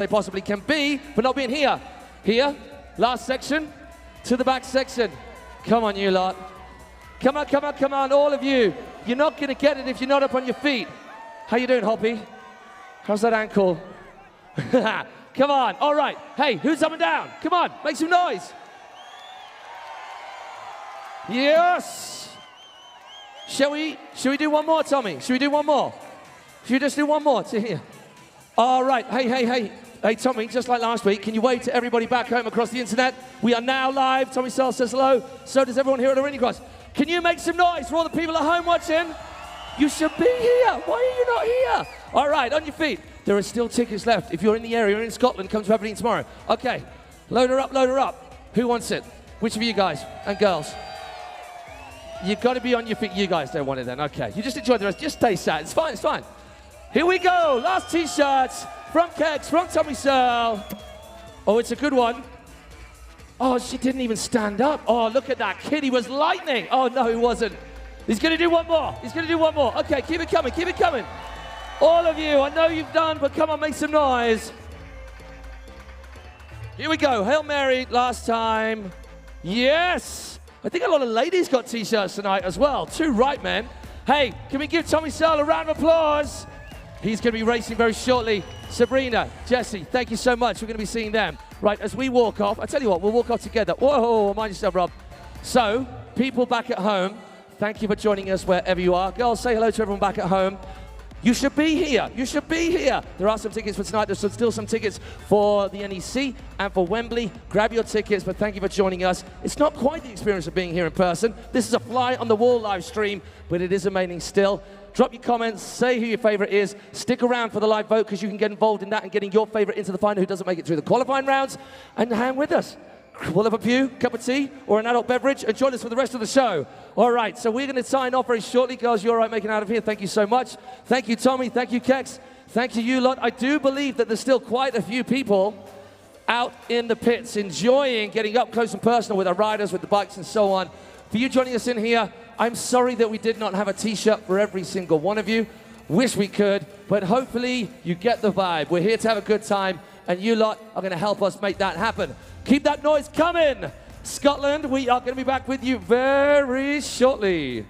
they possibly can be for not being here. Here, last section, to the back section. Come on, you lot. Come on, come on, come on, all of you. You're not going to get it if you're not up on your feet. How you doing, Hoppy? How's that ankle? Come on, all right. Hey, who's up and down? Come on, make some noise. Yes. Shall we do one more, Tommy? Should we do one more? Should we just do one more to here? All right, hey, Tommy, just like last week, can you wave to everybody back home across the internet? We are now live. Tommy Searle says hello. So does everyone here at Arenacross. Can you make some noise for all the people at home watching? You should be here. Why are you not here? All right, on your feet. There are still tickets left. If you're in the area, you're in Scotland, come to Aberdeen tomorrow. Okay, load her up, load her up. Who wants it? Which of you guys and girls? You've got to be on your feet. You guys don't want it then. Okay, you just enjoy the rest. Just stay sat. It's fine, it's fine. Here we go. Last T-shirts from Kex, from Tommy Searle. Oh, it's a good one. Oh, she didn't even stand up. Oh, look at that kid. He was lightning. Oh, no, he wasn't. He's going to do one more. He's going to do one more. Okay, keep it coming. Keep it coming. All of you, I know you've done, but come on, make some noise. Here we go. Hail Mary last time. Yes. I think a lot of ladies got T-shirts tonight as well. Too right, man. Hey, can we give Tommy Searle a round of applause? He's going to be racing very shortly. Sabrina, Jesse, thank you so much. We're going to be seeing them. Right, as we walk off, I tell you what, we'll walk off together. Whoa, mind yourself, Rob. So, people back at home, thank you for joining us wherever you are. Girls, say hello to everyone back at home. You should be here. You should be here. There are some tickets for tonight. There's still some tickets for the NEC and for Wembley. Grab your tickets, but thank you for joining us. It's not quite the experience of being here in person. This is a fly-on-the-wall live stream, but it is amazing still. Drop your comments, say who your favorite is. Stick around for the live vote because you can get involved in that and getting your favorite into the final who doesn't make it through the qualifying rounds. And hang with us. We'll have a pew, cup of tea, or an adult beverage, and join us for the rest of the show. All right, so we're going to sign off very shortly. Girls, you're all right making out of here. Thank you so much. Thank you, Tommy. Thank you, Kex. Thank you lot. I do believe that there's still quite a few people out in the pits enjoying getting up close and personal with our riders, with the bikes, and so on. For you joining us in here, I'm sorry that we did not have a T-shirt for every single one of you. Wish we could, but hopefully you get the vibe. We're here to have a good time, and you lot are going to help us make that happen. Keep that noise coming. Scotland, we are going to be back with you very shortly.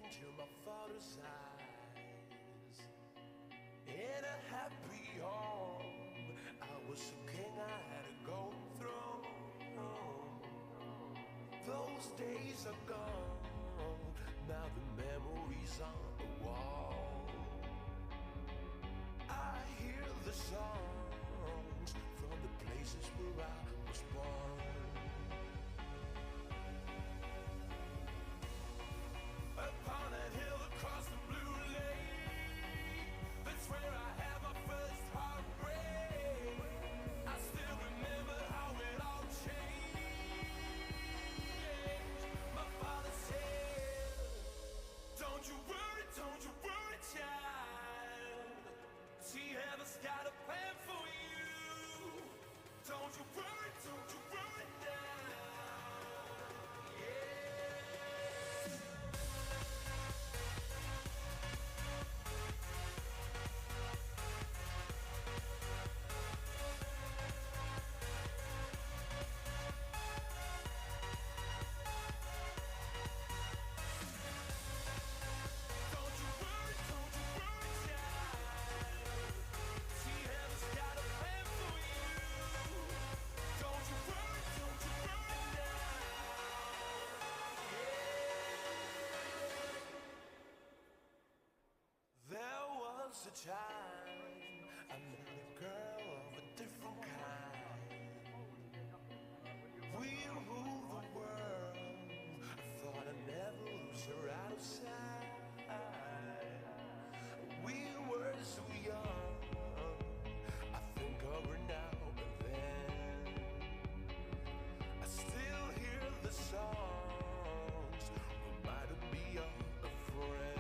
into my father's eyes. In a happy home, I was a king, I had a golden throne. Those days are gone, now the memories on the wall. I hear the songs from the places where I was born. Upon that hill across the blue lake, that's where I had my first heartbreak. I still remember how it all changed. My father said, don't you worry, child. See, heaven's got a plan for you. Don't you worry now. A time I met a girl of a different kind. We rule the world. I thought I'd never lose her out of sight. We were so young. I think of her now and then. I still hear the songs reminding me of a friend.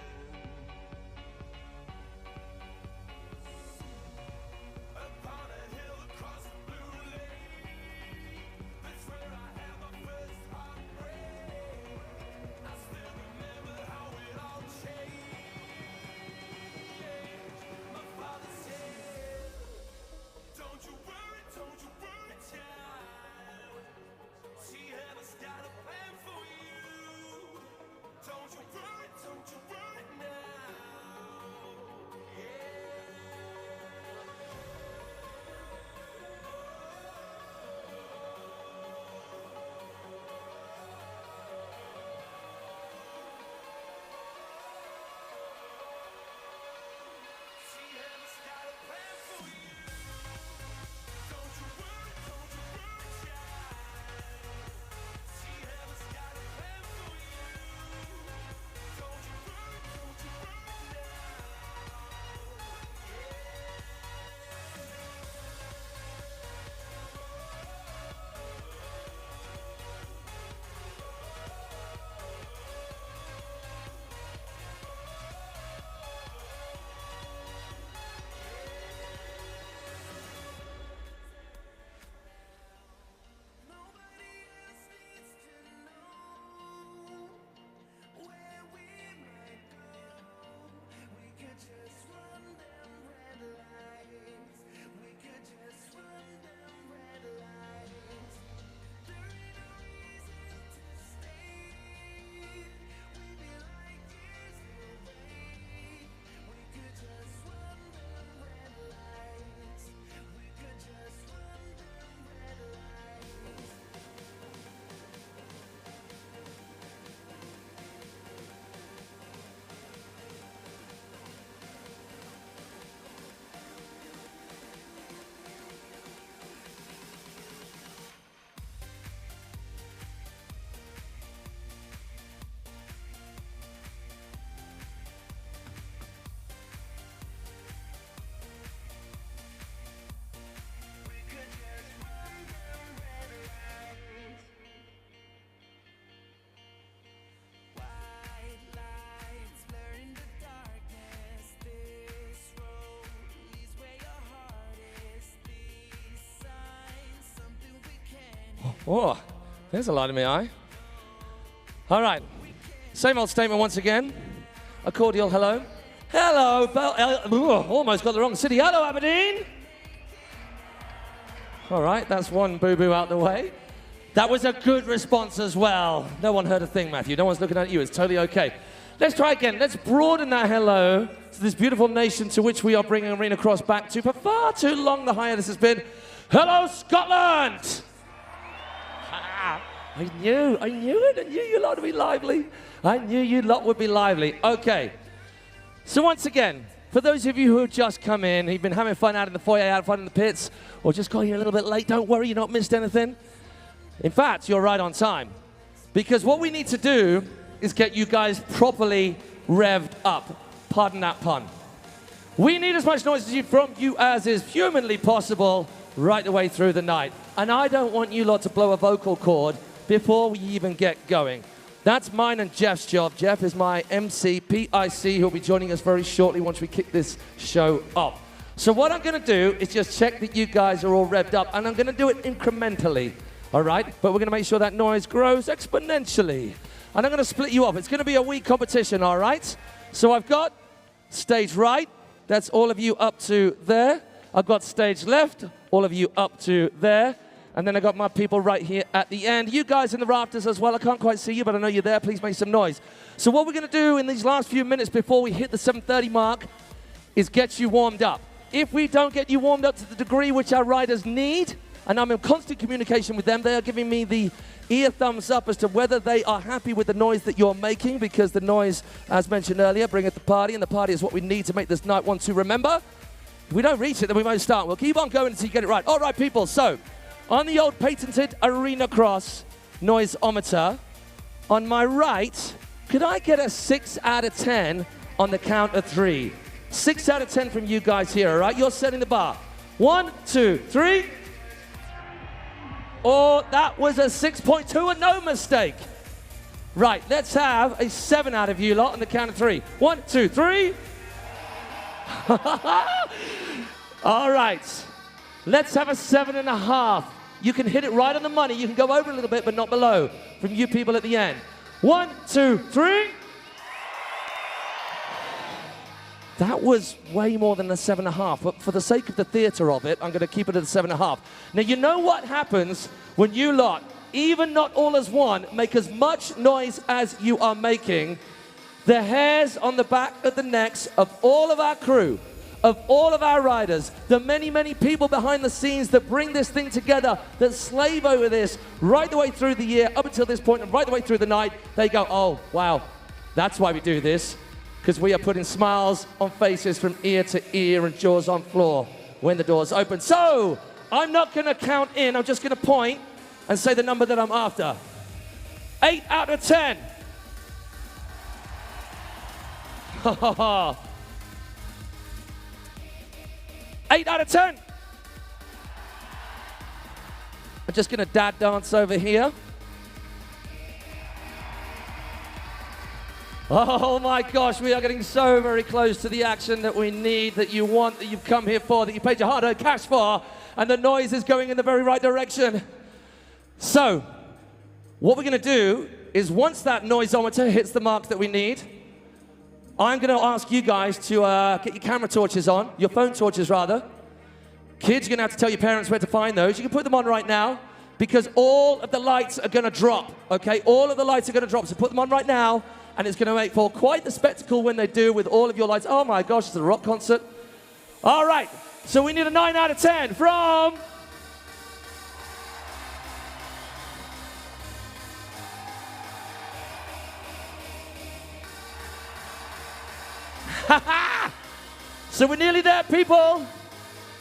Oh, there's a light in my eye. All right, same old statement once again. A cordial hello. Hello, almost got the wrong city. Hello, Aberdeen. All right, that's one boo-boo out the way. That was a good response as well. No one heard a thing, Matthew. No one's looking at you. It's totally okay. Let's try again. Let's broaden that hello to this beautiful nation to which we are bringing Arenacross back to. For far too long, the hiatus has been. Hello, Scotland! I knew it. I knew you lot would be lively. I knew you lot would be lively. Okay. So once again, for those of you who have just come in, you've been having fun out in the foyer, out fun in the pits, or just got here a little bit late, don't worry, you've not missed anything. In fact, you're right on time. Because what we need to do is get you guys properly revved up. Pardon that pun. We need as much noise from you as is humanly possible right the way through the night. And I don't want you lot to blow a vocal cord before we even get going. That's mine and Jeff's job. Jeff is my MC, PIC, who'll be joining us very shortly once we kick this show off. So what I'm going to do is just check that you guys are all revved up, and I'm going to do it incrementally, all right? But we're going to make sure that noise grows exponentially. And I'm going to split you up. It's going to be a weak competition, all right? So I've got stage right. That's all of you up to there. I've got stage left. All of you up to there. And then I got my people right here at the end. You guys in the rafters as well. I can't quite see you, but I know you're there. Please make some noise. So what we're going to do in these last few minutes before we hit the 7:30 mark is get you warmed up. If we don't get you warmed up to the degree which our riders need, and I'm in constant communication with them, they are giving me the ear thumbs up as to whether they are happy with the noise that you're making, because the noise, as mentioned earlier, bringeth the party, and the party is what we need to make this night one to remember. If we don't reach it, then we won't start. We'll keep on going until you get it right. All right, people, so on the old patented Arenacross noiseometer, on my right, could I get a 6 out of 10 on the count of 3? 6 out of 10 from you guys here, all right? You're setting the bar. 1, 2, 3. Oh, that was a 6.2, a no mistake. Right, let's have a 7 out of you lot on the count of 3. 1, 2, 3. All right, let's have a 7.5. You can hit it right on the money. You can go over a little bit, but not below, from you people at the end. 1, 2, 3. That was way more than a 7.5, but for the sake of the theatre of it, I'm going to keep it at a 7.5. Now, you know what happens when you lot, even not all as one, make as much noise as you are making? The hairs on the back of the necks of all of our crew, of all of our riders, the many, many people behind the scenes that bring this thing together, that slave over this right the way through the year, up until this point, and right the way through the night, they go, oh, wow, that's why we do this. Because we are putting smiles on faces from ear to ear and jaws on floor when the doors open. So, I'm not going to count in. I'm just going to point and say the number that I'm after. 8 out of 10. 8 out of 10. I'm just going to dad dance over here. Oh my gosh, we are getting so very close to the action that we need, that you want, that you've come here for, that you paid your hard-earned cash for, and the noise is going in the very right direction. So, what we're going to do is once that noiseometer hits the mark that we need, I'm going to ask you guys to get your camera torches on, your phone torches rather. Kids, you're going to have to tell your parents where to find those. You can put them on right now, because all of the lights are going to drop, okay? All of the lights are going to drop, so put them on right now. And it's going to make for quite the spectacle when they do with all of your lights. Oh my gosh, it's a rock concert. All right, so we need a 9 out of 10 from... So we're nearly there, people.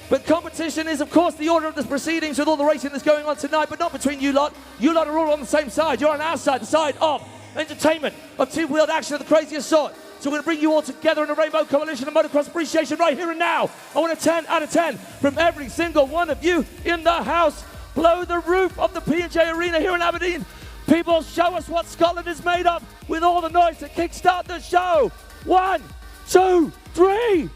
But competition is, of course, the order of the proceedings with all the racing that's going on tonight, but not between you lot. You lot are all on the same side. You're on our side, the side of entertainment, of two-wheeled action of the craziest sort. So we're going to bring you all together in a rainbow coalition of motocross appreciation right here and now. I want a 10 out of 10 from every single one of you in the house. Blow the roof of the P&J Arena here in Aberdeen. People, show us what Scotland is made of with all the noise to kickstart the show. 1, 2, 3.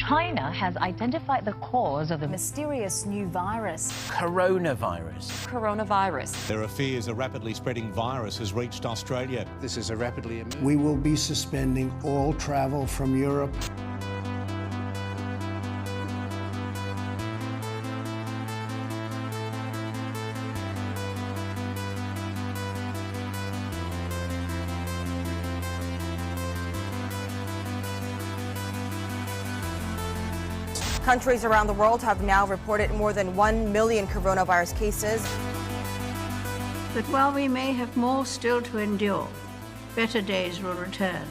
China has identified the cause of the mysterious new virus. Coronavirus. Coronavirus. There are fears a rapidly spreading virus has reached Australia. This is a rapidly... We will be suspending all travel from Europe. Countries around the world have now reported more than 1 million coronavirus cases. But while we may have more still to endure, better days will return.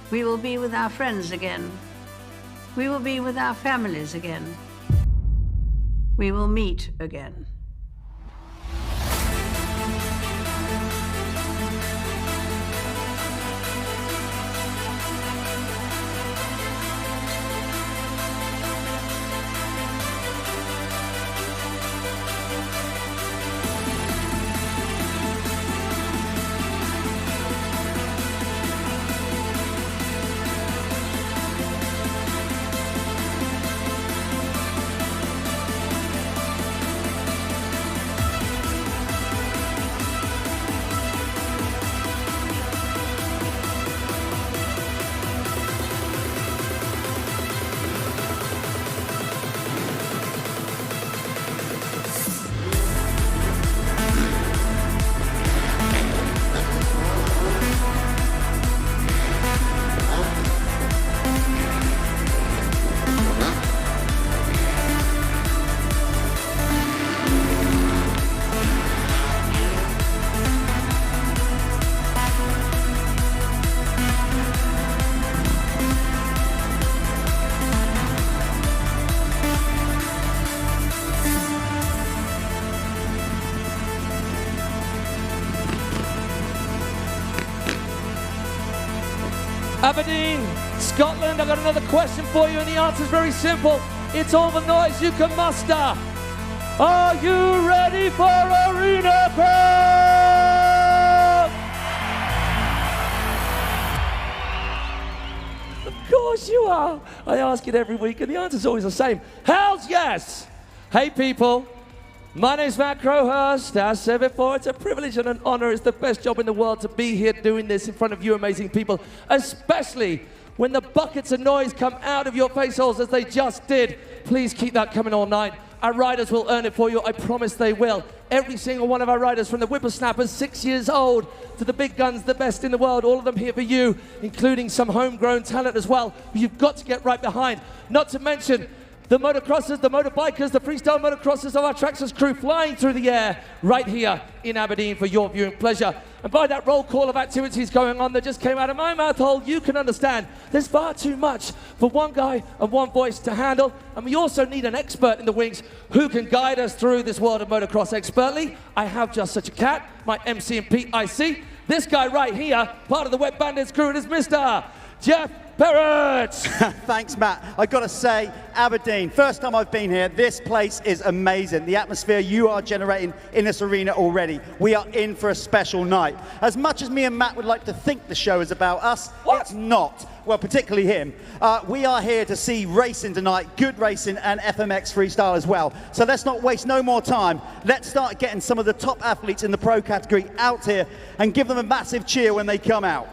We will be with our friends again. We will be with our families again. We will meet again. Aberdeen, Scotland, I've got another question for you, and the answer is very simple. It's all the noise you can muster. Are you ready for Arenacross? Of course you are. I ask it every week, and the answer's always the same. Hell's yes! Hey people, my name's Matt Crowhurst. As I said before, it's a privilege and an honor. It's the best job in the world to be here doing this in front of you amazing people, especially when the buckets of noise come out of your face holes as they just did. Please keep that coming all night. Our riders will earn it for you. I promise they will. Every single one of our riders, from the whippersnappers 6 years old to the big guns, the best in the world, all of them here for you, including some homegrown talent as well, who you've got to get right behind. Not to mention the motocrossers, the motorbikers, the freestyle motocrossers of our Traxxas crew flying through the air right here in Aberdeen for your viewing pleasure. And by that roll call of activities going on that just came out of my mouth hole, you can understand there's far too much for one guy and one voice to handle. And we also need an expert in the wings who can guide us through this world of motocross expertly. I have just such a cat, my MC and PIC. This guy right here, part of the Wet Bandits crew, it is Mr. Jeff Parrott. Thanks, Matt. I've got to say, Aberdeen, first time I've been here, this place is amazing. The atmosphere you are generating in this arena already. We are in for a special night. As much as me and Matt would like to think the show is about us, it's not. Well, particularly him. We are here to see racing tonight, good racing and FMX freestyle as well. So let's not waste no more time. Let's start getting some of the top athletes in the pro category out here and give them a massive cheer when they come out.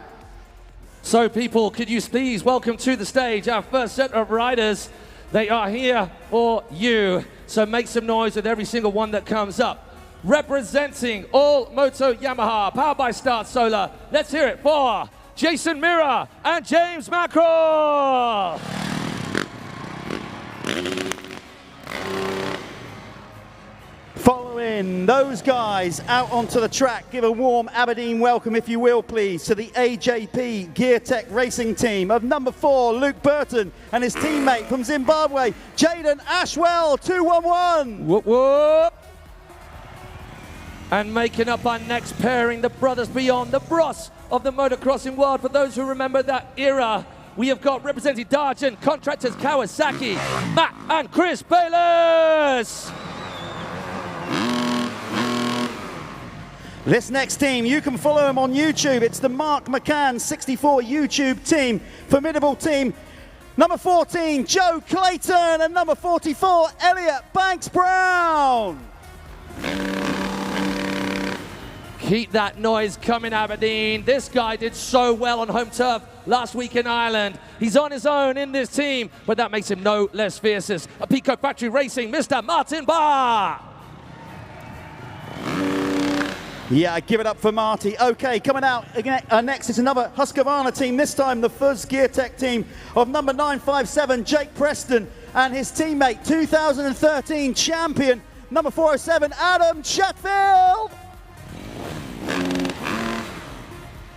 So people, could you please welcome to the stage our first set of riders. They are here for you. So make some noise with every single one that comes up. Representing All Moto Yamaha, powered by Start Solar. Let's hear it for Jason Mira and James Mackerel. Following those guys out onto the track, give a warm Aberdeen welcome, if you will, please, to the AJP Gear Tech Racing team of number 4, Luke Burton, and his teammate from Zimbabwe, Jaden Ashwell, 211. Whoop, whoop. And making up our next pairing, the brothers beyond, the bros of the motocrossing world. For those who remember that era, we have got representing Dargent, Contractors Kawasaki, Matt and Chris Bayless. This next team, you can follow them on YouTube. It's the Mark McCann 64 YouTube team. Formidable team. Number 14, Joe Clayton, and number 44, Elliot Banks-Brown. Keep that noise coming, Aberdeen. This guy did so well on home turf last week in Ireland. He's on his own in this team, but that makes him no less fiercest. A Pico Factory Racing, Mr. Martin Barr. Yeah, give it up for Marty. Okay, coming out again, next is another Husqvarna team, this time the Fuzz Gear Tech team of number 957, Jake Preston, and his teammate, 2013 champion, number 407, Adam Chatfield.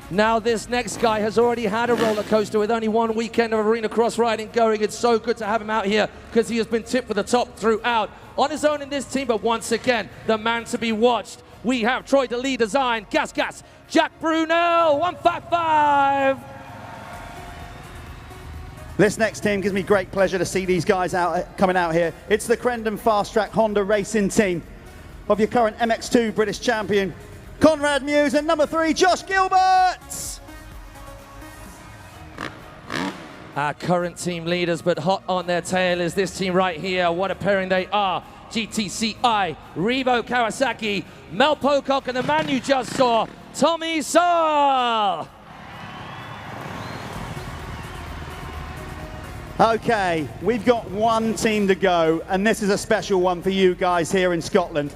Now this next guy has already had a roller coaster with only one weekend of Arenacross riding going. It's so good to have him out here because he has been tipped for the top throughout. On his own in this team, but once again, the man to be watched. We have Troy DeLee Design, Gas, Jack Brunel, 155. This next team gives me great pleasure to see these guys coming out here. It's the Crendon Fast Track Honda Racing team of your current MX2 British champion, Conrad Muse, and number 3, Josh Gilbert. Our current team leaders, but hot on their tail is this team right here. What a pairing they are. GTCI, Revo Kawasaki, Mel Pocock, and the man you just saw, Tommy Searle. Okay, we've got one team to go, and this is a special one for you guys here in Scotland.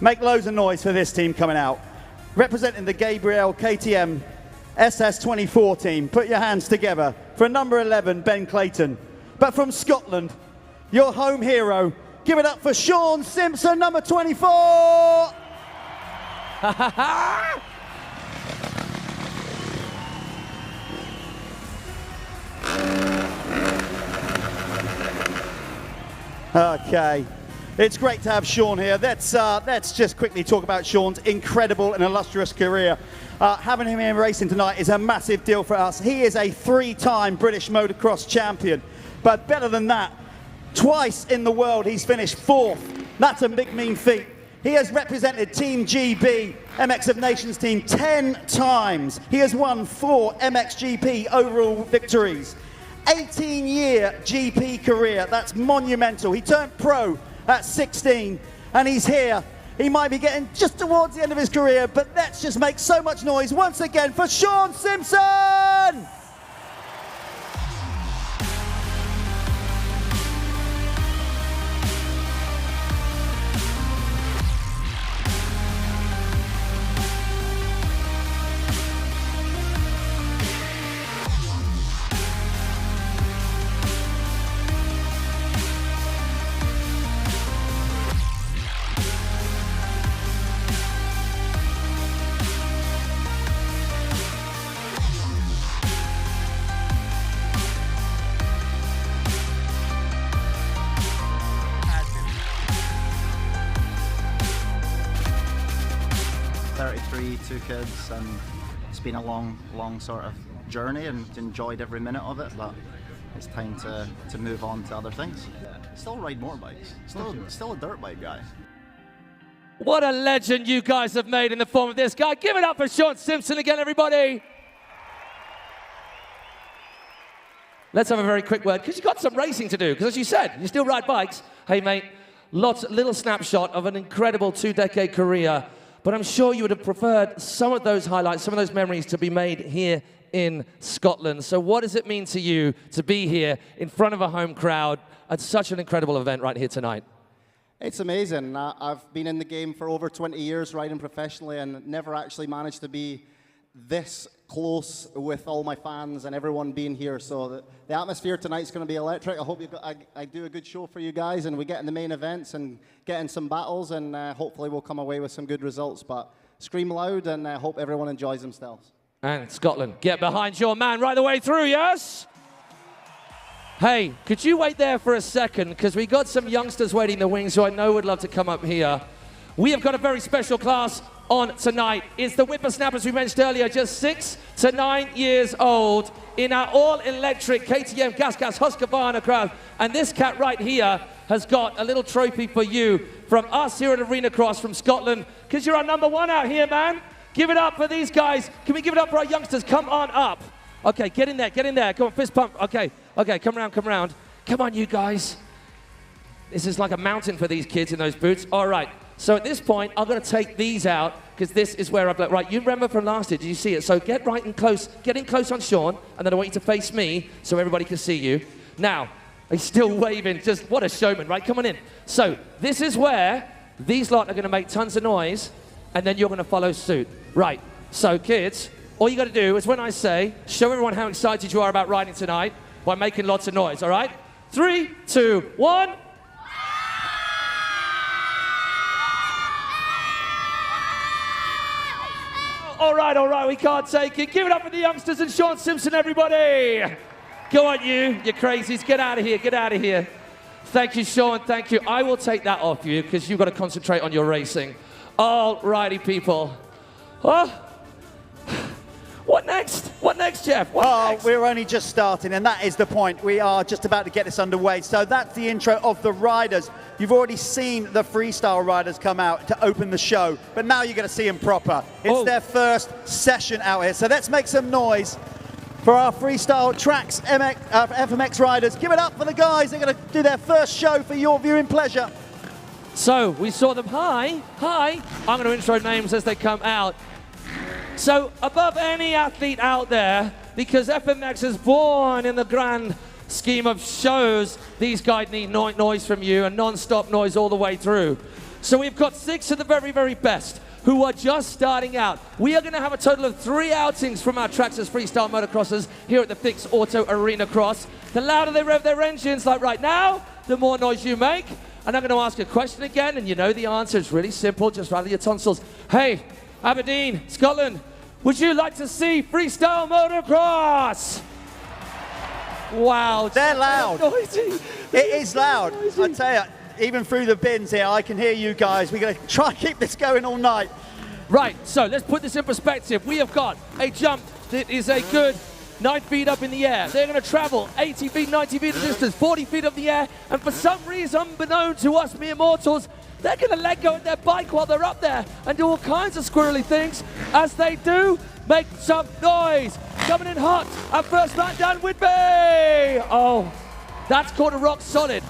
Make loads of noise for this team coming out. Representing the Gabriel KTM SS24 team, put your hands together for number 11, Ben Clayton. But from Scotland, your home hero, give it up for Sean Simpson, number 24. Okay, it's great to have Sean here. Let's just quickly talk about Sean's incredible and illustrious career. Having him in racing tonight is a massive deal for us. He is a 3-time British motocross champion, but better than that, twice in the world he's finished 4th. That's a big mean feat. He has represented Team GB, MX of Nations team 10 times. He has won 4 MXGP overall victories. 18-year GP career, that's monumental. He turned pro at 16, and he's here. He might be getting just towards the end of his career, but let's just make so much noise once again for Sean Simpson! Two kids, and it's been a long sort of journey and enjoyed every minute of it, but it's time to move on to other things. Still ride motorbikes, still a dirt bike guy. What a legend you guys have made in the form of this guy. Give it up for Sean Simpson again, everybody. Let's have a very quick word, because you've got some racing to do, because as you said, you still ride bikes. Hey mate, little snapshot of an incredible 2-decade career. But I'm sure you would have preferred some of those highlights, some of those memories to be made here in Scotland. So what does it mean to you to be here in front of a home crowd at such an incredible event right here tonight? It's amazing. I've been in the game for over 20 years riding professionally and never actually managed to be this close with all my fans and everyone being here. So the atmosphere tonight's going to be electric. I hope I do a good show for you guys, and we get in the main events and get in some battles, and hopefully we'll come away with some good results. But scream loud, and I hope everyone enjoys themselves. And Scotland, get behind your man right the way through, yes? Hey, could you wait there for a second, because we got some youngsters waiting in the wings who I know would love to come up here. We have got a very special class on tonight. It's the whippersnappers we mentioned earlier, just 6 to 9 years old, in our all-electric KTM Gas Husqvarna crowd. And this cat right here has got a little trophy for you from us here at Arenacross from Scotland, because you're our #1 out here, man. Give it up for these guys. Can we give it up for our youngsters? Come on up. Okay, get in there, get in there. Come on, fist pump. Okay, Okay, come round, come round. Come on, you guys. This is like a mountain for these kids in those boots. All right. So at this point, I'm going to take these out because this is where I've... Right, you remember from last year, did you see it? So get right and close. Get in close on Sean, and then I want you to face me so everybody can see you. Now, he's still waving. Just what a showman, right? Come on in. So this is where these lot are going to make tons of noise, and then you're going to follow suit. Right. So kids, all you got to do is when I say, show everyone how excited you are about riding tonight by making lots of noise, all right? 3, 2, 1... All right, we can't take it. Give it up for the youngsters and Sean Simpson, everybody. Go on, you crazies. Get out of here, get out of here. Thank you, Sean, thank you. I will take that off you because you've got to concentrate on your racing. All righty, people. Oh, what next? What next, Jeff? What next? We're only just starting, and that is the point. We are just about to get this underway. So that's the intro of the riders. You've already seen the freestyle riders come out to open the show, but now you're going to see them proper. It's their first session out here. So let's make some noise for our freestyle tracks FMX riders. Give it up for the guys. They're going to do their first show for your viewing pleasure. So we saw them. Hi. I'm going to intro names as they come out. So above any athlete out there, because FMX is born in the grand scheme of shows, these guys need noise from you and non-stop noise all the way through. So we've got 6 of the very, very best who are just starting out. We are going to have a total of 3 outings from our tracks as freestyle motocrossers here at the Fix Auto Arenacross. The louder they rev their engines, like right now, the more noise you make. And I'm going to ask a question again, and you know the answer. It's really simple. Just rattle your tonsils. Hey, Aberdeen, Scotland, would you like to see freestyle motocross? Wow. They're loud. Noisy. It is loud. I tell you, even through the bins here, I can hear you guys. We're going to try and keep this going all night. Right, so let's put this in perspective. We have got a jump that is a good 9 feet up in the air. They're going to travel 80 feet, 90 feet of distance, 40 feet up the air, and for some reason, unbeknown to us mere mortals, they're going to let go of their bike while they're up there and do all kinds of squirrely things. As they do, make some noise. Coming in hot at first lap, Dan Whitby. Oh, that's called a rock solid.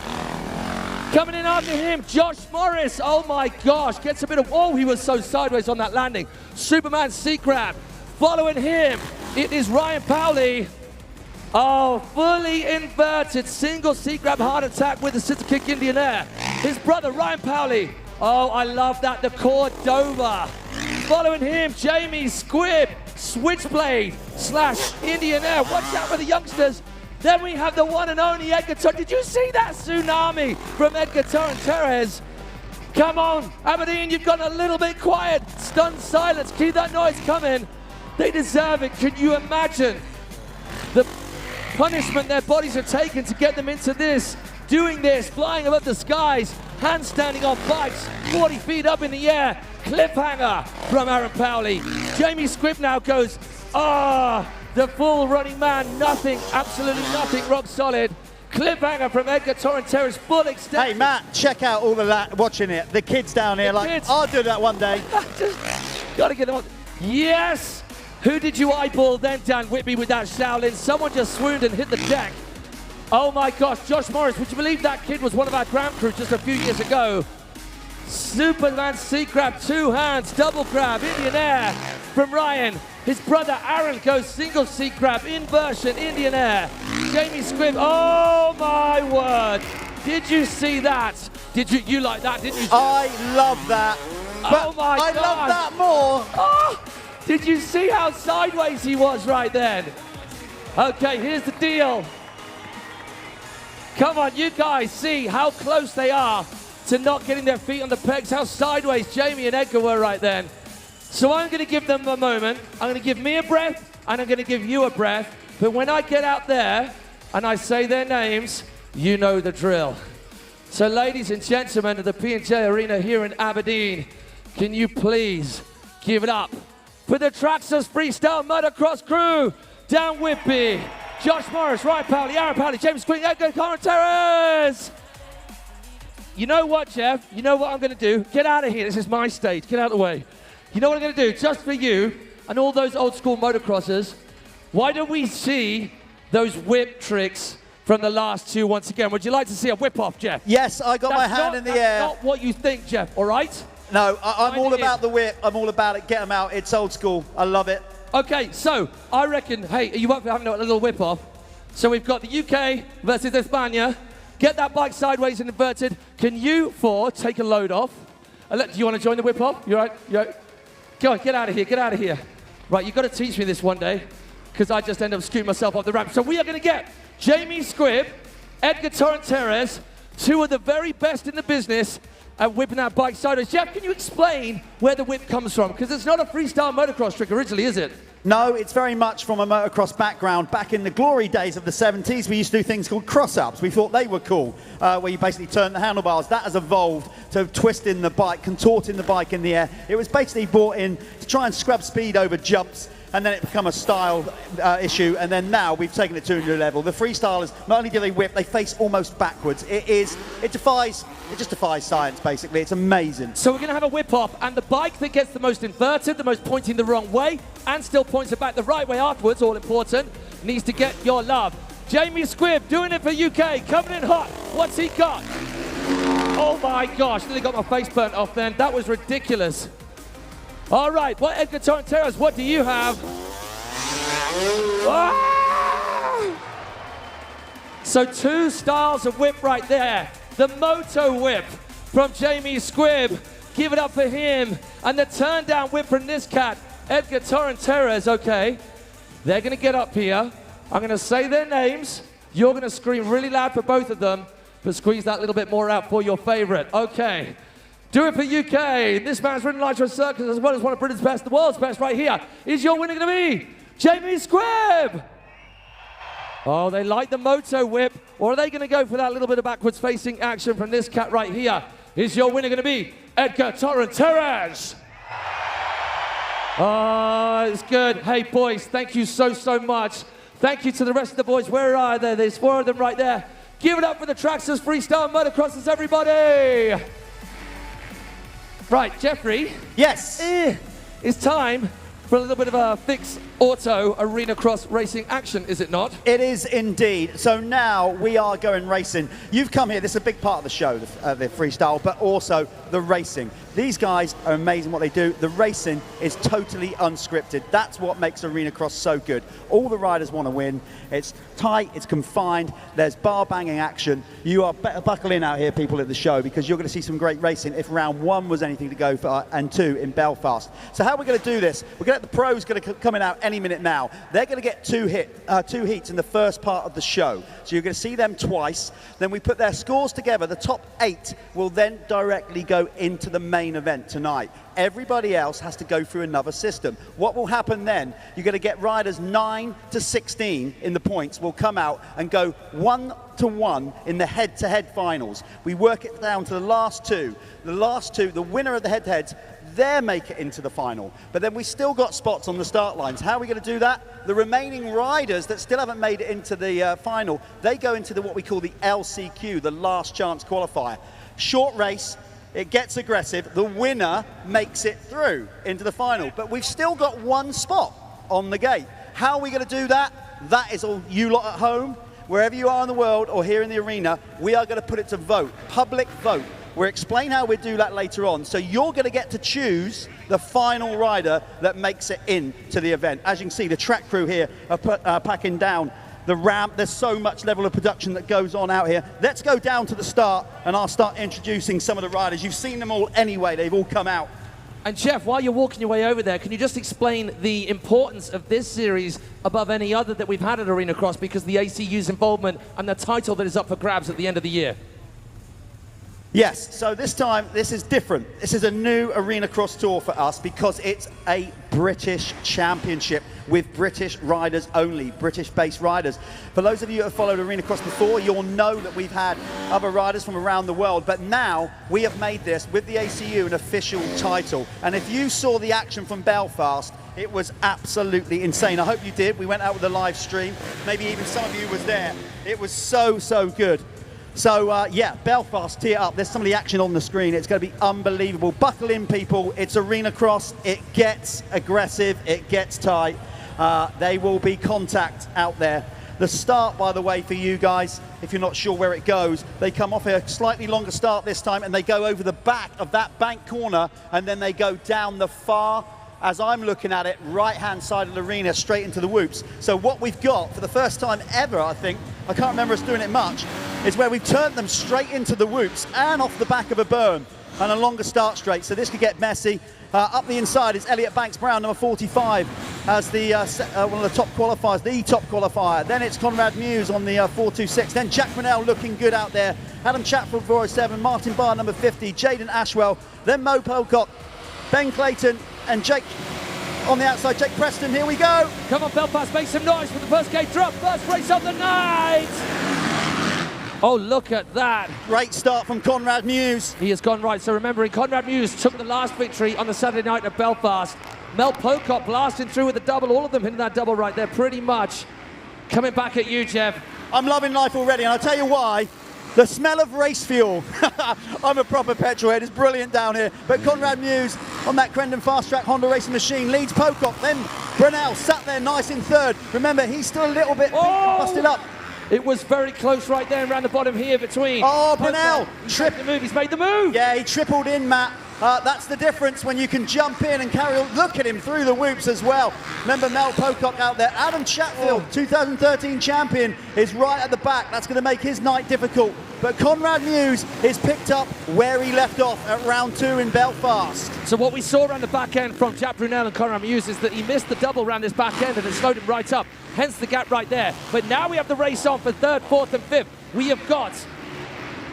Coming in after him, Josh Morris. Oh my gosh, gets a bit of, oh, he was so sideways on that landing. Superman seat grab. Following him, it is Ryan Powley. Oh, fully inverted single seat grab heart attack with the sitter kick Indian air. His brother, Ryan Powley. Oh, I love that, the Cordova. Following him, Jamie Squibb, switchblade / Indian air. Watch out for the youngsters. Then we have the one and only Edgar Torrent. Did you see that tsunami from Edgar Torrent? Come on, Aberdeen, you've gone a little bit quiet. Stunned silence, keep that noise coming. They deserve it. Can you imagine the punishment their bodies are taking to get them into this, doing this, flying above the skies, handstanding on bikes, 40 feet up in the air, cliffhanger from Aaron Powley. Jamie Squibb now goes, the full running man, nothing, absolutely nothing, rock solid. Cliffhanger from Edgar Torrent, full extent. Hey Matt, check out all of that, watching it. The kids down here, kids. I'll do that one day. Gotta get them on. Yes! Who did you eyeball then, Dan Whitby, with that Shaolin? Someone just swooned and hit the deck. Oh my gosh, Josh Morris, would you believe that kid was one of our ground crew just a few years ago? Superman seat grab, 2 hands, double grab, Indian air from Ryan. His brother Aaron goes single seat grab, inversion, Indian air. Jamie Squibb, oh my word. Did you see that? Did you like that, didn't you? I love that. Oh my God. I love that more. Oh, did you see how sideways he was right then? Okay, here's the deal. Come on, you guys see how close they are to not getting their feet on the pegs, how sideways Jamie and Edgar were right then. So I'm going to give them a moment. I'm going to give me a breath, and I'm going to give you a breath. But when I get out there and I say their names, you know the drill. So ladies and gentlemen of the P&J Arena here in Aberdeen, can you please give it up for the Traxxas Freestyle Motocross crew? Dan Whitby, Josh Morris, Ryan Powley, Aaron Powley, James Quinn, Edgar Torrent. You know what, Jeff? You know what I'm going to do? Get out of here. This is my stage. Get out of the way. You know what I'm going to do? Just for you and all those old school motocrossers, why don't we see those whip tricks from the last two once again. Would you like to see a whip-off, Jeff? Yes, I got my hand in the air. That's not what you think, Jeff, all right? No, I'm all about the whip. I'm all about it. Get them out. It's old school. I love it. Okay, so I reckon, hey, are you up for having a little whip-off? So we've got the UK versus España. Get that bike sideways and inverted. Can you four take a load off? Do you want to join the whip-off? You all right? You all right? Go on, get out of here, get out of here. Right, you've got to teach me this one day, because I just end up scooting myself off the ramp. So we are going to get Jamie Squibb, Edgar Torrent-Terres, two of the very best in the business at whipping that bike sideways. Jeff, can you explain where the whip comes from? Because it's not a freestyle motocross trick originally, is it? No, it's very much from a motocross background. Back in the glory days of the 70s, we used to do things called cross-ups. We thought they were cool, where you basically turn the handlebars. That has evolved to twisting the bike, contorting the bike in the air. It was basically brought in to try and scrub speed over jumps, and then it became a style issue, and then now we've taken it to a new level. The freestylers, not only do they whip, they face almost backwards. It just defies science, basically. It's amazing. So we're going to have a whip-off, and the bike that gets the most inverted, the most pointing the wrong way, and still points it back the right way afterwards, all important, needs to get your love. Jamie Squibb doing it for UK, coming in hot. What's he got? Oh my gosh, nearly got my face burnt off then. That was ridiculous. All right, what Edgar Torrent-Terres, what do you have? Ah! So two styles of whip right there. The moto whip from Jamie Squibb. Give it up for him. And the turn down whip from this cat, Edgar Torrent-Terres. Okay, they're going to get up here. I'm going to say their names. You're going to scream really loud for both of them, but squeeze that little bit more out for your favorite. Okay. Do it for UK. This man's ridden Nitro Circus as well as one of Britain's best, the world's best right here. Is your winner going to be Jamie Squibb? Oh, they like the moto whip, or are they going to go for that little bit of backwards facing action from this cat right here? Is your winner going to be Edgar Torrent-Terres? Oh, it's good. Hey, boys, thank you so, so much. Thank you to the rest of the boys. Where are they? There's four of them right there. Give it up for the Traxxas Freestyle Motocrossers, everybody. Right, Jeffrey. Yes. It's time for a little bit of a fix auto arena cross racing action, is it not? It is indeed. So now we are going racing. You've come here, this is a big part of the show, the freestyle, but also the racing. These guys are amazing what they do. The racing is totally unscripted. That's what makes arena cross so good. All the riders want to win. It's tight, it's confined, there's bar banging action. You are buckle in out here, people at the show, because you're going to see some great racing if round one was anything to go for, and two in Belfast. So how are we going to do this? We're going to have the pros going to come in out any minute now. They're going to get two heats in the first part of the show. So you're going to see them twice. Then we put their scores together. The top 8 will then directly go into the main event tonight. Everybody else has to go through another system. What will happen then? You're going to get riders 9 to 16 in the points will come out and go 1-to-1 in the head-to-head finals. We work it down to the last two. The last two, the winner of the head-to-heads, they make it into the final. But then we still got spots on the start lines. How are we going to do that? The remaining riders that still haven't made it into the final, they go into what we call the LCQ, the last chance qualifier. Short race, it gets aggressive, the winner makes it through into the final. But we've still got one spot on the gate. How are we going to do that? That is all you lot at home, wherever you are in the world or here in the arena, we are going to put it to vote, public vote. We'll explain how we do that later on. So you're going to get to choose the final rider that makes it into the event. As you can see, the track crew here are packing down the ramp. There's so much level of production that goes on out here. Let's go down to the start, and I'll start introducing some of the riders. You've seen them all anyway. They've all come out. And Jeff, while you're walking your way over there, can you just explain the importance of this series above any other that we've had at Arena Cross, because the ACU's involvement and the title that is up for grabs at the end of the year? Yes, so this time, this is different. This is a new Arena Cross tour for us because it's a British championship with British riders only, British-based riders. For those of you who have followed Arena Cross before, you'll know that we've had other riders from around the world, but now we have made this, with the ACU, an official title. And if you saw the action from Belfast, it was absolutely insane. I hope you did. We went out with a live stream. Maybe even some of you was there. It was so, so good. So, yeah, Belfast, tee it up. There's some of the action on the screen. It's going to be unbelievable. Buckle in, people. It's Arena Cross. It gets aggressive. It gets tight. There will be contact out there. The start, by the way, for you guys, if you're not sure where it goes, they come off a slightly longer start this time, and they go over the back of that bank corner, and then they go down the far, as I'm looking at it, right-hand side of the arena, straight into the whoops. So what we've got, for the first time ever, I think, I can't remember us doing it much, is where we've turned them straight into the whoops and off the back of a berm, and a longer start straight, so this could get messy. Up the inside is Elliot Banks-Brown, number 45, as the one of the top qualifiers, the top qualifier. Then it's Conrad Muse on the 426. Then Jack Brunel looking good out there. Adam Chatfield, 407. Martin Barr, number 50. Jaden Ashwell. Then Mo Pocock, Ben Clayton, and Jake on the outside. Jake Preston, here we go. Come on, Belfast, make some noise for the first gate drop. First race of the night. Oh, look at that. Great start from Conrad Muse. He has gone right. So remembering, Conrad Muse took the last victory on the Saturday night at Belfast. Mel Pocock blasting through with the double. All of them hitting that double right there, pretty much. Coming back at you, Jeff. I'm loving life already, and I'll tell you why. The smell of race fuel. I'm a proper petrol head. It's brilliant down here. But Conrad Muse on that Crendon Fast Track Honda racing machine leads Pocock. Then Brunel sat there nice in third. Remember, he's still a little bit busted up. It was very close right there around the bottom here between. Oh, Brunel. He's made the move. Yeah, he tripled in, Matt. That's the difference when you can jump in and carry on. Look at him through the whoops as well. Remember Mel Pocock out there. Adam Chatfield, 2013 champion, is right at the back. That's going to make his night difficult. But Conrad Muse is picked up where he left off at round 2 in Belfast. So what we saw around the back end from Jack Brunel and Conrad Muse is that he missed the double around his back end and it slowed him right up. Hence the gap right there. But now we have the race on for 3rd, 4th and 5th. We have got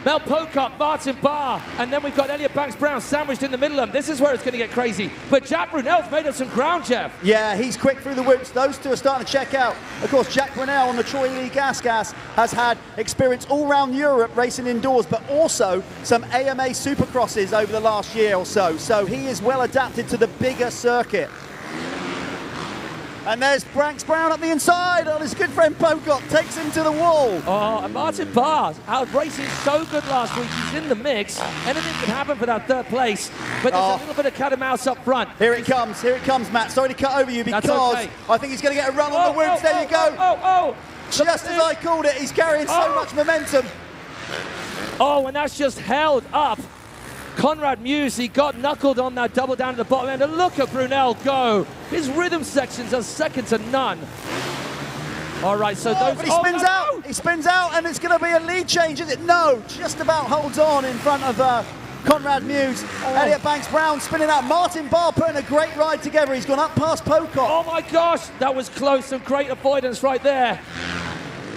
Mel Pocock, Martin Barr, and then we've got Elliot Banks-Brown sandwiched in the middle of them. This is where it's going to get crazy. But Jack Brunel's made up some ground, Jeff. Yeah, he's quick through the whoops. Those two are starting to check out. Of course, Jack Brunel on the Troy Lee Gas has had experience all around Europe racing indoors, but also some AMA Supercrosses over the last year or so. So he is well adapted to the bigger circuit. And there's Banks-Brown up the inside on his good friend Pocock, takes him to the wall. Oh, and Martin Barr out racing so good last week. He's in the mix. Anything can happen for that 3rd place. But there's a little bit of cat and mouse up front. Here it comes, Matt. Sorry to cut over you because okay. I think he's going to get a run on the whoops. There you go. Just as I called it, he's carrying so much momentum. Oh, and that's just held up. Conrad Muse, he got knuckled on that double down to the bottom end, and look at Brunel go. His rhythm sections are second to none. All right, so those... But he spins out. He spins out, and it's going to be a lead change, is it? No, just about holds on in front of Conrad Muse. Elliot Banks-Brown spinning out. Martin Barr putting a great ride together. He's gone up past Pocock. Oh, my gosh, that was close. Some great avoidance right there.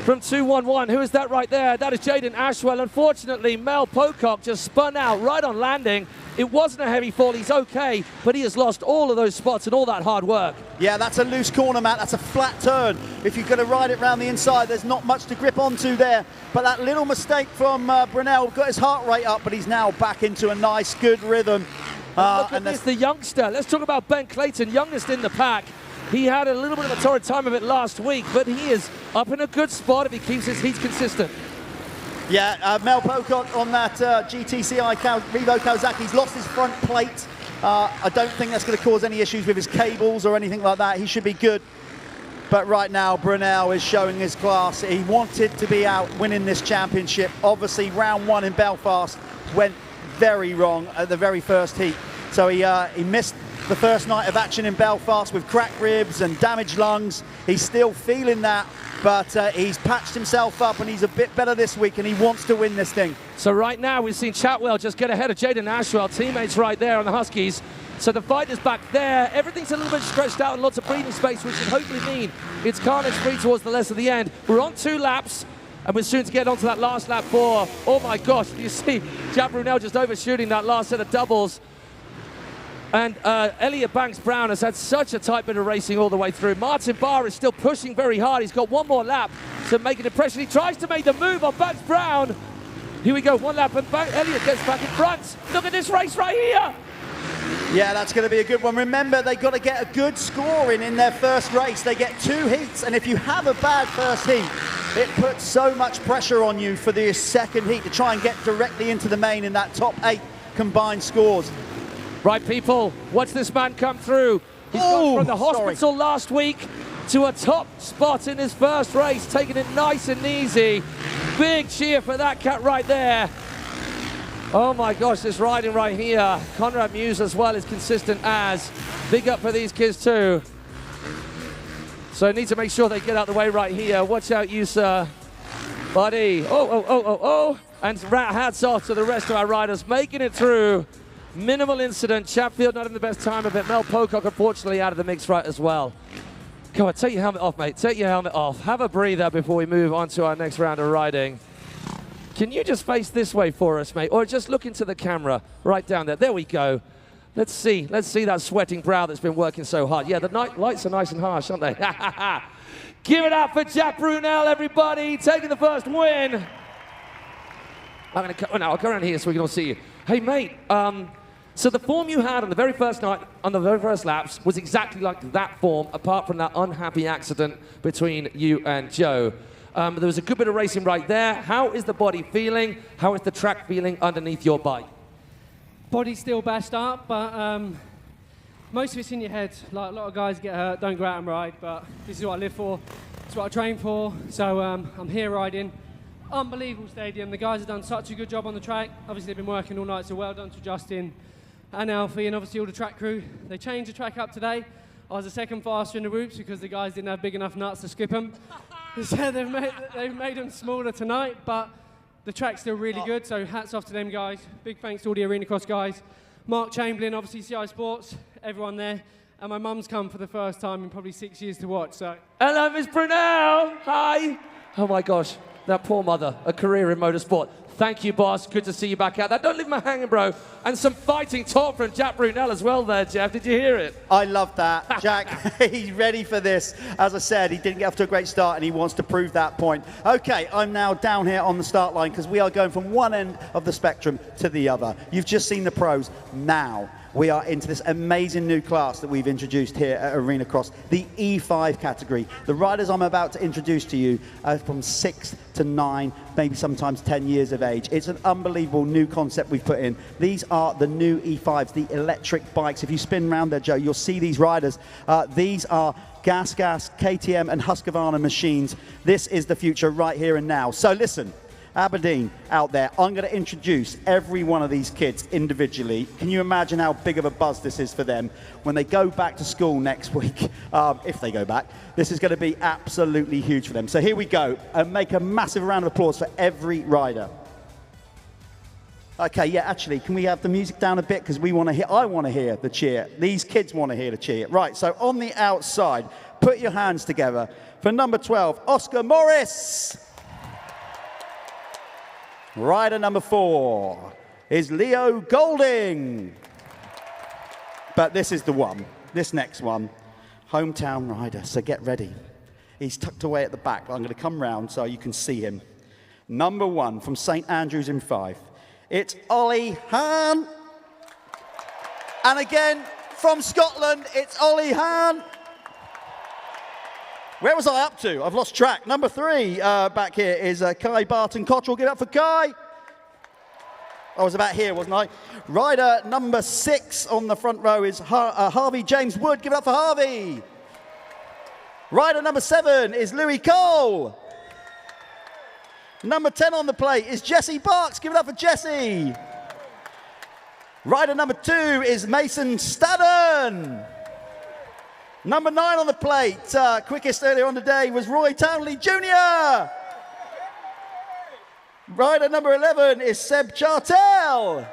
From 211, who is that right there? That is Jaden Ashwell. Unfortunately, Mel Pocock just spun out right on landing. It wasn't a heavy fall, he's okay, but he has lost all of those spots and all that hard work. Yeah, that's a loose corner, Matt. That's a flat turn. If you're going to ride it round the inside, there's not much to grip onto there. But that little mistake from Brunel got his heart rate up, but he's now back into a nice, good rhythm. Look at this, the youngster. Let's talk about Ben Clayton, youngest in the pack. He had a little bit of a torrid time of it last week, but he is up in a good spot if he keeps his heat consistent. Yeah, Mel Pocock on that GTCI Revo Kawasaki. He's lost his front plate. I don't think that's going to cause any issues with his cables or anything like that. He should be good. But right now, Brunel is showing his class. He wanted to be out winning this championship. Obviously, round 1 in Belfast went very wrong at the very first heat. So he missed the first night of action in Belfast with cracked ribs and damaged lungs. He's still feeling that, but he's patched himself up and he's a bit better this week and he wants to win this thing. So right now we've seen Chatwell just get ahead of Jaden Ashwell, teammates right there on the Huskies. So the fight is back there. Everything's a little bit stretched out and lots of breathing space, which should hopefully mean it's carnage free towards the less of the end. We're on 2 laps. And we're soon to get onto that last lap 4. Oh my gosh, you see Jack Brunel just overshooting that last set of doubles. And Elliot Banks-Brown has had such a tight bit of racing all the way through. Martin Barr is still pushing very hard. He's got 1 more lap to make an impression. He tries to make the move on Banks-Brown. Here we go, 1 lap, and Elliot gets back in front. Look at this race right here. Yeah, that's going to be a good one. Remember, they've got to get a good scoring in their first race. They get 2 heats, and if you have a bad first heat, it puts so much pressure on you for the second heat to try and get directly into the main in that top 8 combined scores. Right, people, watch this man come through. He's gone from the hospital last week to a top spot in his first race, taking it nice and easy. Big cheer for that cat right there. Oh my gosh, this riding right here. Conrad Muse as well is consistent as. Big up for these kids too. So I need to make sure they get out the way right here. Watch out, you sir, buddy. Oh. And hats off to the rest of our riders making it through. Minimal incident. Chatfield not in the best time of it. Mel Pocock unfortunately out of the mix right as well. Come on, take your helmet off, mate. Take your helmet off. Have a breather before we move on to our next round of riding. Can you just face this way for us, mate? Or just look into the camera right down there. There we go. Let's see that sweating brow that's been working so hard. Yeah, the night lights are nice and harsh, aren't they? Give it up for Jack Brunel, everybody, taking the first win. I'll go around here so we can all see you. Hey, mate, so the form you had on the very first night, on the very first laps, was exactly like that form, apart from that unhappy accident between you and Joe. There was a good bit of racing right there. How is the body feeling? How is the track feeling underneath your bike? Body's still bashed up, but most of it's in your head. Like a lot of guys get hurt, don't go out and ride, but this is what I live for. It's what I train for. So I'm here riding. Unbelievable stadium. The guys have done such a good job on the track. Obviously, they've been working all night, so well done to Justin and Alfie, and obviously all the track crew. They changed the track up today. I was the second faster in the whoops because the guys didn't have big enough nuts to skip them. So they've made them smaller tonight, but the track's still really good, so hats off to them guys. Big thanks to all the Arenacross guys. Mark Chamberlain, obviously CI Sports, everyone there. And my mum's come for the first time in probably 6 years to watch, so. Hello, Miss Brunel. Hi. Oh my gosh, that poor mother, a career in motorsport. Thank you, boss. Good to see you back out there. Don't leave me hanging, bro. And some fighting talk from Jack Brunel as well there, Jeff. Did you hear it? I love that. Jack, he's ready for this. As I said, he didn't get off to a great start, and he wants to prove that point. Okay, I'm now down here on the start line because we are going from one end of the spectrum to the other. You've just seen the pros. Now we are into this amazing new class that we've introduced here at Arenacross, the E5 category. The riders I'm about to introduce to you are from 6 to 9, maybe sometimes 10 years of age. It's an unbelievable new concept we've put in. These are the new E5s, the electric bikes. If you spin around there, Joe, you'll see these riders. These are Gas, KTM and Husqvarna machines. This is the future right here and now. So listen, Aberdeen out there, I'm going to introduce every one of these kids individually. Can you imagine how big of a buzz this is for them when they go back to school next week? If they go back, this is going to be absolutely huge for them. So here we go, and make a massive round of applause for every rider. Okay, yeah, actually, can we have the music down a bit? Because I want to hear the cheer. These kids want to hear the cheer. Right, so on the outside, put your hands together for number 12, Oscar Morris. Rider number 4 is Leo Golding. But this is the one, this next one, hometown rider, so get ready. He's tucked away at the back, but I'm going to come round so you can see him. Number 1 from St Andrews in Fife, it's Ollie Hahn. And again, from Scotland, it's Ollie Hahn. Where was I up to? I've lost track. Number 3 back here is Kai Barton Cottrell. Give it up for Kai. I was about here, wasn't I? Rider number 6 on the front row is Harvey James Wood. Give it up for Harvey. Rider number 7 is Louis Cole. Number 10 on the plate is Jesse Barks. Give it up for Jesse. Rider number 2 is Mason Stadden. Number 9 on the plate, quickest earlier on the day, was Roy Townley Jr. Rider number 11 is Seb Chartel.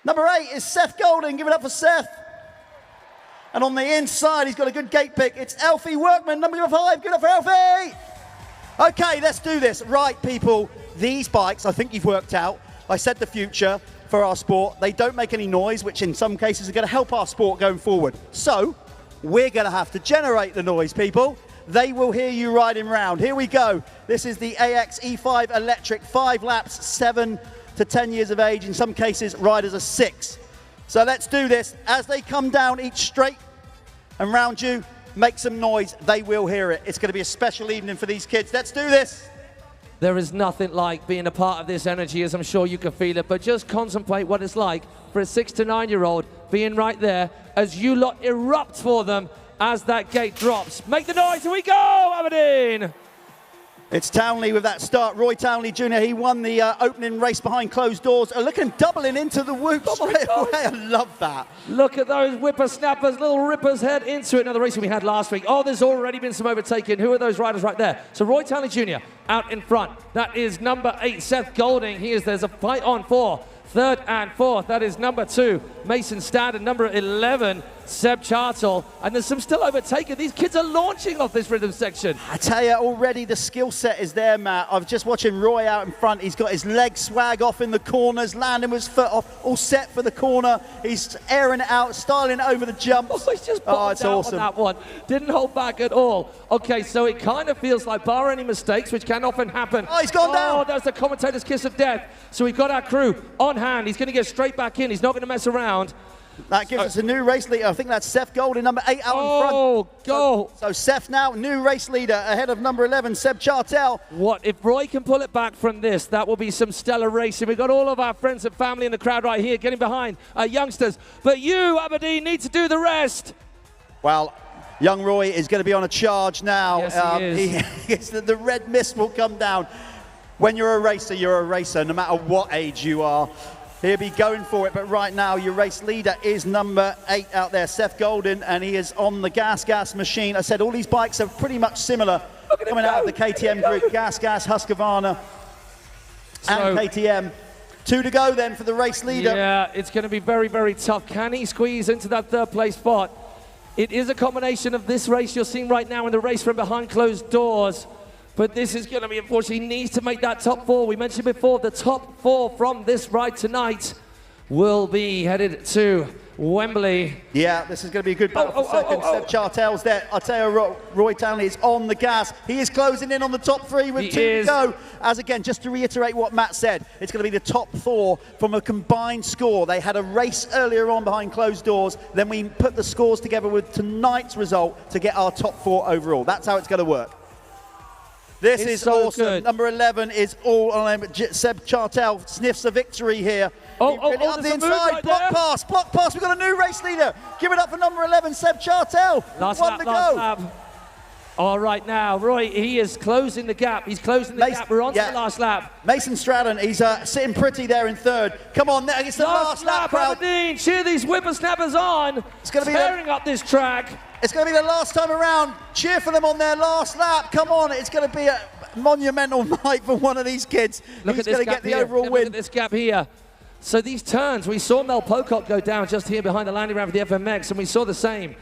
Number 8 is Seth Golding. Give it up for Seth. And on the inside, he's got a good gate pick. It's Alfie Workman, number 5. Give it up for Alfie. Okay, let's do this. Right, people, these bikes, I think you've worked out. I said the future for our sport. They don't make any noise, which in some cases are going to help our sport going forward. So we're going to have to generate the noise, people. They will hear you riding round. Here we go. This is the AX E5 Electric, 5 laps, 7 to 10 years of age. In some cases, riders are 6. So let's do this. As they come down each straight and round you, make some noise. They will hear it. It's going to be a special evening for these kids. Let's do this. There is nothing like being a part of this energy, as I'm sure you can feel it, but just contemplate what it's like for a 6 to 9-year-old being right there as you lot erupt for them as that gate drops. Make the noise, here we go, Aberdeen! It's Townley with that start. Roy Townley Jr., he won the opening race behind closed doors. Look at him doubling into the whoop straight away. I love that. Look at those whippersnappers, little rippers head into it. Another racing we had last week. Oh, there's already been some overtaking. Who are those riders right there? So Roy Townley Jr. out in front. That is number 8, Seth Golding. There's a fight on for third and fourth. That is number 2, Mason Stadd, and number 11, Seb Chartel. And there's some still overtaken. These kids are launching off this rhythm section. I tell you, already the skill set is there, Matt. I was just watching Roy out in front. He's got his leg swag off in the corners, landing with his foot off, all set for the corner. He's airing it out, styling it over the jumps. Oh, he's just bombed out awesome. on that one. Didn't hold back at all. Okay, so it kind of feels like, bar any mistakes, which can often happen. Oh, he's gone down. Oh, that's the commentator's kiss of death. So we've got our crew on hand. He's going to get straight back in. He's not going to mess around. That gives us a new race leader. I think that's Seth Golding, number 8 out in front. Oh, go. So Seth now, new race leader ahead of number 11, Seb Chartel. What, if Roy can pull it back from this, that will be some stellar racing. We've got all of our friends and family in the crowd right here getting behind our youngsters. But you, Aberdeen, need to do the rest. Well, young Roy is going to be on a charge now. Yes, he is. The red mist will come down. When you're a racer, no matter what age you are. He'll be going for it, but right now your race leader is number 8 out there, Seth Golding, and he is on the gas machine. I said all these bikes are pretty much similar coming out of the KTM group, Gas, Husqvarna, and KTM. 2 to go then for the race leader. Yeah, it's going to be very, very tough. Can he squeeze into that third place spot? It is a combination of this race you're seeing right now in the race from behind closed doors. But this is going to be, unfortunately, he needs to make that top 4. We mentioned before, the top 4 from this ride tonight will be headed to Wembley. Yeah, this is going to be a good battle for second. Seb Chartel's there. I'll tell you, Roy Townley is on the gas. He is closing in on the top 3 with 2 to go. As again, just to reiterate what Matt said, it's going to be the top 4 from a combined score. They had a race earlier on behind closed doors. Then we put the scores together with tonight's result to get our top 4 overall. That's how it's going to work. This is so awesome. Good. Number 11 is all on him. Seb Chartel sniffs a victory here. Up the inside. Right block pass. We've got a new race leader. Give it up for number 11, Seb Chartel. Last lap. All right now, Roy, he is closing the gap. He's closing the gap. We're on to the last lap. Mason Stratton, he's sitting pretty there in third. Come on, it's the last lap, crowd. Aberdeen, cheer these whippersnappers on. It's going to be tearing up this track. It's going to be the last time around. Cheer for them on their last lap. Come on, it's going to be a monumental night for one of these kids. He's going to get the overall win. Look at this gap here. So these turns, we saw Mel Pocock go down just here behind the landing ramp of the FMX, and we saw the same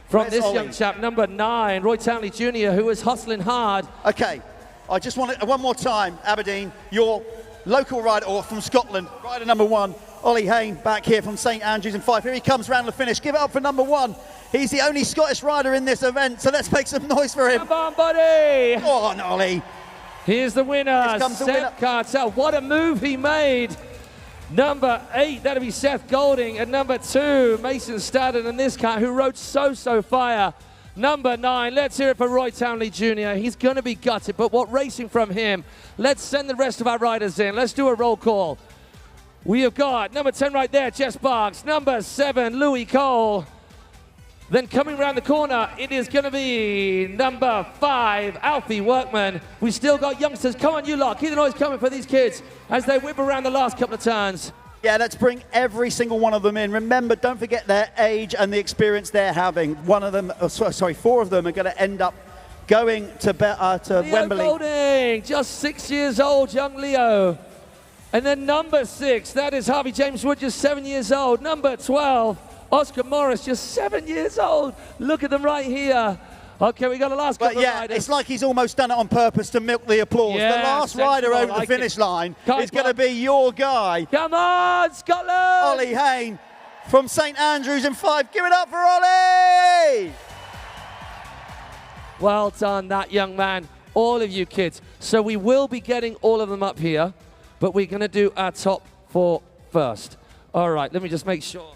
from this young chap, number 9, Roy Townley Jr., who is hustling hard. Okay, I just want to, one more time, Aberdeen, your local rider, or from Scotland, rider number 1, Ollie Hayne, back here from St Andrews in Fife. Here he comes round the finish. Give it up for number 1. He's the only Scottish rider in this event, so let's make some noise for him. Come on, buddy. Go on, Ollie. Here's the winner, Seth Cartel. What a move he made. Number 8, that'll be Seth Golding, and number 2, Mason Staddon, and this cat who rode so fire. Number 9, let's hear it for Roy Townley Jr. He's going to be gutted, but what racing from him. Let's send the rest of our riders in. Let's do a roll call. We have got number 10 right there, Jess Barks. Number 7, Louis Cole. Then coming around the corner, it is going to be number 5, Alfie Workman. We still got youngsters. Come on, you lot. Keep the noise coming for these kids as they whip around the last couple of turns. Yeah, let's bring every single one of them in. Remember, don't forget their age and the experience they're having. 4 of them are going to end up going to Wembley. Leo Golding, just 6 years old, young Leo. And then number 6, that is Harvey James Wood, just 7 years old. Number 12, Oscar Morris, just 7 years old. Look at them right here. Okay, we got the last couple of riders. It's like he's almost done it on purpose to milk the applause. Yeah, the last rider over the finish line is going to be your guy. Come on, Scotland! Ollie Hayne from St Andrews in Fife. Give it up for Ollie! Well done, that young man. All of you kids. So we will be getting all of them up here, but we're going to do our top 4 first. All right, let me just make sure.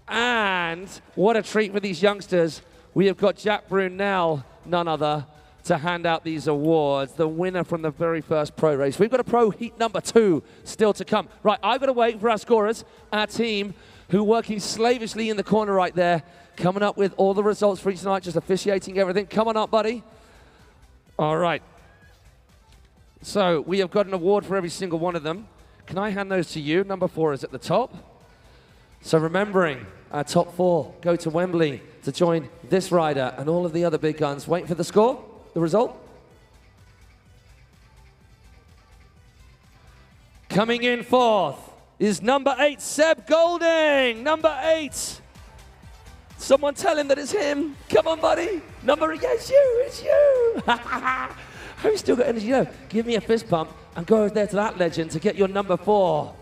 And what a treat for these youngsters. We have got Jack Brunel, none other, to hand out these awards. The winner from the very first pro race. We've got a pro heat number 2 still to come. Right, I've got to wait for our scorers, our team, who are working slavishly in the corner right there, coming up with all the results for each night, just officiating everything. Come on up, buddy. All right. So we have got an award for every single one of them. Can I hand those to you? Number 4 is at the top. So remembering, our top 4 go to Wembley to join this rider and all of the other big guns. Waiting for the score, the result. Coming in 4th is number 8, Seb Golding. Number 8. Someone tell him that it's him. Come on, buddy. Yeah, it's you. Who's still got energy? You know, give me a fist bump and go over there to that legend to get your number 4.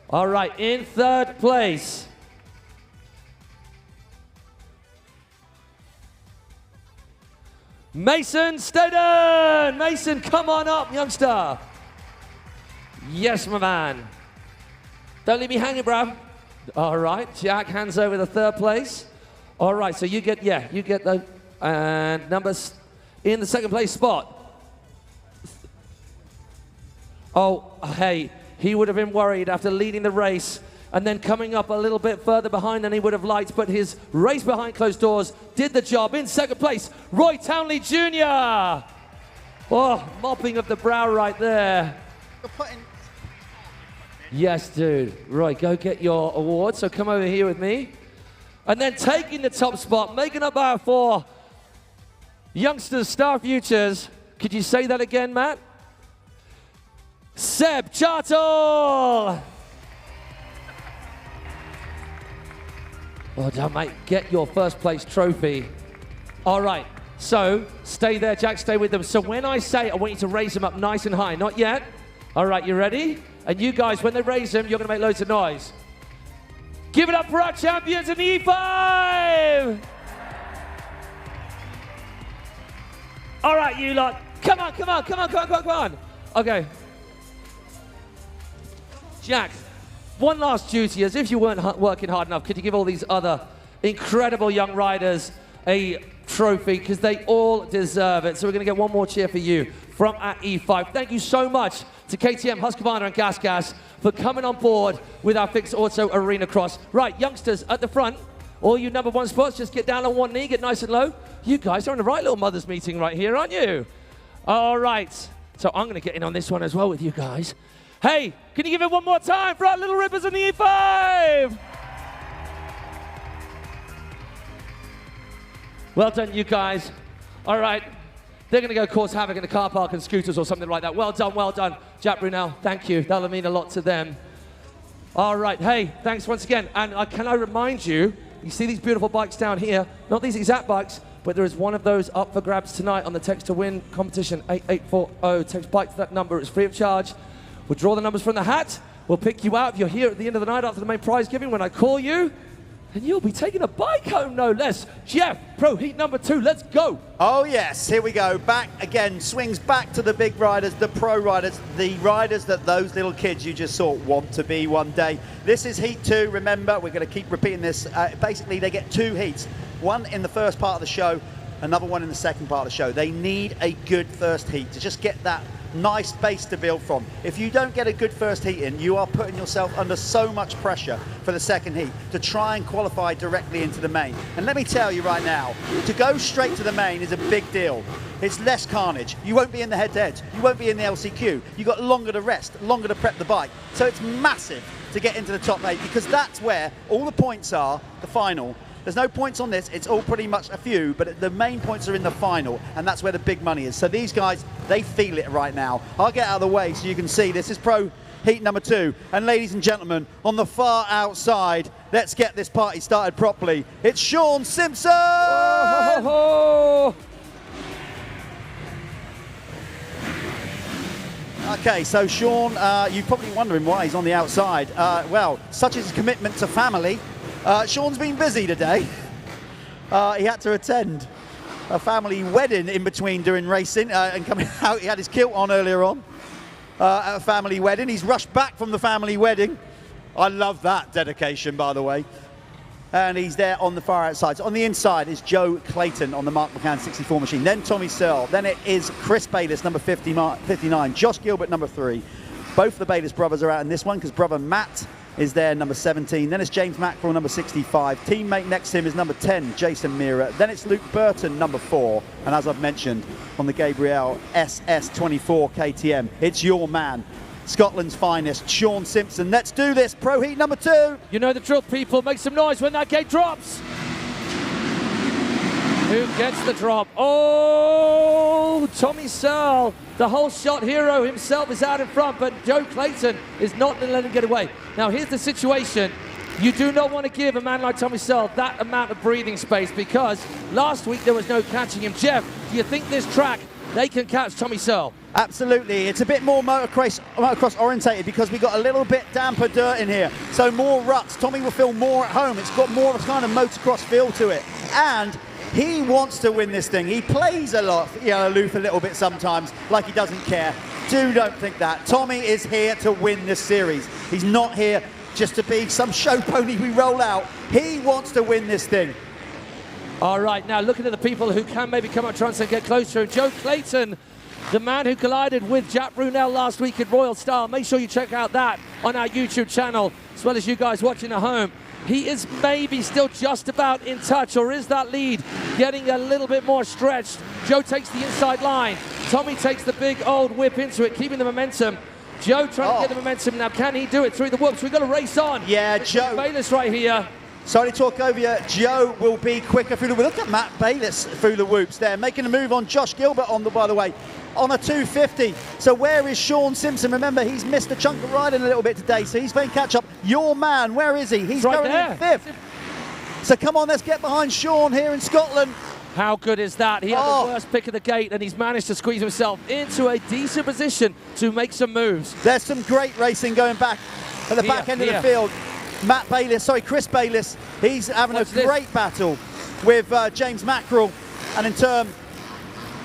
All right, in 3rd place. Mason Staden. Mason, come on up, youngster. Yes, my man. Don't leave me hanging, bro. All right, Jack hands over the 3rd place. All right, so you get the numbers in the 2nd place spot. Oh, hey, he would have been worried after leading the race and then coming up a little bit further behind than he would have liked, but his race behind closed doors did the job. In 2nd place, Roy Townley Jr. Oh, mopping of the brow right there. Yes, dude. Roy, go get your award. So come over here with me. And then taking the top spot, making up our 4 youngsters, star futures. Could you say that again, Matt? Seb Chartle. Well done, mate. Get your 1st place trophy. All right. So stay there, Jack. Stay with them. So when I say I want you to raise them up nice and high, not yet. All right, you ready? And you guys, when they raise them, you're going to make loads of noise. Give it up for our champions in the E5! All right, you lot. Come on. Okay. Jack, one last duty. As if you weren't working hard enough, could you give all these other incredible young riders a trophy? Because they all deserve it. So we're going to get one more cheer for you from our E5. Thank you so much to KTM, Husqvarna and Gas for coming on board with our Fixed Auto Arenacross. Right, youngsters at the front, all you number 1 spots, just get down on one knee, get nice and low. You guys are in the right little mothers meeting right here, aren't you? All right, so I'm gonna get in on this one as well with you guys. Hey, can you give it one more time for our little rippers in the E5? Well done, you guys. All right. They're going to go cause havoc in the car park and scooters or something like that. Well done. Jack Brunel, thank you. That'll mean a lot to them. All right, hey, thanks once again. And can I remind you, you see these beautiful bikes down here, not these exact bikes, but there is one of those up for grabs tonight on the Text to Win competition, 8840. Text bike to that number, it's free of charge. We'll draw the numbers from the hat. We'll pick you out if you're here at the end of the night after the main prize giving. When I call you, and you'll be taking a bike home, no less. Jeff, pro heat number 2, let's go. Oh yes, here we go. Back again, swings back to the big riders, the pro riders, the riders that those little kids you just saw want to be one day. This is heat 2, remember, we're going to keep repeating this. Basically, they get 2 heats. One in the first part of the show, another one in the second part of the show. They need a good first heat to just get that nice base to build from. If you don't get a good first heat in, you are putting yourself under so much pressure for the second heat to try and qualify directly into the main. And let me tell you right now, to go straight to the main is a big deal. It's less carnage. You won't be in the head-to-heads. You won't be in the LCQ. You've got longer to rest, longer to prep the bike. So it's massive to get into the top 8 because that's where all the points are, the final. There's no points on this, it's all pretty much a few, but the main points are in the final, and that's where the big money is. So these guys, they feel it right now. I'll get out of the way so you can see this is pro heat number 2. And ladies and gentlemen, on the far outside, let's get this party started properly. It's Sean Simpson! Whoa. Okay, so Sean, you're probably wondering why he's on the outside. Well, such is his commitment to family. Sean's been busy today. He had to attend a family wedding in between doing racing and coming out. He had his kilt on earlier on at a family wedding. He's rushed back from the family wedding. I love that dedication, by the way. and he's there on the far outside. So on the inside is Joe Clayton on the Mark McCann 64 machine. Then Tommy Searle. Then it is Chris Bayliss, number 59. Josh Gilbert, number 3. Both the Bayliss brothers are out in this one because brother Matt is there, number 17. Then it's James Mackerel, number 65. Teammate next to him is number 10, Jason Meara. Then it's Luke Burton, number 4. And as I've mentioned, on the Gabriel SS24 KTM, it's your man, Scotland's finest, Sean Simpson. Let's do this. Pro Heat number 2. You know the drill, people. Make some noise when that gate drops. Who gets the drop? Oh, Tommy Searle, the whole shot hero himself, is out in front, but Joe Clayton is not going to let him get away. Now, here's the situation. You do not want to give a man like Tommy Searle that amount of breathing space because last week there was no catching him. Jeff, do you think this track, they can catch Tommy Searle? Absolutely. It's a bit more motocross orientated because we got a little bit damper dirt in here. So more ruts. Tommy will feel more at home. It's got more of a kind of motocross feel to it. And he wants to win this thing. He plays a lot, aloof a little bit sometimes, like he doesn't care. Don't think that. Tommy is here to win this series. He's not here just to be some show pony we roll out. He wants to win this thing. All right, now looking at the people who can maybe come up trying to get closer. Joe Clayton, the man who collided with Jack Brunel last week at Royal Style. Make sure you check out that on our YouTube channel, as well as you guys watching at home. He is maybe still just about in touch, or is that lead getting a little bit more stretched? Joe takes the inside line. Tommy takes the big old whip into it, keeping the momentum. Joe trying to get the momentum now. Can he do it through the whoops? We've got to race on. Yeah, Joe. Bayliss right here. Sorry to talk over you. Joe will be quicker through the whoops. Look at Matt Bayliss through the whoops there, making a move on Josh Gilbert by the way, on a 250. So where is Sean Simpson? Remember, he's missed a chunk of riding a little bit today, so he's playing catch up. Your man, where is he? He's right currently in 5th. So come on, let's get behind Sean here in Scotland. How good is that? He had the worst pick of the gate, and he's managed to squeeze himself into a decent position to make some moves. There's some great racing going back at the back end of the field. Chris Bayliss, he's having a great battle with James Mackerel, and in turn,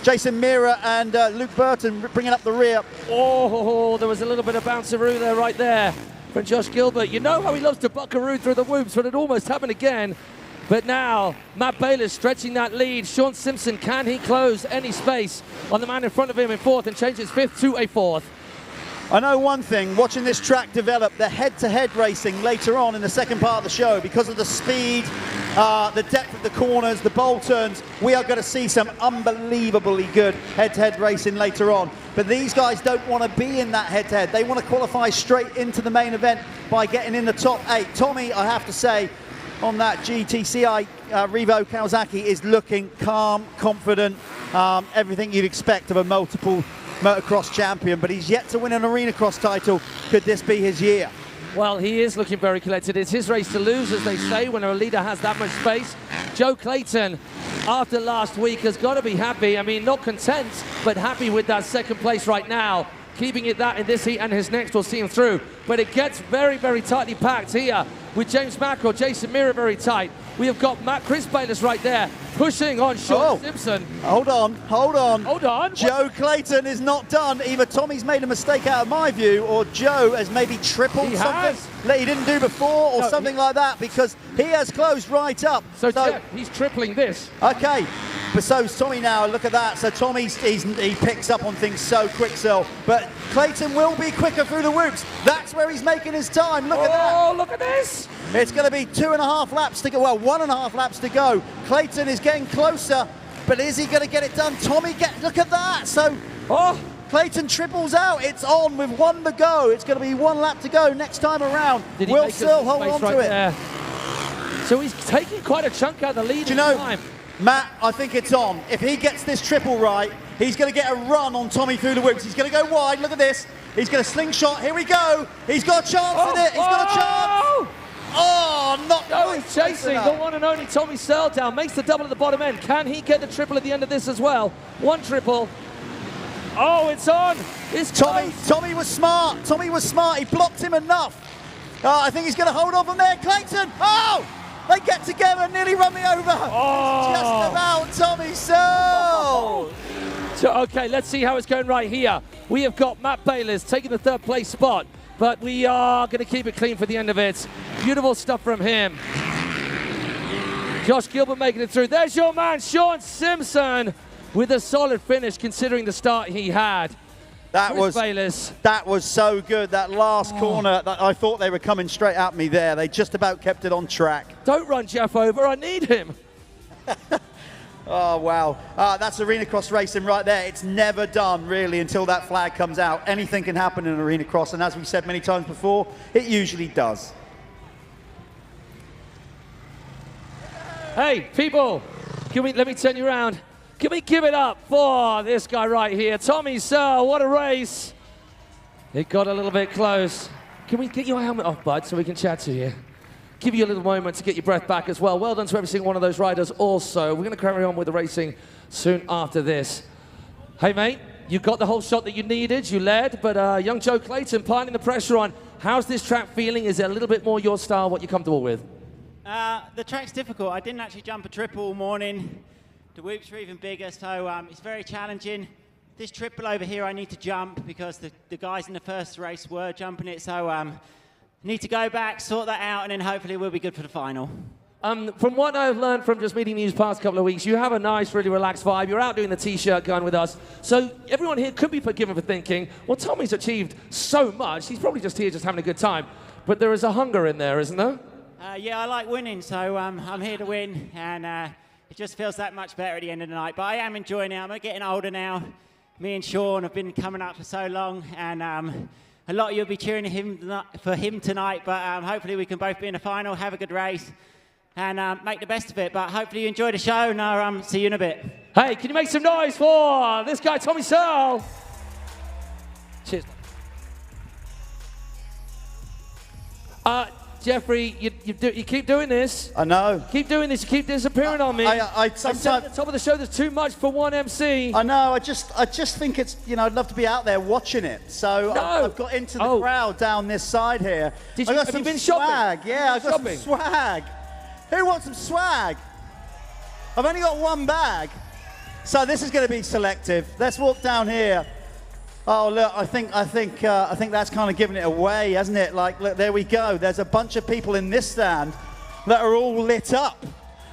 Jason Meara and Luke Burton bringing up the rear. Oh, there was a little bit of bounceroo there, right there, from Josh Gilbert. You know how he loves to buckaroo through the whoops, but it almost happened again. But now, Matt Bayliss stretching that lead. Sean Simpson, can he close any space on the man in front of him in 4th and change his 5th to a 4th? I know one thing, watching this track develop, the head-to-head racing later on in the second part of the show, because of the speed, the depth of the corners, the bowl turns, we are going to see some unbelievably good head-to-head racing later on. But these guys don't want to be in that head-to-head. They want to qualify straight into the main event by getting in the top 8. Tommy, I have to say, on that GTCI Revo Kawasaki is looking calm, confident, everything you'd expect of a multiple motocross champion, but he's yet to win an Arenacross title. Could this be his year? Well, he is looking very collected. It's his race to lose, as they say, when a leader has that much space. Joe Clayton, after last week, has got to be happy. I mean, not content, but happy with that 2nd place right now. Keeping it that in this heat, and his next will see him through. But it gets very, very tightly packed here with James Mackerel, Jason Meara very tight. We have got Chris Bayliss right there, pushing on Sean Simpson. Hold on. Joe Clayton is not done. Either Tommy's made a mistake out of my view, or Joe has maybe tripled something that he didn't do before, or something like that, because he has closed right up. So he's tripling this. Okay. But so's Tommy now, look at that. So Tommy, he picks up on things so quick, but Clayton will be quicker through the whoops. That's where he's making his time. Look at that. Oh, look at this. It's going to be 2.5 laps to go. Well, 1.5 laps to go. Clayton is getting closer, but is he going to get it done? Look at that. So Clayton triples out. It's on with 1 to go. It's going to be 1 lap to go next time around. Will still hold on to it. There. So he's taking quite a chunk out of the lead. Do you know, Matt, I think it's on. If he gets this triple right, he's going to get a run on Tommy through the whoops. He's going to go wide. Look at this. He's going to slingshot. Here we go. He's got a chance at it. He's got a chance. Oh, not quite. He's chasing the one and only Tommy Searle down. Makes the double at the bottom end. Can he get the triple at the end of this as well? 1 triple. Oh, it's on. It's Tommy was smart. He blocked him enough. I think he's going to hold on from there. Clayton. Oh! They get together, nearly run me over. Just about Tommy Searle. So, okay, let's see how it's going right here. We have got Matt Bayliss taking the 3rd place spot, but we are going to keep it clean for the end of it. Beautiful stuff from him. Josh Gilbert making it through. There's your man, Sean Simpson, with a solid finish considering the start he had. That was so good. That last corner, I thought they were coming straight at me there. They just about kept it on track. Don't run Jeff over, I need him. Oh, wow. That's Arenacross racing right there. It's never done, really, until that flag comes out. Anything can happen in Arenacross, and as we said many times before, it usually does. Hey, people, let me turn you around. Can we give it up for this guy right here, Tommy Searle? What a race. It got a little bit close. Can we get your helmet off, bud, so we can chat to you? Give you a little moment to get your breath back as well. Well done to every single one of those riders also. We're going to carry on with the racing soon after this. Hey, mate, you got the whole shot that you needed. You led, but young Joe Clayton piling the pressure on. How's this track feeling? Is it a little bit more your style, what you're comfortable with? The track's difficult. I didn't actually jump a triple all morning. The whoops are even bigger, so it's very challenging. This triple over here I need to jump because the guys in the first race were jumping it, so need to go back, sort that out, and then hopefully we'll be good for the final. From what I've learned from just meeting you these past couple of weeks, you have a nice, really relaxed vibe. You're out doing the T-shirt gun with us. So everyone here could be forgiven for thinking, well, Tommy's achieved so much, he's probably just here just having a good time. But there is a hunger in there, isn't there? Yeah, I like winning, so I'm here to win, and it just feels that much better at the end of the night. But I am enjoying it. I'm getting older now. Me and Sean have been coming up for so long, and a lot of you will be cheering for him tonight, but hopefully we can both be in the final, have a good race, and make the best of it. But hopefully you enjoy the show, and I'll see you in a bit. Hey, can you make some noise for this guy, Tommy Searle? Cheers. Jeffrey, you keep doing this. I know. Keep doing this. You keep disappearing on me. I said at the top of the show, there's too much for one MC. I know. I just think it's, I'd love to be out there watching it. So I've got into the crowd down this side here. Have you been shopping? Yeah, I've got some swag. Who wants some swag? I've only got one bag. So this is going to be selective. Let's walk down here. Oh, look, I think that's kind of giving it away, hasn't it? Like, look, there we go. There's a bunch of people in this stand that are all lit up.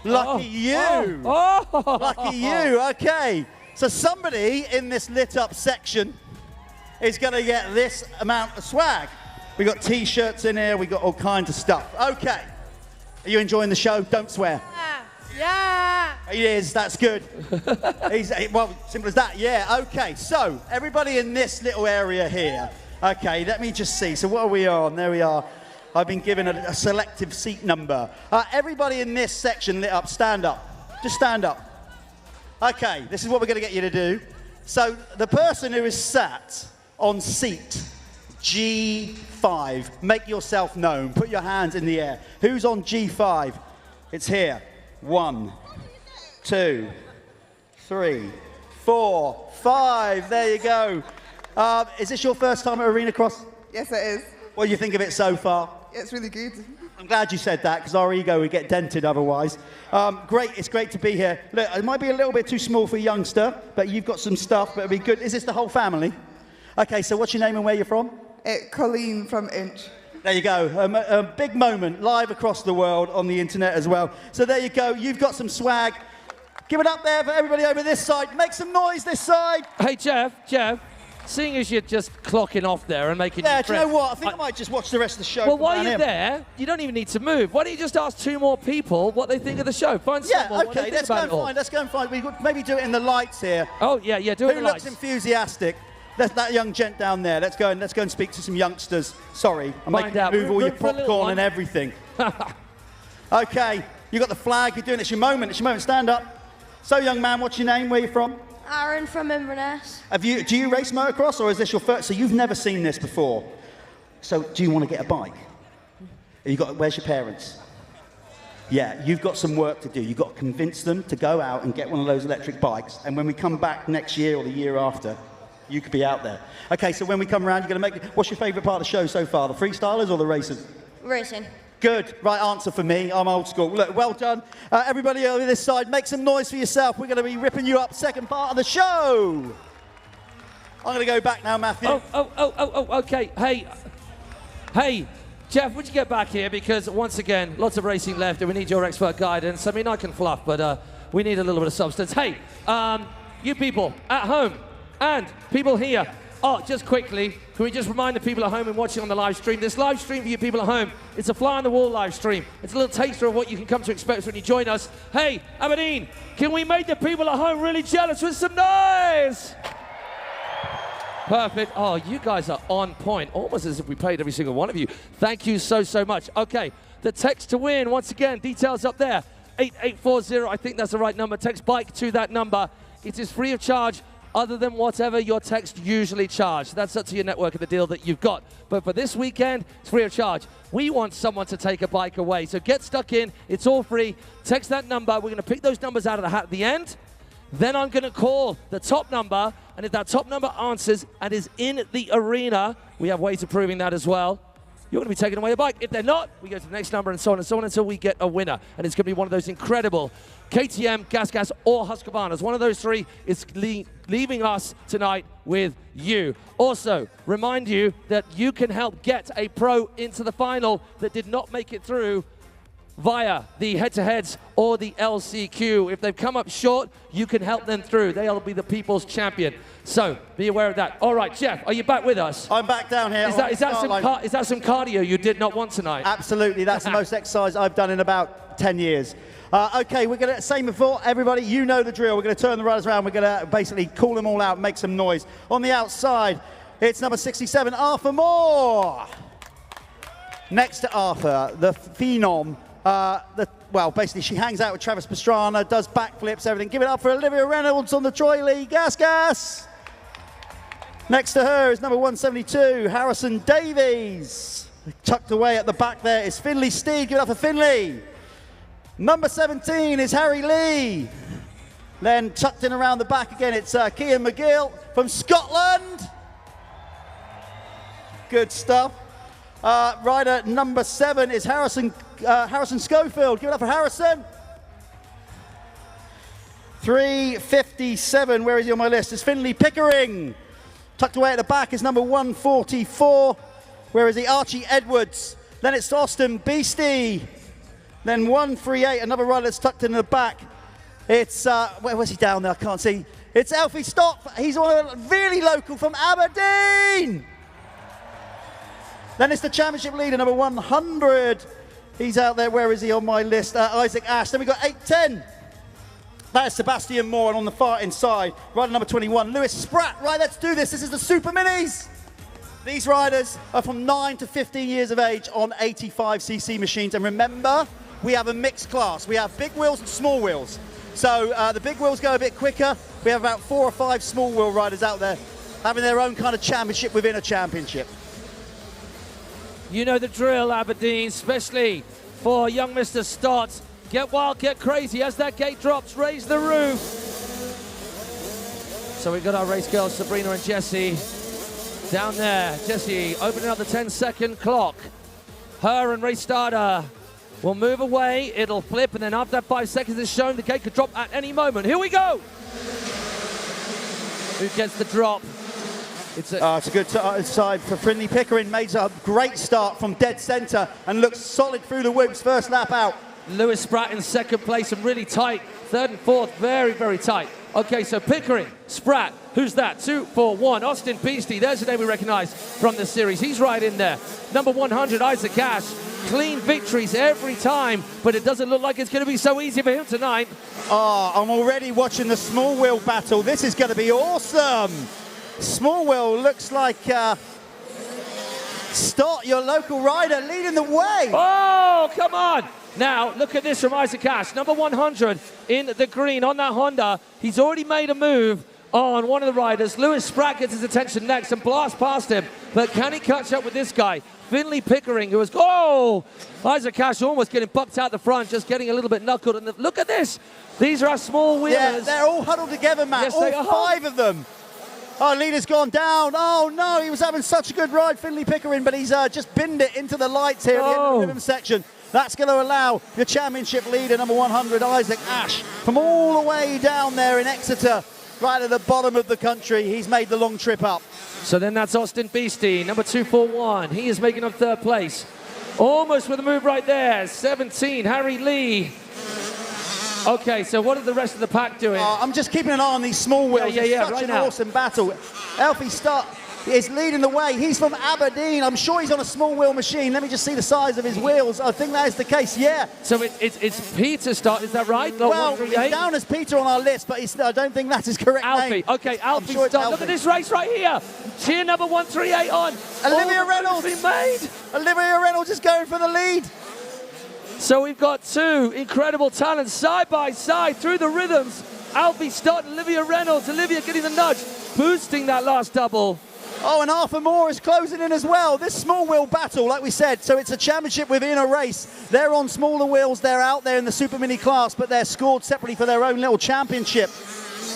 Lucky you. Lucky you. Okay. So somebody in this lit up section is going to get this amount of swag. We got T-shirts in here. We got all kinds of stuff. Okay. Are you enjoying the show? Don't swear. Yeah. He is, that's good. Well, simple as that, yeah. Okay, so everybody in this little area here. Okay, let me just see. So what are we on? There we are. I've been given a selective seat number. Everybody in this section lit up, stand up. Just stand up. Okay, this is what we're going to get you to do. So the person who is sat on seat G5, make yourself known. Put your hands in the air. Who's on G5? It's here. 1, 2, 3, 4, 5. There you go. Is this your first time at Arenacross? Yes, it is. What do you think of it so far? Yeah, it's really good. I'm glad you said that because our ego would get dented otherwise. Great, it's great to be here. Look, it might be a little bit too small for a youngster, but you've got some stuff, but it'll be good. Is this the whole family? Okay, so what's your name and where you're from? Colleen from Inch. There you go, a big moment live across the world on the internet as well. So there you go, you've got some swag. Give it up there for everybody over this side. Make some noise this side. Hey, Jeff, seeing as you're just clocking off there and making do you know what? I think I might just watch the rest of the show. Well, while you're there, you don't even need to move. Why don't you just ask 2 more people what they think of the show? Find someone. Okay, let's go and find. We could maybe do it in the lights here. Oh, yeah, do it in the lights. Who looks enthusiastic? That's that young gent down there. Let's go and speak to some youngsters. Sorry, I'm making you move all your popcorn and everything. Okay, you got the flag. You're doing it. It's your moment. Stand up. So, young man, what's your name? Where are you from? Aaron from Inverness. Do you race motocross, or is this your first? So you've never seen this before. So do you want to get a bike? Where's your parents? Yeah, you've got some work to do. You've got to convince them to go out and get one of those electric bikes. And when we come back next year or the year after, you could be out there. Okay, so when we come around, you're going to make... What's your favourite part of the show so far, the freestylers or the racers? Racing. Good, right answer for me. I'm old school. Look, well done. Everybody over this side, make some noise for yourself. We're going to be ripping you up second part of the show. I'm going to go back now, Matthew. Okay. Hey, Jeff, would you get back here? Because once again, lots of racing left and we need your expert guidance. I mean, I can fluff, but we need a little bit of substance. Hey, you people at home and people here. Oh, just quickly, can we just remind the people at home and watching on the live stream, this live stream for you people at home, it's a fly-on-the-wall live stream. It's a little taster of what you can come to expect when you join us. Hey, Aberdeen, can we make the people at home really jealous with some noise? Perfect. Oh, you guys are on point, almost as if we paid every single one of you. Thank you so, so much. Okay, the text to win, once again, details up there. 8840, I think that's the right number. Text BIKE to that number. It is free of charge, other than whatever your text usually charge. That's up to your network and the deal that you've got. But for this weekend, it's free of charge. We want someone to take a bike away. So get stuck in. It's all free. Text that number. We're going to pick those numbers out of the hat at the end. Then I'm going to call the top number. And if that top number answers and is in the arena, we have ways of proving that as well, you're going to be taking away a bike. If they're not, we go to the next number and so on until we get a winner. And it's going to be one of those incredible KTM, Gas, or Husqvarnas. One of those three is leaving us tonight with you. Also, remind you that you can help get a pro into the final that did not make it through via the head-to-heads or the LCQ. If they've come up short, you can help them through. They'll be the people's champion. So be aware of that. All right, Jeff, are you back with us? I'm back down here. Is that some cardio you did not want tonight? Absolutely. That's the most exercise I've done in about 10 years. Okay, we're going to, same before, everybody, you know the drill. We're going to turn the riders around. We're going to basically call them all out, make some noise. On the outside, it's number 67, Arthur Moore. Next to Arthur, the phenom. Well, basically, she hangs out with Travis Pastrana, does backflips, everything. Give it up for Olivia Reynolds on the Troy Lee. Gas! Next to her is number 172, Harrison Davies. Tucked away at the back there is Finley Steed. Give it up for Finley. Number 17 is Harry Lee. Then tucked in around the back again, it's Cian McGill from Scotland. Good stuff. Rider number 7 is Harrison Schofield. Give it up for Harrison. 357, where is he on my list? It's Finley Pickering. Tucked away at the back is number 144. Where is he? Archie Edwards. Then it's Austin Beastie. Then 138, another rider that's tucked in the back. It's, where was he down there? I can't see. It's Alfie Stock. He's really local from Aberdeen. Then it's the championship leader, number 100. He's out there. Where is he on my list? Isaac Ash. Then we've got 810. That is Sebastian Moore. And on the far inside, rider number 21, Lewis Spratt. Right, let's do this. This is the Super Minis. These riders are from 9 to 15 years of age on 85cc machines. And remember, we have a mixed class. We have big wheels and small wheels. So the big wheels go a bit quicker. We have about 4 or 5 small wheel riders out there having their own kind of championship within a championship. You know the drill, Aberdeen, especially for young Mr. Stott. Get wild, get crazy. As that gate drops, raise the roof. So we've got our race girls, Sabrina and Jessie, down there. Jessie opening up the 10-second clock. Her and race starter will move away. It'll flip, and then after that 5 seconds is shown, the gate could drop at any moment. Here we go. Who gets the drop? It's a good side for Finley Pickering. Made a great start from dead centre and looks solid through the whoops. First lap out. Lewis Spratt in second place and really tight. Third and fourth, very, very tight. Okay, so Pickering, Spratt, who's that? 2, 4, 1. Austin Beastie, there's a name we recognise from this series. He's right in there. Number 100, Isaac Ash. Clean victories every time, but it doesn't look like it's going to be so easy for him tonight. Oh, I'm already watching the small wheel battle. This is going to be awesome. Small wheel looks like Stott, your local rider, leading the way. Oh, come on. Now, look at this from Isaac Ash. Number 100 in the green on that Honda. He's already made a move on one of the riders. Lewis Spratt gets his attention next and blasts past him. But can he catch up with this guy? Finley Pickering, who was, oh! Isaac Ash almost getting bucked out the front, just getting a little bit knuckled. And look at this. These are our small wheelers. Yeah, they're all huddled together, Matt. Yes, all 5 of them. Oh, leader's gone down. Oh, no, he was having such a good ride, Finley Pickering, but he's just binned it into the lights here at the end of the rhythm section. That's going to allow the championship leader, number 100, Isaac Ash, from all the way down there in Exeter, right at the bottom of the country. He's made the long trip up. So then that's Austin Beastie, number 241. He is making up third place. Almost with a move right there. 17, Harry Lee. Okay, so what are the rest of the pack doing? I'm just keeping an eye on these small wheels. Yeah, It's such right an now. awesome battle. Alfie Stott is leading the way. He's from Aberdeen. I'm sure he's on a small wheel machine. Let me just see the size of his wheels. I think that is the case, yeah. So it's Peter Stott, is that right? Not Well, he's 138? down as Peter on our list, but I don't think that's his correct Alfie. name. Okay, Alfie sure it's Stott. Look Alfie. at this race right here. Cheer number 138 on. Olivia All the Reynolds. moves been made. Olivia Reynolds is going for the lead. So we've got two incredible talents side by side through the rhythms. Alfie Stott, Olivia Reynolds. Olivia getting the nudge, boosting that last double. Oh, and Arthur Moore is closing in as well. This small wheel battle, like we said, so it's a championship within a race. They're on smaller wheels. They're out there in the super mini class, but they're scored separately for their own little championship.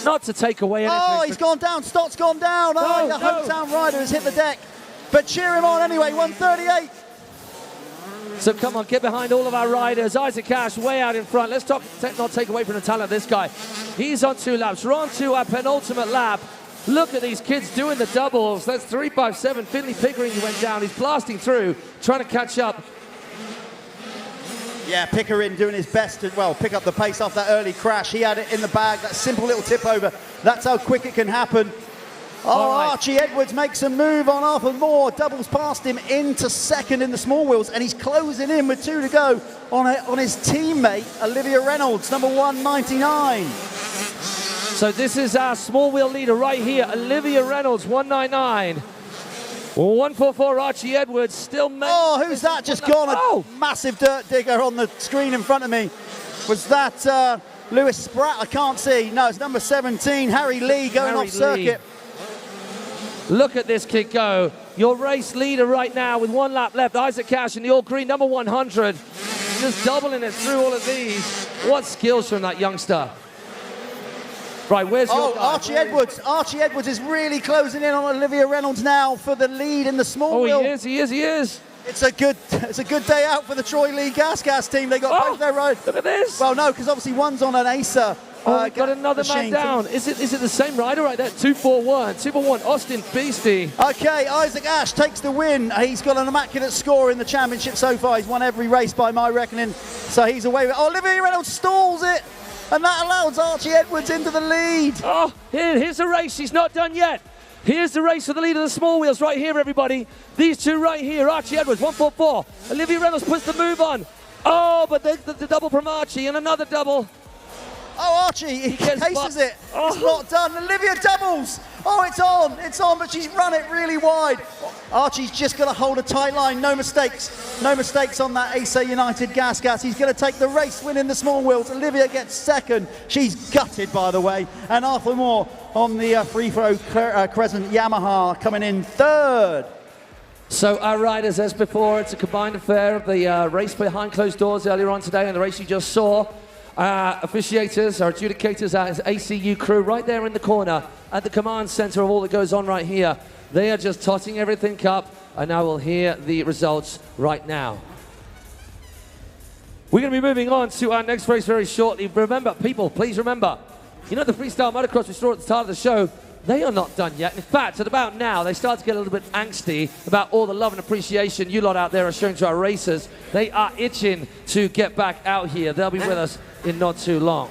Not to take away anything. Oh, he's gone down. Stott's gone down. Oh, the hometown rider has hit the deck. But cheer him on anyway, 138. So come on, get behind all of our riders. Isaac Cash way out in front. Let's not take away from the talent of this guy. He's on 2 laps. We're on to our penultimate lap. Look at these kids doing the doubles. That's 357. Finley Pickering went down. He's blasting through, trying to catch up. Yeah, Pickering doing his best to, well, pick up the pace off that early crash. He had it in the bag, that simple little tip over. That's how quick it can happen. Oh, right. Archie Edwards makes a move on Arthur Moore, doubles past him into second in the small wheels, and he's closing in with 2 to go on his teammate, Olivia Reynolds, number 199. So this is our small wheel leader right here, Olivia Reynolds, 199. 144, Archie Edwards, still... Oh, who's that just gone? A massive dirt digger on the screen in front of me. Was that Lewis Spratt? I can't see. No, it's number 17, Harry Lee going off circuit. Look at this kid go. Your race leader right now with 1 lap left, Isaac Cash in the all green, number 100. Just doubling it through all of these. What skills from that youngster. Right, where's your guy? Archie Edwards. Archie Edwards is really closing in on Olivia Reynolds now for the lead in the small wheel. He is. It's a good day out for the Troy Lee Gas team. They got both their road. Look at this. Well, no, because obviously one's on an Acer. Got another man down. Is it the same rider right there? 241, Austin Beastie. Okay, Isaac Ash takes the win. He's got an immaculate score in the championship so far. He's won every race by my reckoning, so he's away with it. Olivia Reynolds stalls it, and that allows Archie Edwards into the lead. Oh, here's the race. He's not done yet. Here's the race for the lead of the small wheels right here, everybody. These two right here, Archie Edwards, 144. Olivia Reynolds puts the move on. Oh, but the double from Archie and another double. Oh, Archie, he cases it. It's not done. Olivia doubles. Oh, it's on, but she's run it really wide. Archie's just going to hold a tight line. No mistakes on that Acer United gas. He's going to take the race win in the small wheels. Olivia gets second. She's gutted, by the way. And Arthur Moore on the free throw Crescent Yamaha coming in third. So our riders, as before, it's a combined affair of the race behind closed doors earlier on today and the race you just saw. Officiators, our adjudicators, our ACU crew right there in the corner at the command center of all that goes on right here. They are just totting everything up, and now we'll hear the results right now. We're going to be moving on to our next race very shortly. Remember, people, please remember, you know the Freestyle Motocross we saw at the start of the show? They are not done yet. In fact, at about now, they start to get a little bit angsty about all the love and appreciation you lot out there are showing to our racers. They are itching to get back out here. They'll be with us in not too long.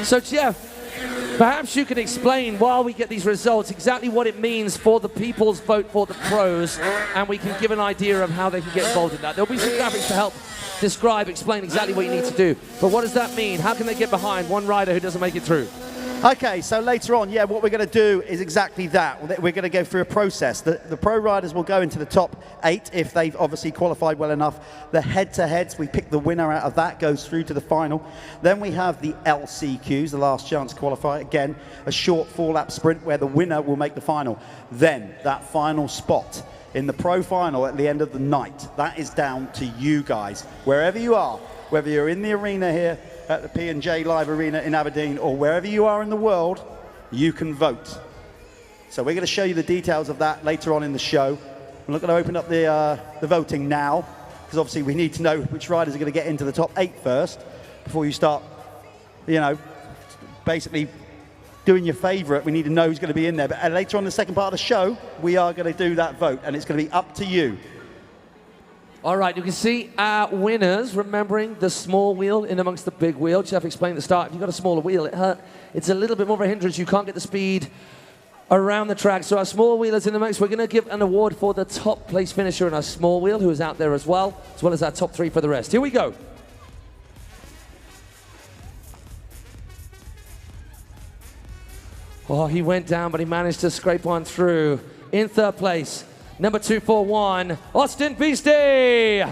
So, Jeff, perhaps you can explain, while we get these results, exactly what it means for the people's vote for the pros, and we can give an idea of how they can get involved in that. There'll be some graphics to help explain exactly what you need to do. But what does that mean? How can they get behind one rider who doesn't make it through? Okay, so later on, yeah, what we're going to do is exactly that. We're going to go through a process. The pro riders will go into the top 8 if they've obviously qualified well enough. The head-to-heads, we pick the winner out of that, goes through to the final. Then we have the LCQs, the last chance to qualify. Again, a short 4-lap sprint where the winner will make the final. Then that final spot in the pro final at the end of the night, that is down to you guys. Wherever you are, whether you're in the arena here at the P&J Live Arena in Aberdeen or wherever you are in the world, you can vote. So we're going to show you the details of that later on in the show. We're not going to open up the voting now, because obviously we need to know which riders are going to get into the top 8 first before you start, you know, basically doing your favourite, we need to know who's going to be in there. But later on in the second part of the show, we are going to do that vote, and it's going to be up to you. All right, you can see our winners, remembering the small wheel in amongst the big wheel. Jeff explained at the start, if you've got a smaller wheel, it's a little bit more of a hindrance. You can't get the speed around the track. So our small wheel is in the mix. We're going to give an award for the top place finisher in our small wheel, who is out there as well as our top 3 for the rest. Here we go. Oh, he went down, but he managed to scrape one through. In third place, number 241, Austin Beastie.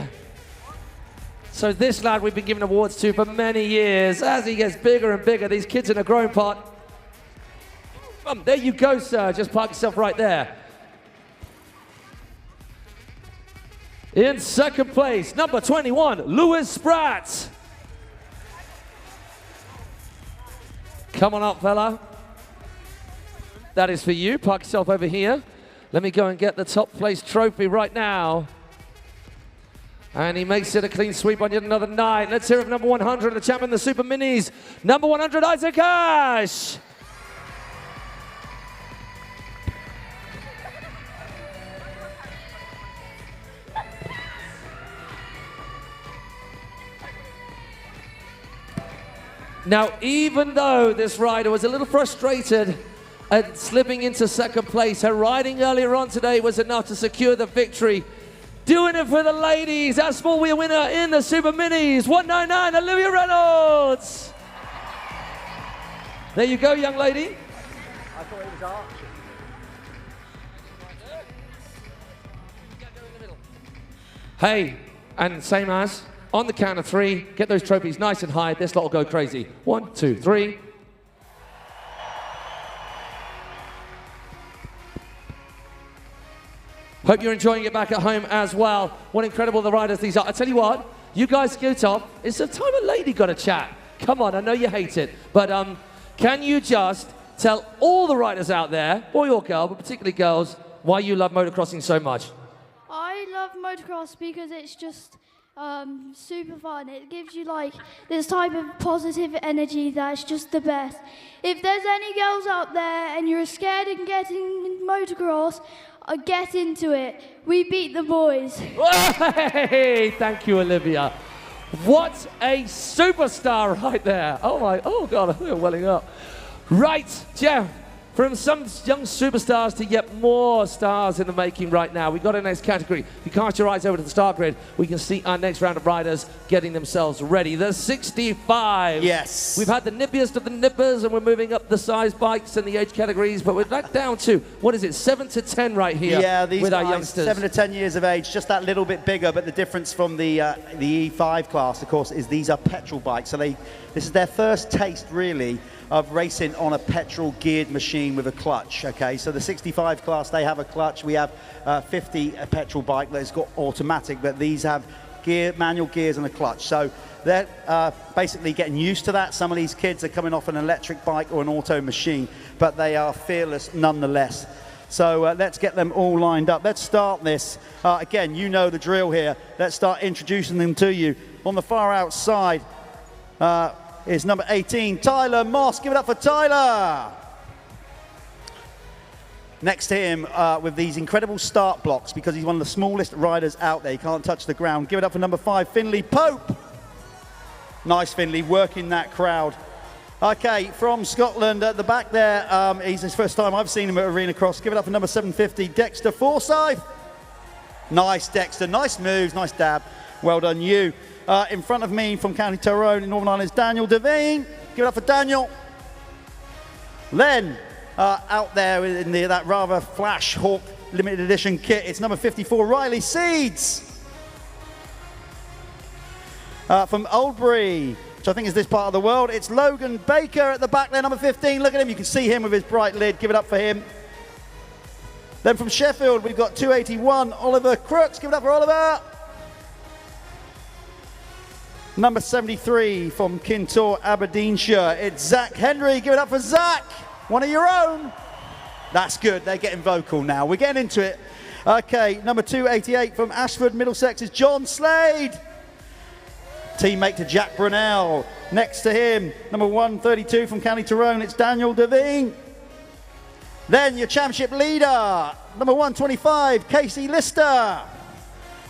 So this lad we've been giving awards to for many years. As he gets bigger and bigger, these kids in a growing pot. There you go, sir. Just park yourself right there. In second place, number 21, Lewis Spratt. Come on up, fella. That is for you. Park yourself over here. Let me go and get the top place trophy right now. And he makes it a clean sweep on yet another night. Let's hear it for number 100, the champion of the Super Minis. Number 100, Isaac Ash. Now, even though this rider was a little frustrated at slipping into second place, her riding earlier on today was enough to secure the victory. Doing it for the ladies, our small wheel winner in the Super Minis, 199, Olivia Reynolds. There you go, young lady. I thought it was Archie. Hey, and same as, on the count of 3, get those trophies nice and high. This lot will go crazy. 1, 2, 3. Hope you're enjoying it back at home as well. What incredible the riders these are. I tell you what, you guys scoot off. It's the time a lady got a chat. Come on, I know you hate it, but can you just tell all the riders out there, boy or girl, but particularly girls, why you love motocrossing so much? I love motocross because it's just super fun. It gives you like this type of positive energy that's just the best. If there's any girls out there and you're scared of getting motocross, get into it. We beat the boys. Hey, thank you, Olivia. What a superstar right there. Oh God, I think I'm welling up. Right, Jeff, from some young superstars to yet more stars in the making right now. We've got our next category. If you cast your eyes over to the start grid, we can see our next round of riders getting themselves ready. The 65. Yes. We've had the nippiest of the nippers, and we're moving up the size bikes and the age categories, but we're back down to, what is it, 7 to 10 right here these with our guys, youngsters. 7 to 10 years of age, just that little bit bigger, but the difference from the E5 class, of course, is these are petrol bikes. So this is their first taste, really, of racing on a petrol geared machine with a clutch. Okay, so the 65 class, they have a clutch. We have 50 a petrol bike that's got automatic, but these have manual gears and a clutch. So they're basically getting used to that. Some of these kids are coming off an electric bike or an auto machine, but they are fearless nonetheless. So let's get them all lined up. Let's start this. Again, you know the drill here. Let's start introducing them to you. On the far outside is number 18, Tyler Moss. Give it up for Tyler. Next to him with these incredible start blocks, because he's one of the smallest riders out there. He can't touch the ground. Give it up for number 5, Finley Pope. Nice, Finley, working that crowd. Okay, from Scotland at the back there, he's his first time I've seen him at Arenacross. Give it up for number 750, Dexter Forsyth. Nice, Dexter, nice moves, nice dab. Well done, you. In front of me from County Tyrone in Northern Ireland is Daniel Devine. Give it up for Daniel. Then, out there in that rather Flash Hawk limited edition kit, it's number 54, Riley Seeds. From Oldbury, which I think is this part of the world, it's Logan Baker at the back there, number 15. Look at him, you can see him with his bright lid. Give it up for him. Then from Sheffield, we've got 281, Oliver Crooks. Give it up for Oliver. Number 73 from Kintor, Aberdeenshire, it's Zach Henry. Give it up for Zach. One of your own. That's good. They're getting vocal now. We're getting into it. Okay, number 288 from Ashford, Middlesex is John Slade. Teammate to Jack Brunel. Next to him, number 132 from County Tyrone, it's Daniel Devine. Then your championship leader, number 125, Casey Lister.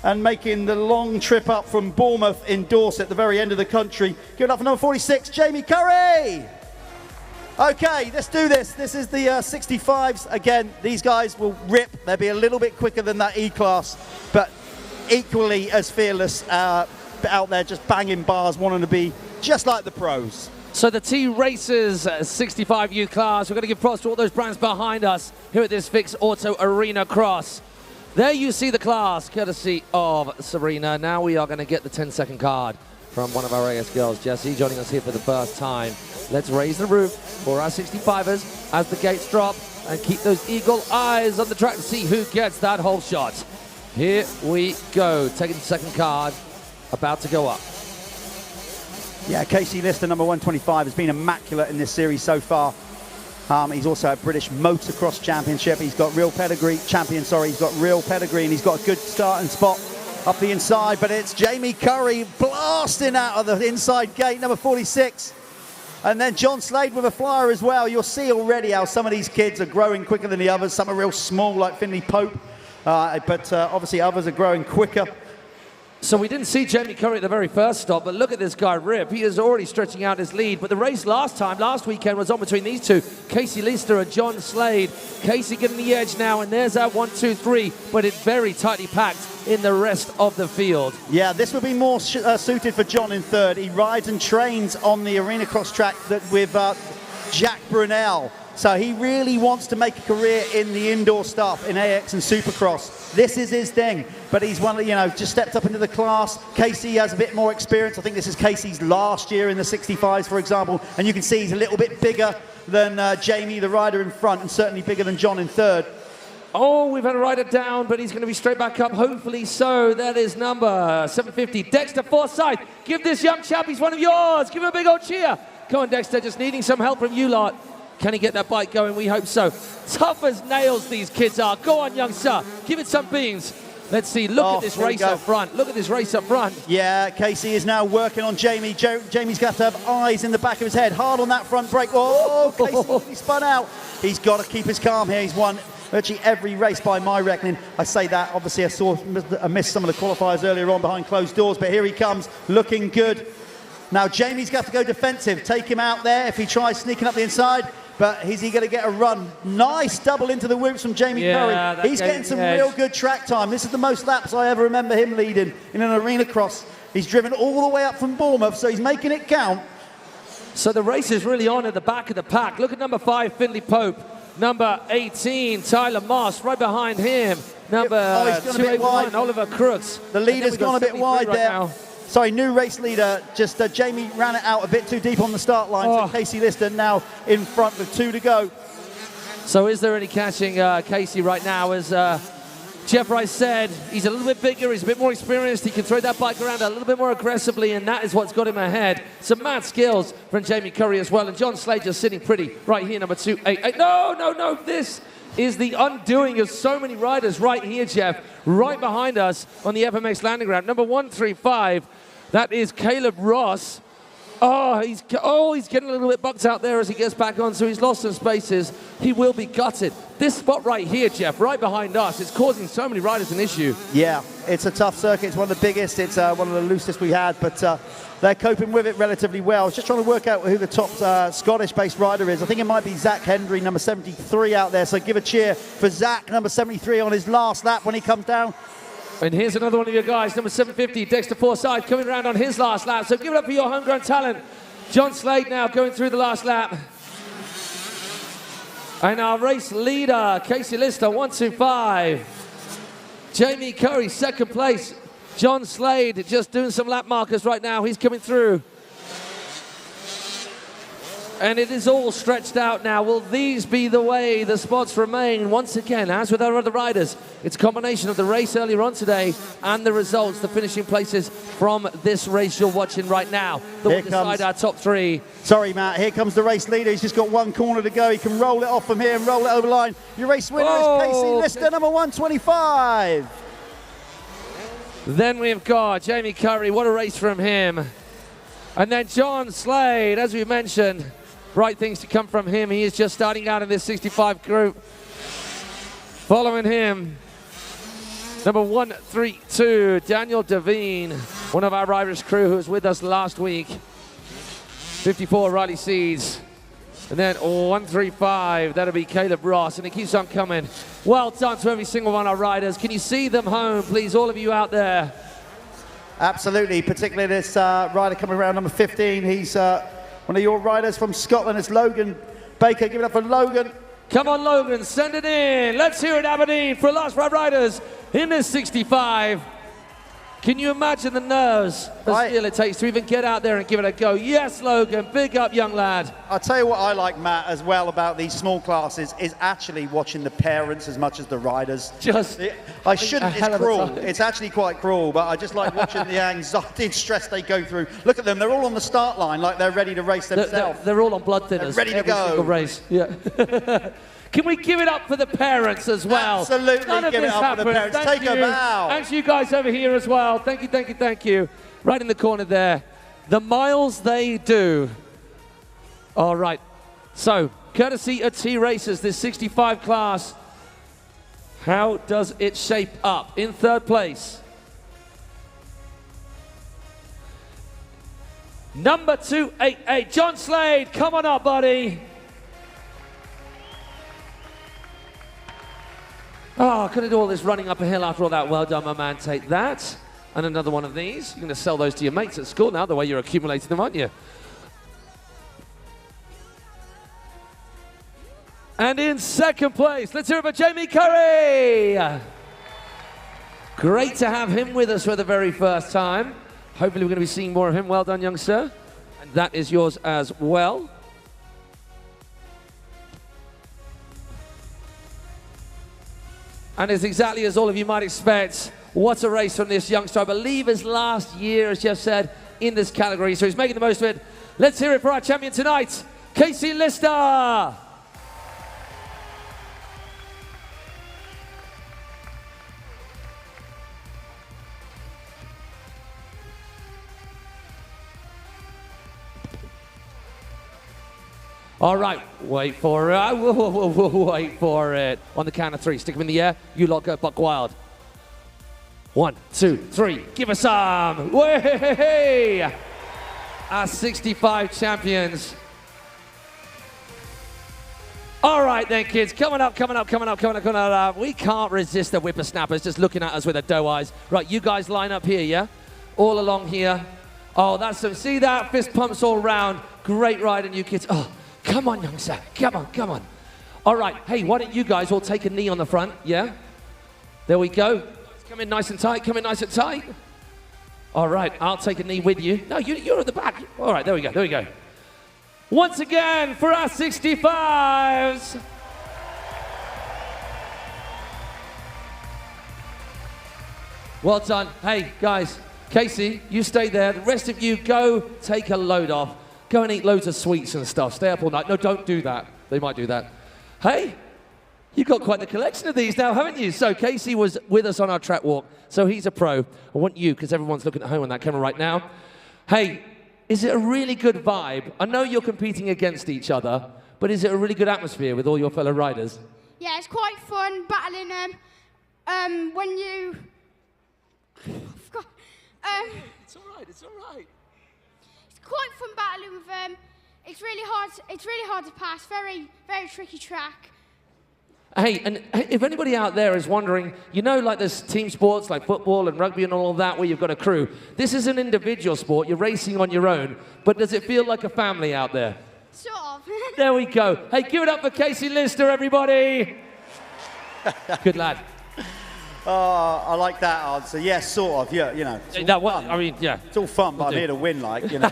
And making the long trip up from Bournemouth in Dorset, the very end of the country. Give it up for number 46, Jamie Curry. Okay, let's do this. This is the 65s. Again, these guys will rip. They'll be a little bit quicker than that E-class, but equally as fearless out there, just banging bars, wanting to be just like the pros. So the T Racers 65U class, we're going to give props to all those brands behind us here at this Fix Auto Arenacross. There you see the class, courtesy of Serena. Now we are going to get the 10-second card from one of our AS girls, Jessie, joining us here for the first time. Let's raise the roof for our 65ers as the gates drop and keep those eagle eyes on the track to see who gets that whole shot. Here we go, taking the second card, about to go up. Yeah, Casey Lister, number 125, has been immaculate in this series so far. He's also a British Motocross Championship. He's got real pedigree, he's got real pedigree, and he's got a good starting spot up the inside, but it's Jamie Curry blasting out of the inside gate, number 46. And then John Slade with a flyer as well. You'll see already how some of these kids are growing quicker than the others. Some are real small, like Finley Pope, but obviously others are growing quicker. So we didn't see Jamie Curry at the very first stop, but look at this guy rip. He is already stretching out his lead. But the race last weekend was on between these two, Casey Lister and John Slade. Casey getting the edge now, and there's that 1, 2, 3, but it's very tightly packed in the rest of the field. Yeah, this would be more suited for John in third. He rides and trains on the Arenacross track with Jack Brunel. So he really wants to make a career in the indoor stuff, in AX and Supercross. This is his thing, but he's one, just stepped up into the class. Casey has a bit more experience. I think this is Casey's last year in the 65s, for example, and you can see he's a little bit bigger than Jamie, the rider in front, and certainly bigger than John in third. Oh, we've had a rider down, but he's going to be straight back up, hopefully so. That is number 750, Dexter Forsyth. Give this young chap, he's one of yours. Give him a big old cheer. Come on, Dexter, just needing some help from you lot. Can he get that bike going? We hope so. Tough as nails these kids are. Go on, young sir. Give it some beans. Let's see. Look at this race up front. Look at this race up front. Yeah, Casey is now working on Jamie. Jamie's got to have eyes in the back of his head. Hard on that front brake. Oh, Casey spun out. He's got to keep his calm here. He's won virtually every race by my reckoning. I say that. Obviously, I missed some of the qualifiers earlier on behind closed doors, but here he comes, looking good. Now, Jamie's got to go defensive. Take him out there if he tries sneaking up the inside. But is he going to get a run? Nice double into the whoops from Jamie Curry. He's getting some real good track time. This is the most laps I ever remember him leading in an Arenacross. He's driven all the way up from Bournemouth, so he's making it count. So the race is really on at the back of the pack. Look at number 5, Finley Pope. Number 18, Tyler Moss, right behind him. Number 281, Oliver Crooks. The leader's gone a bit wide there. Now. Sorry, new race leader, just Jamie ran it out a bit too deep on the start line, so Casey Lister now in front with 2 to go. So is there any catching Casey right now? As Jeff Rice said, he's a little bit bigger, he's a bit more experienced, he can throw that bike around a little bit more aggressively, and that is what's got him ahead. Some mad skills from Jamie Curry as well, and John Slade just sitting pretty right here, number 288. No, this is the undoing of so many riders right here, Jeff, right behind us on the FMX landing ground. Number 135, that is Caleb Ross. He's getting a little bit bucked out there as he gets back on, so he's lost some spaces. He will be gutted. This spot right here, Jeff, right behind us, it's causing so many riders an issue. Yeah, it's a tough circuit. It's one of the biggest. It's one of the loosest we had, but they're coping with it relatively well. I was just trying to work out who the top Scottish-based rider is. I think it might be Zach Hendry, number 73 out there, so give a cheer for Zach, number 73, on his last lap when he comes down. And here's another one of your guys, number 750, Dexter Forsyth, coming around on his last lap. So give it up for your homegrown talent. John Slade now going through the last lap. And our race leader, Casey Lister, 125. Jamie Curry, second place. John Slade just doing some lap markers right now. He's coming through. And it is all stretched out now. Will these be the way the spots remain? Once again, as with our other riders, it's a combination of the race earlier on today and the results, the finishing places from this race you're watching right now. That will decide our top 3. Sorry, Matt. Here comes the race leader. He's just got one corner to go. He can roll it off from here and roll it over the line. Your race winner is Casey Lister, number 125. Then we've got Jamie Curry. What a race from him. And then John Slade, as we mentioned, bright things to come from him. He is just starting out in this 65 group. Following him, number 132, Daniel Devine, one of our Irish crew who was with us last week. 54, Riley Seeds. And then 135, that'll be Caleb Ross, and it keeps on coming. Well done to every single one of our riders. Can you see them home, please, all of you out there? Absolutely, particularly this rider coming around, number 15. He's one of your riders from Scotland. It's Logan Baker. Give it up for Logan. Come on, Logan, send it in. Let's hear it, Aberdeen, for the last 5 riders in this 65. Can you imagine the nerves, the skill it takes to even get out there and give it a go? Yes, Logan, big up, young lad. I'll tell you what I like, Matt, as well about these small classes is actually watching the parents as much as the riders. I shouldn't, it's cruel. It's actually quite cruel, but I just like watching the anxiety and stress they go through. Look at them, they're all on the start line like they're ready to race themselves. They're all on blood thinners. They're ready to go. Single race. Yeah. Can we give it up for the parents as well? Absolutely, give it up for the parents. Take a bow. And you guys over here as well. Thank you, thank you, thank you. Right in the corner there. The miles they do. All right. So, courtesy of T Racers, this 65 class. How does it shape up? In 3rd place, number 288, John Slade. Come on up, buddy. Oh, couldn't do all this running up a hill after all that. Well done, my man. Take that. And another one of these. You're going to sell those to your mates at school now, the way you're accumulating them, aren't you? And in 2nd place, let's hear it for Jamie Curry. Great to have him with us for the very first time. Hopefully we're going to be seeing more of him. Well done, youngster. And that is yours as well. And it's exactly as all of you might expect. What a race from this youngster. I believe his last year, as Jeff said, in this category. So he's making the most of it. Let's hear it for our champion tonight, Casey Lister. All right, wait for it. Wait for it. On the count of 3, stick them in the air. You lot go buck wild. 1, 2, 3. Give us some. Way! Our 65 champions. All right then, kids. Coming up. We can't resist the whippersnappers just looking at us with their doe eyes. Right, you guys line up here, yeah? All along here. Oh, that's some. See that? Fist pumps all round. Great riding, you kids. Oh. Come on, youngster. Come on. All right. Hey, why don't you guys all take a knee on the front, yeah? There we go. Come in nice and tight. All right, I'll take a knee with you. No, you're at the back. All right, there we go. Once again, for our 65s. Well done. Hey, guys. Casey, you stay there. The rest of you go take a load off. Go and eat loads of sweets and stuff. Stay up all night. No, don't do that. They might do that. Hey, you've got quite the collection of these now, haven't you? So Casey was with us on our track walk, so he's a pro. I want you, because everyone's looking at home on that camera right now. Hey, is it a really good vibe? I know you're competing against each other, but is it a really good atmosphere with all your fellow riders? Yeah, it's quite fun battling them. When you... It's all right. Quite fun battling with them. It's really hard to pass. Very tricky track. Hey, and if anybody out there is wondering, you know, like there's team sports like football and rugby and all of that where you've got a crew. This is an individual sport. You're racing on your own. But does it feel like a family out there? Sort of. There we go. Hey, give it up for Casey Lister, everybody. Good lad. Oh, I like that answer. Yes, sort of. Yeah, you know. I mean, yeah. It's all fun, but I'm here to win, like, you know.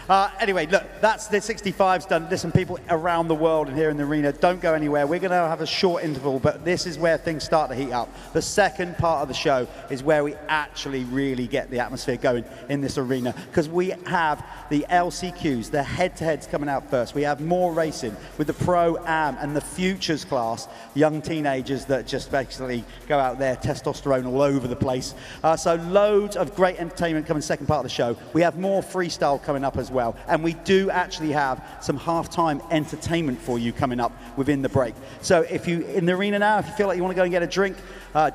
Anyway, look, that's the 65's done. Listen, people around the world and here in the arena, don't go anywhere. We're going to have a short interval, but this is where things start to heat up. The second part of the show is where we actually really get the atmosphere going in this arena, because we have the LCQs, the head-to-heads coming out first. We have more racing with the Pro-Am and the Futures class, young teenagers that just basically go out there, testosterone all over the place. So loads of great entertainment coming second part of the show. We have more freestyle coming up as well, and we do actually have some halftime entertainment for you coming up within the break. So if you in the arena now, if you feel like you want to go and get a drink,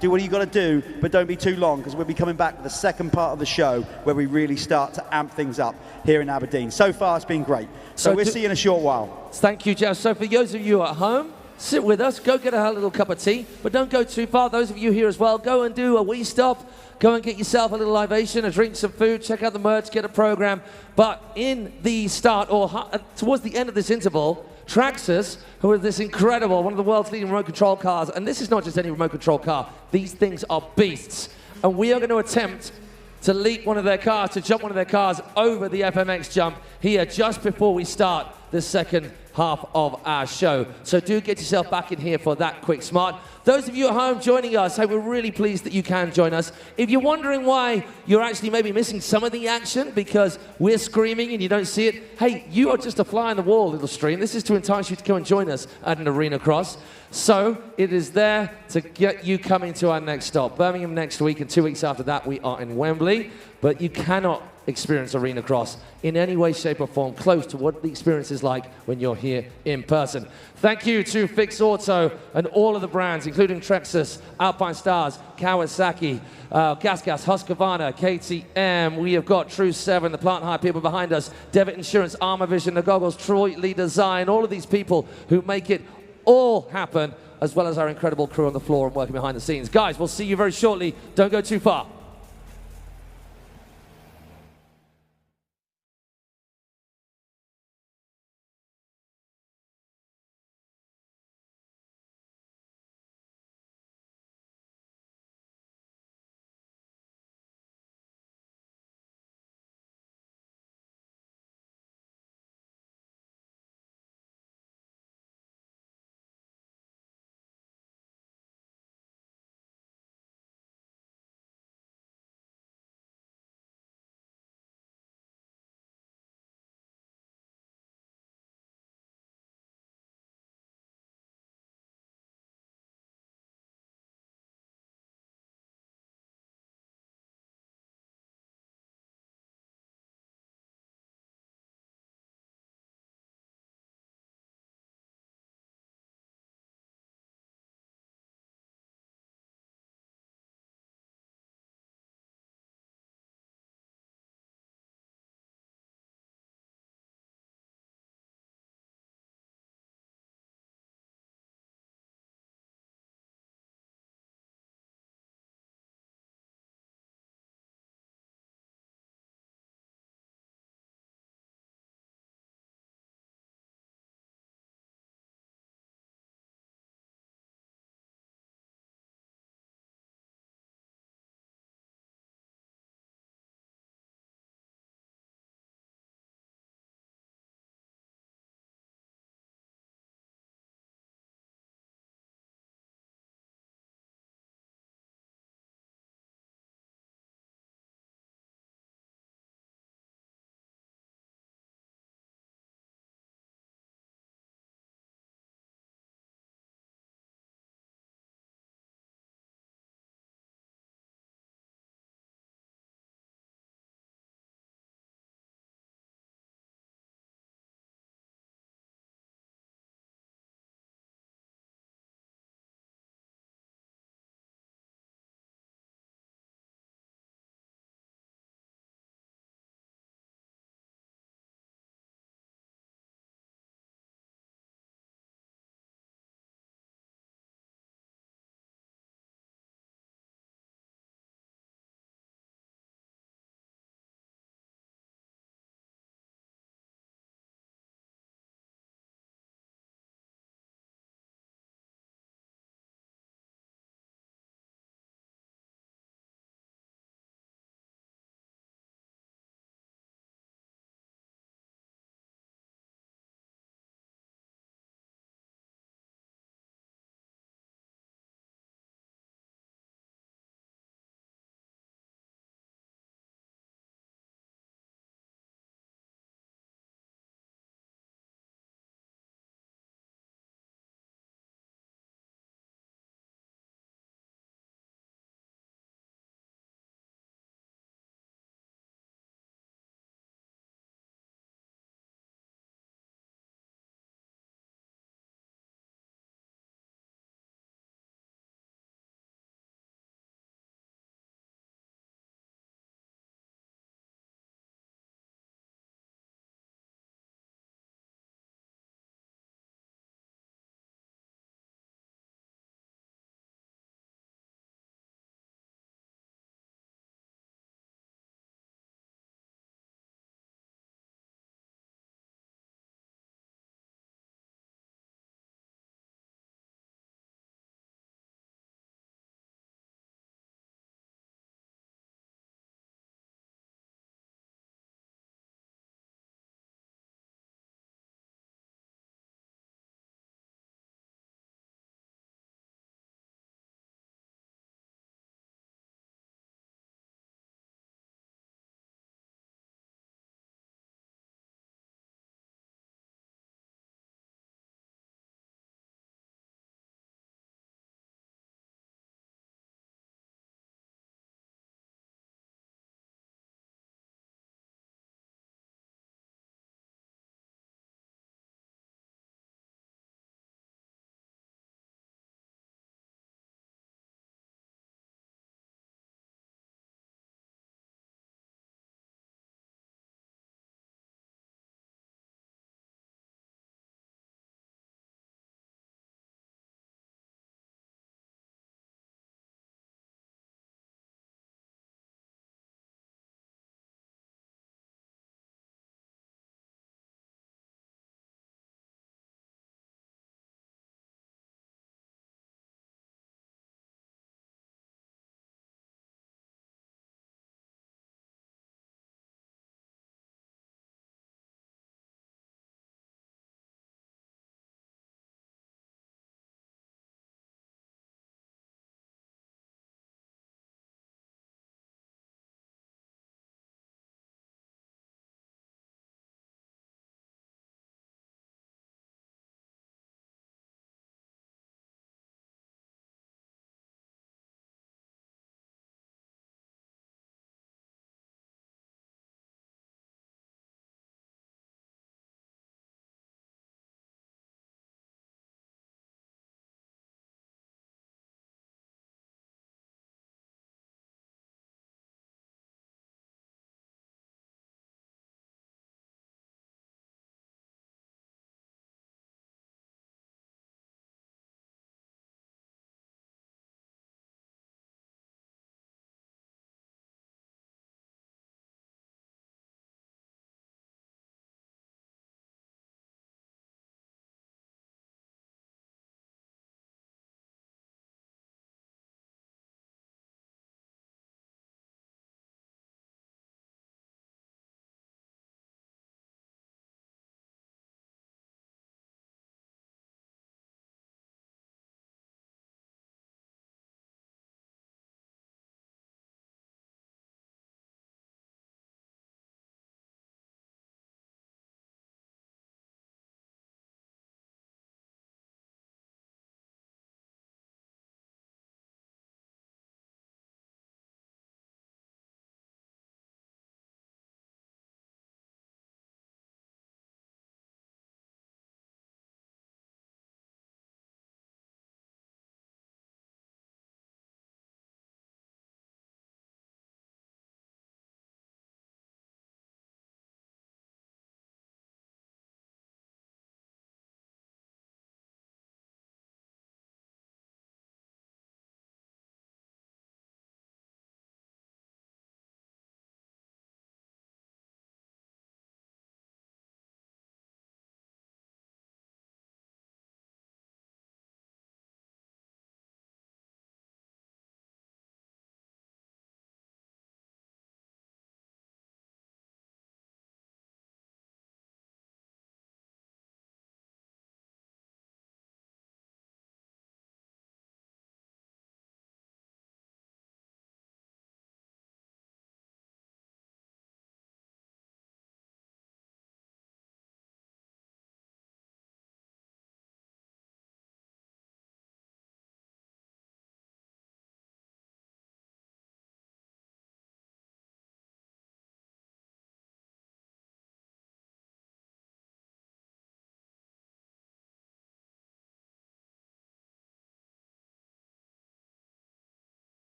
do what you got to do, but don't be too long, because we'll be coming back with the second part of the show where we really start to amp things up here in Aberdeen. So far it's been great. So we'll see you in a short while. Thank you, Jeff. So for those of you at home, sit with us, go get a little cup of tea, but don't go too far. Those of you here as well, go and do a wee stop. Go and get yourself a little libation, a drink, some food, check out the merch, get a program. But in the start, or towards the end of this interval, Traxxas, who are this incredible, one of the world's leading remote control cars, and this is not just any remote control car, these things are beasts. And we are going to attempt to leap one of their cars, to jump one of their cars over the FMX jump here just before we start the second half of our show. So do get yourself back in here for that quick smart. Those of you at home joining us, hey, we're really pleased that you can join us. If you're wondering why you're actually maybe missing some of the action because we're screaming and you don't see it, hey, you are just a fly on the wall, little stream. This is to entice you to come and join us at an Arenacross. So it is there to get you coming to our next stop. Birmingham next week, and 2 weeks after that, we are in Wembley. But you cannot experience Arenacross in any way, shape or form close to what the experience is like when you're here in person. Thank you to Fix Auto and all of the brands, including Traxxas, Alpine Stars, Kawasaki, Gas, Husqvarna, KTM. We have got True 7, the plant hire people behind us, Devitt Insurance, Armour Vision, the goggles, Troy Lee Design, all of these people who make it all happen, as well as our incredible crew on the floor and working behind the scenes. Guys, we'll see you very shortly. Don't go too far.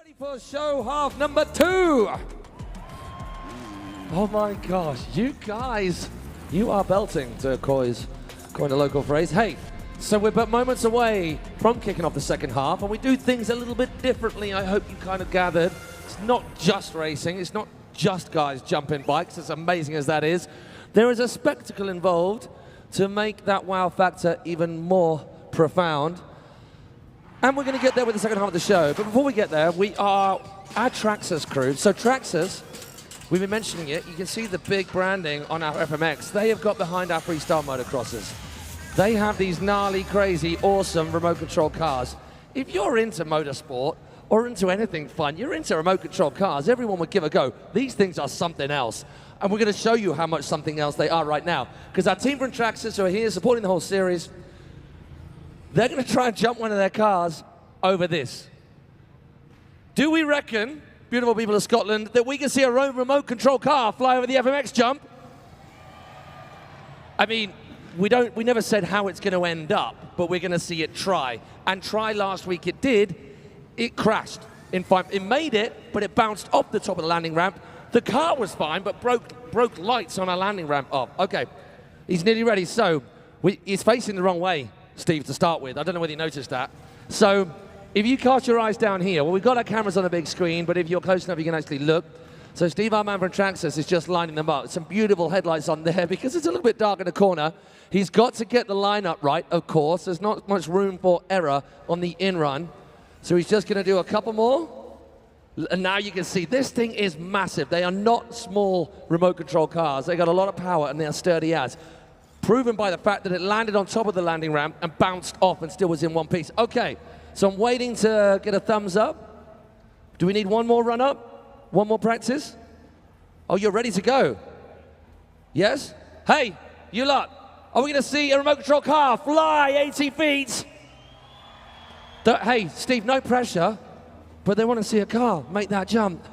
Ready for show half number 2. Oh my gosh, you guys, you are belting, to coin a local phrase. Hey, so we're but moments away from kicking off the second half, and we do things a little bit differently. I hope you kind of gathered. It's not just racing, it's not just guys jumping bikes, as amazing as that is. There is a spectacle involved to make that wow factor even more profound. And we're going to get there with the second half of the show. But before we get there, we are our Traxxas crew. So Traxxas, we've been mentioning it. You can see the big branding on our FMX. They have got behind our freestyle motocrosses. They have these gnarly, crazy, awesome remote control cars. If you're into motorsport or into anything fun, you're into remote control cars, everyone would give a go. These things are something else. And we're going to show you how much something else they are right now. Because our team from Traxxas who are here supporting the whole series, they're going to try and jump one of their cars over this. Do we reckon, beautiful people of Scotland, that we can see a remote control car fly over the FMX jump? I mean, we never said how it's going to end up, but we're going to see it try. And try last week it did. It crashed. In fact, it made it, but it bounced off the top of the landing ramp. The car was fine, but broke lights on our landing ramp off. Okay, he's nearly ready. So he's facing the wrong way, Steve, to start with. I don't know whether you noticed that. So if you cast your eyes down here, well, we've got our cameras on the big screen, but if you're close enough, you can actually look. So Steve, our man from Traxxas, is just lining them up. Some beautiful headlights on there because it's a little bit dark in the corner. He's got to get the lineup right, of course. There's not much room for error on the in-run. So he's just going to do a couple more. And now you can see this thing is massive. They are not small remote control cars. They got a lot of power and they're sturdy as. Proven by the fact that it landed on top of the landing ramp and bounced off and still was in one piece. Okay, so I'm waiting to get a thumbs up. Do we need one more run up? One more practice? Oh, you're ready to go? Yes? Hey, you lot, are we going to see a remote control car fly 80 feet? Hey, Steve, no pressure, but they want to see a car make that jump.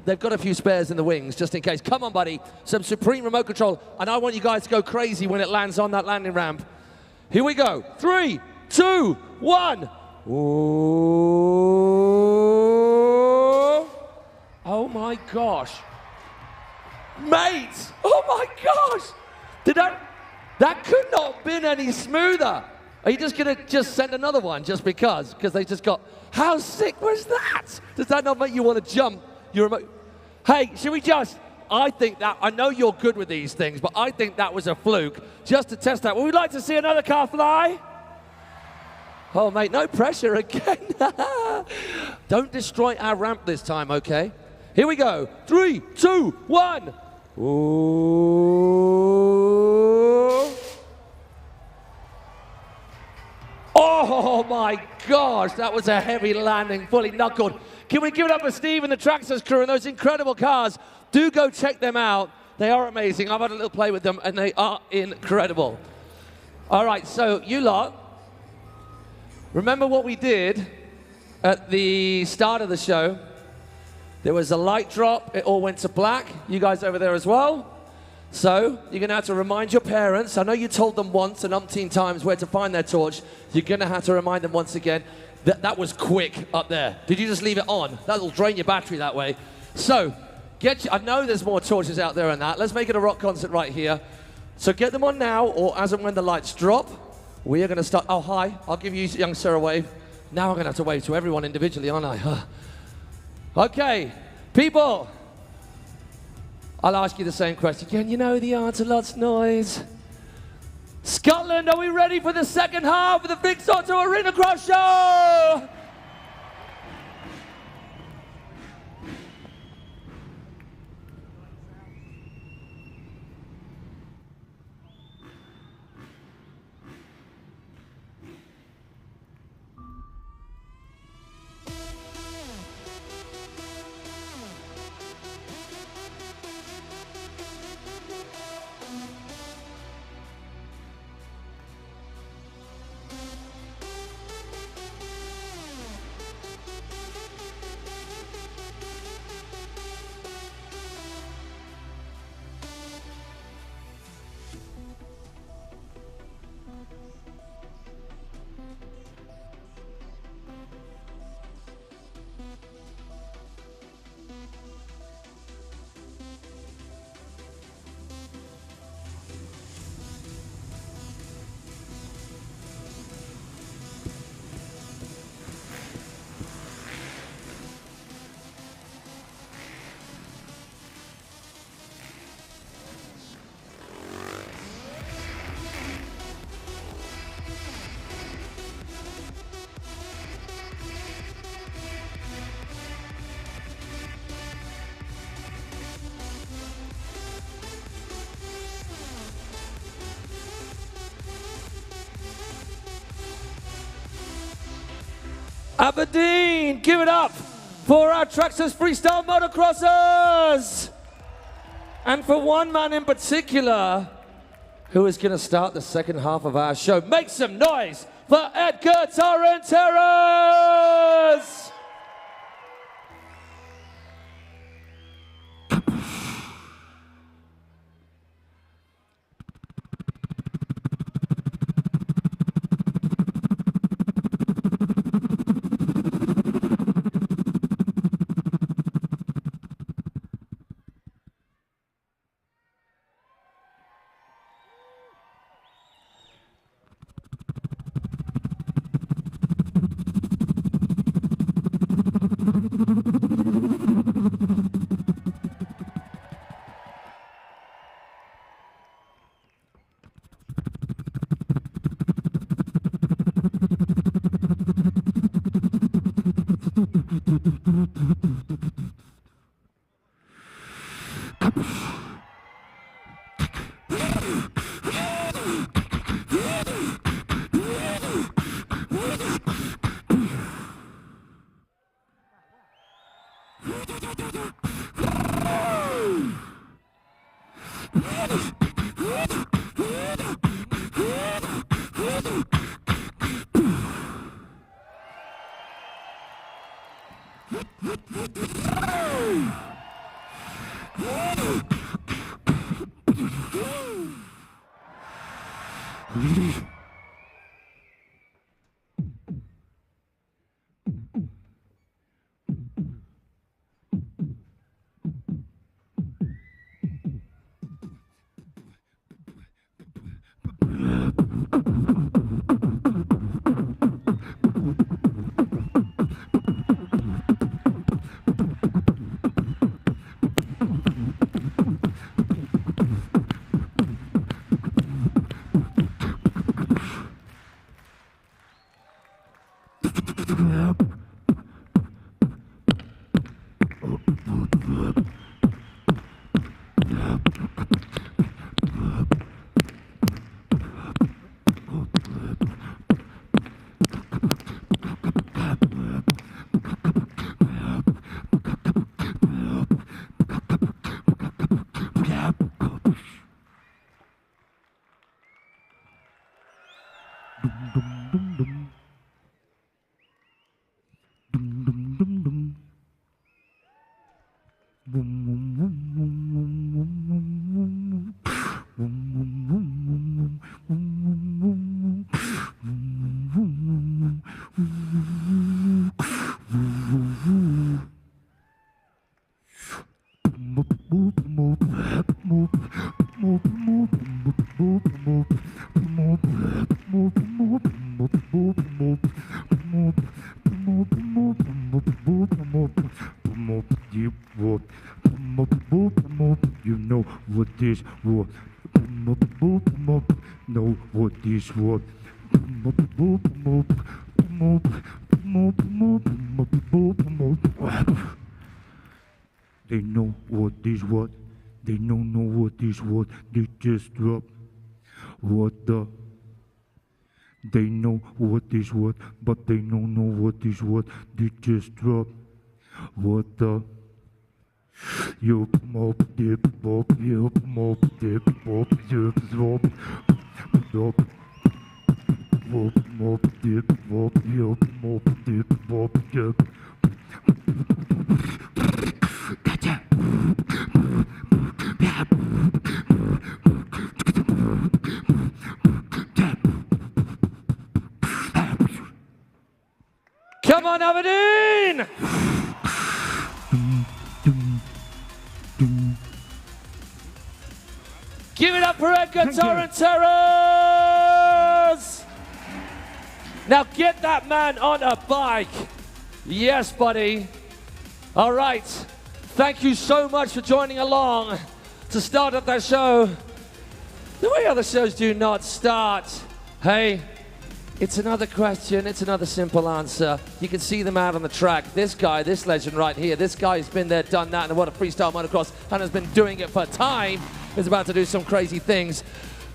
They've got a few spares in the wings, just in case. Come on, buddy. Some supreme remote control. And I want you guys to go crazy when it lands on that landing ramp. Here we go. 3, 2, 1. Ooh. Oh, my gosh. Mate. Oh, my gosh. That could not have been any smoother. Are you just going to send another one just because? Because they just got... How sick was that? Does that not make you want to jump your remote? Hey, should we just, I think that, I know you're good with these things, but I think that was a fluke, just to test that. Would we like to see another car fly? Oh, mate, no pressure again. Don't destroy our ramp this time, okay? Here we go. 3, 2, 1. Ooh. Oh, my gosh, that was a heavy landing, fully knuckled. Can we give it up for Steve and the Traxxas crew and those incredible cars? Do go check them out. They are amazing. I've had a little play with them, and they are incredible. All right, so you lot, remember what we did at the start of the show? There was a light drop. It all went to black. You guys over there as well. So you're going to have to remind your parents. I know you told them once and umpteen times where to find their torch. You're going to have to remind them once again. That was quick up there. Did you just leave it on? That'll drain your battery that way. So I know there's more torches out there than that. Let's make it a rock concert right here. So get them on now, or as and when the lights drop. We are going to start. Oh, hi. I'll give you, young sir, a wave. Now I'm going to have to wave to everyone individually, aren't I? Okay, people. I'll ask you the same question. Can you know the answer? Lots of noise. Scotland, are we ready for the second half of the Big Auto Arenacross show? Aberdeen, give it up for our Traxxas Freestyle Motocrossers! And for one man in particular, who is going to start the second half of our show. Make some noise for Edgar Torrenteras! You know what this was. Know what this was. They know what this was. They don't know what this was. They just drop. What the? They know what this was, but they don't know what this was. They just drop. What the? You mop dip bop, you mop dip bop, you drop, drop. Mop dip bop, you mop dip bop, you. Gotcha. Come on, Aberdeen! Give it up for Edgar Torrenteras! Now get that man on a bike. Yes, buddy. All right. Thank you so much for joining along to start up that show. The way other shows do not start. Hey, it's another question. It's another simple answer. You can see them out on the track. This guy, this legend right here, this guy has been there, done that, and what a freestyle motocross, and has been doing it for time, is about to do some crazy things.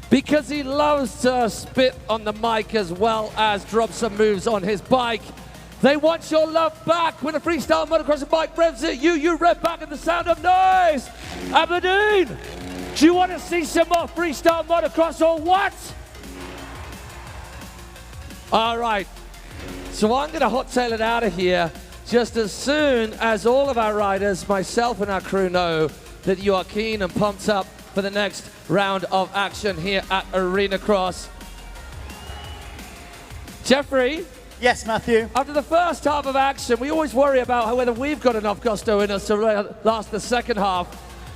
Because he loves to spit on the mic as well as drop some moves on his bike. They want your love back when the Freestyle Motocross bike revs it. You rev back at the sound of noise. Aberdeen, do you want to see some more Freestyle Motocross or what? All right, so I'm going to hot tail it out of here just as soon as all of our riders, myself and our crew, know that you are keen and pumped up for the next round of action here at Arenacross. Jeffrey? Yes, Matthew? After the first half of action, we always worry about whether we've got enough gusto in us to last the second half.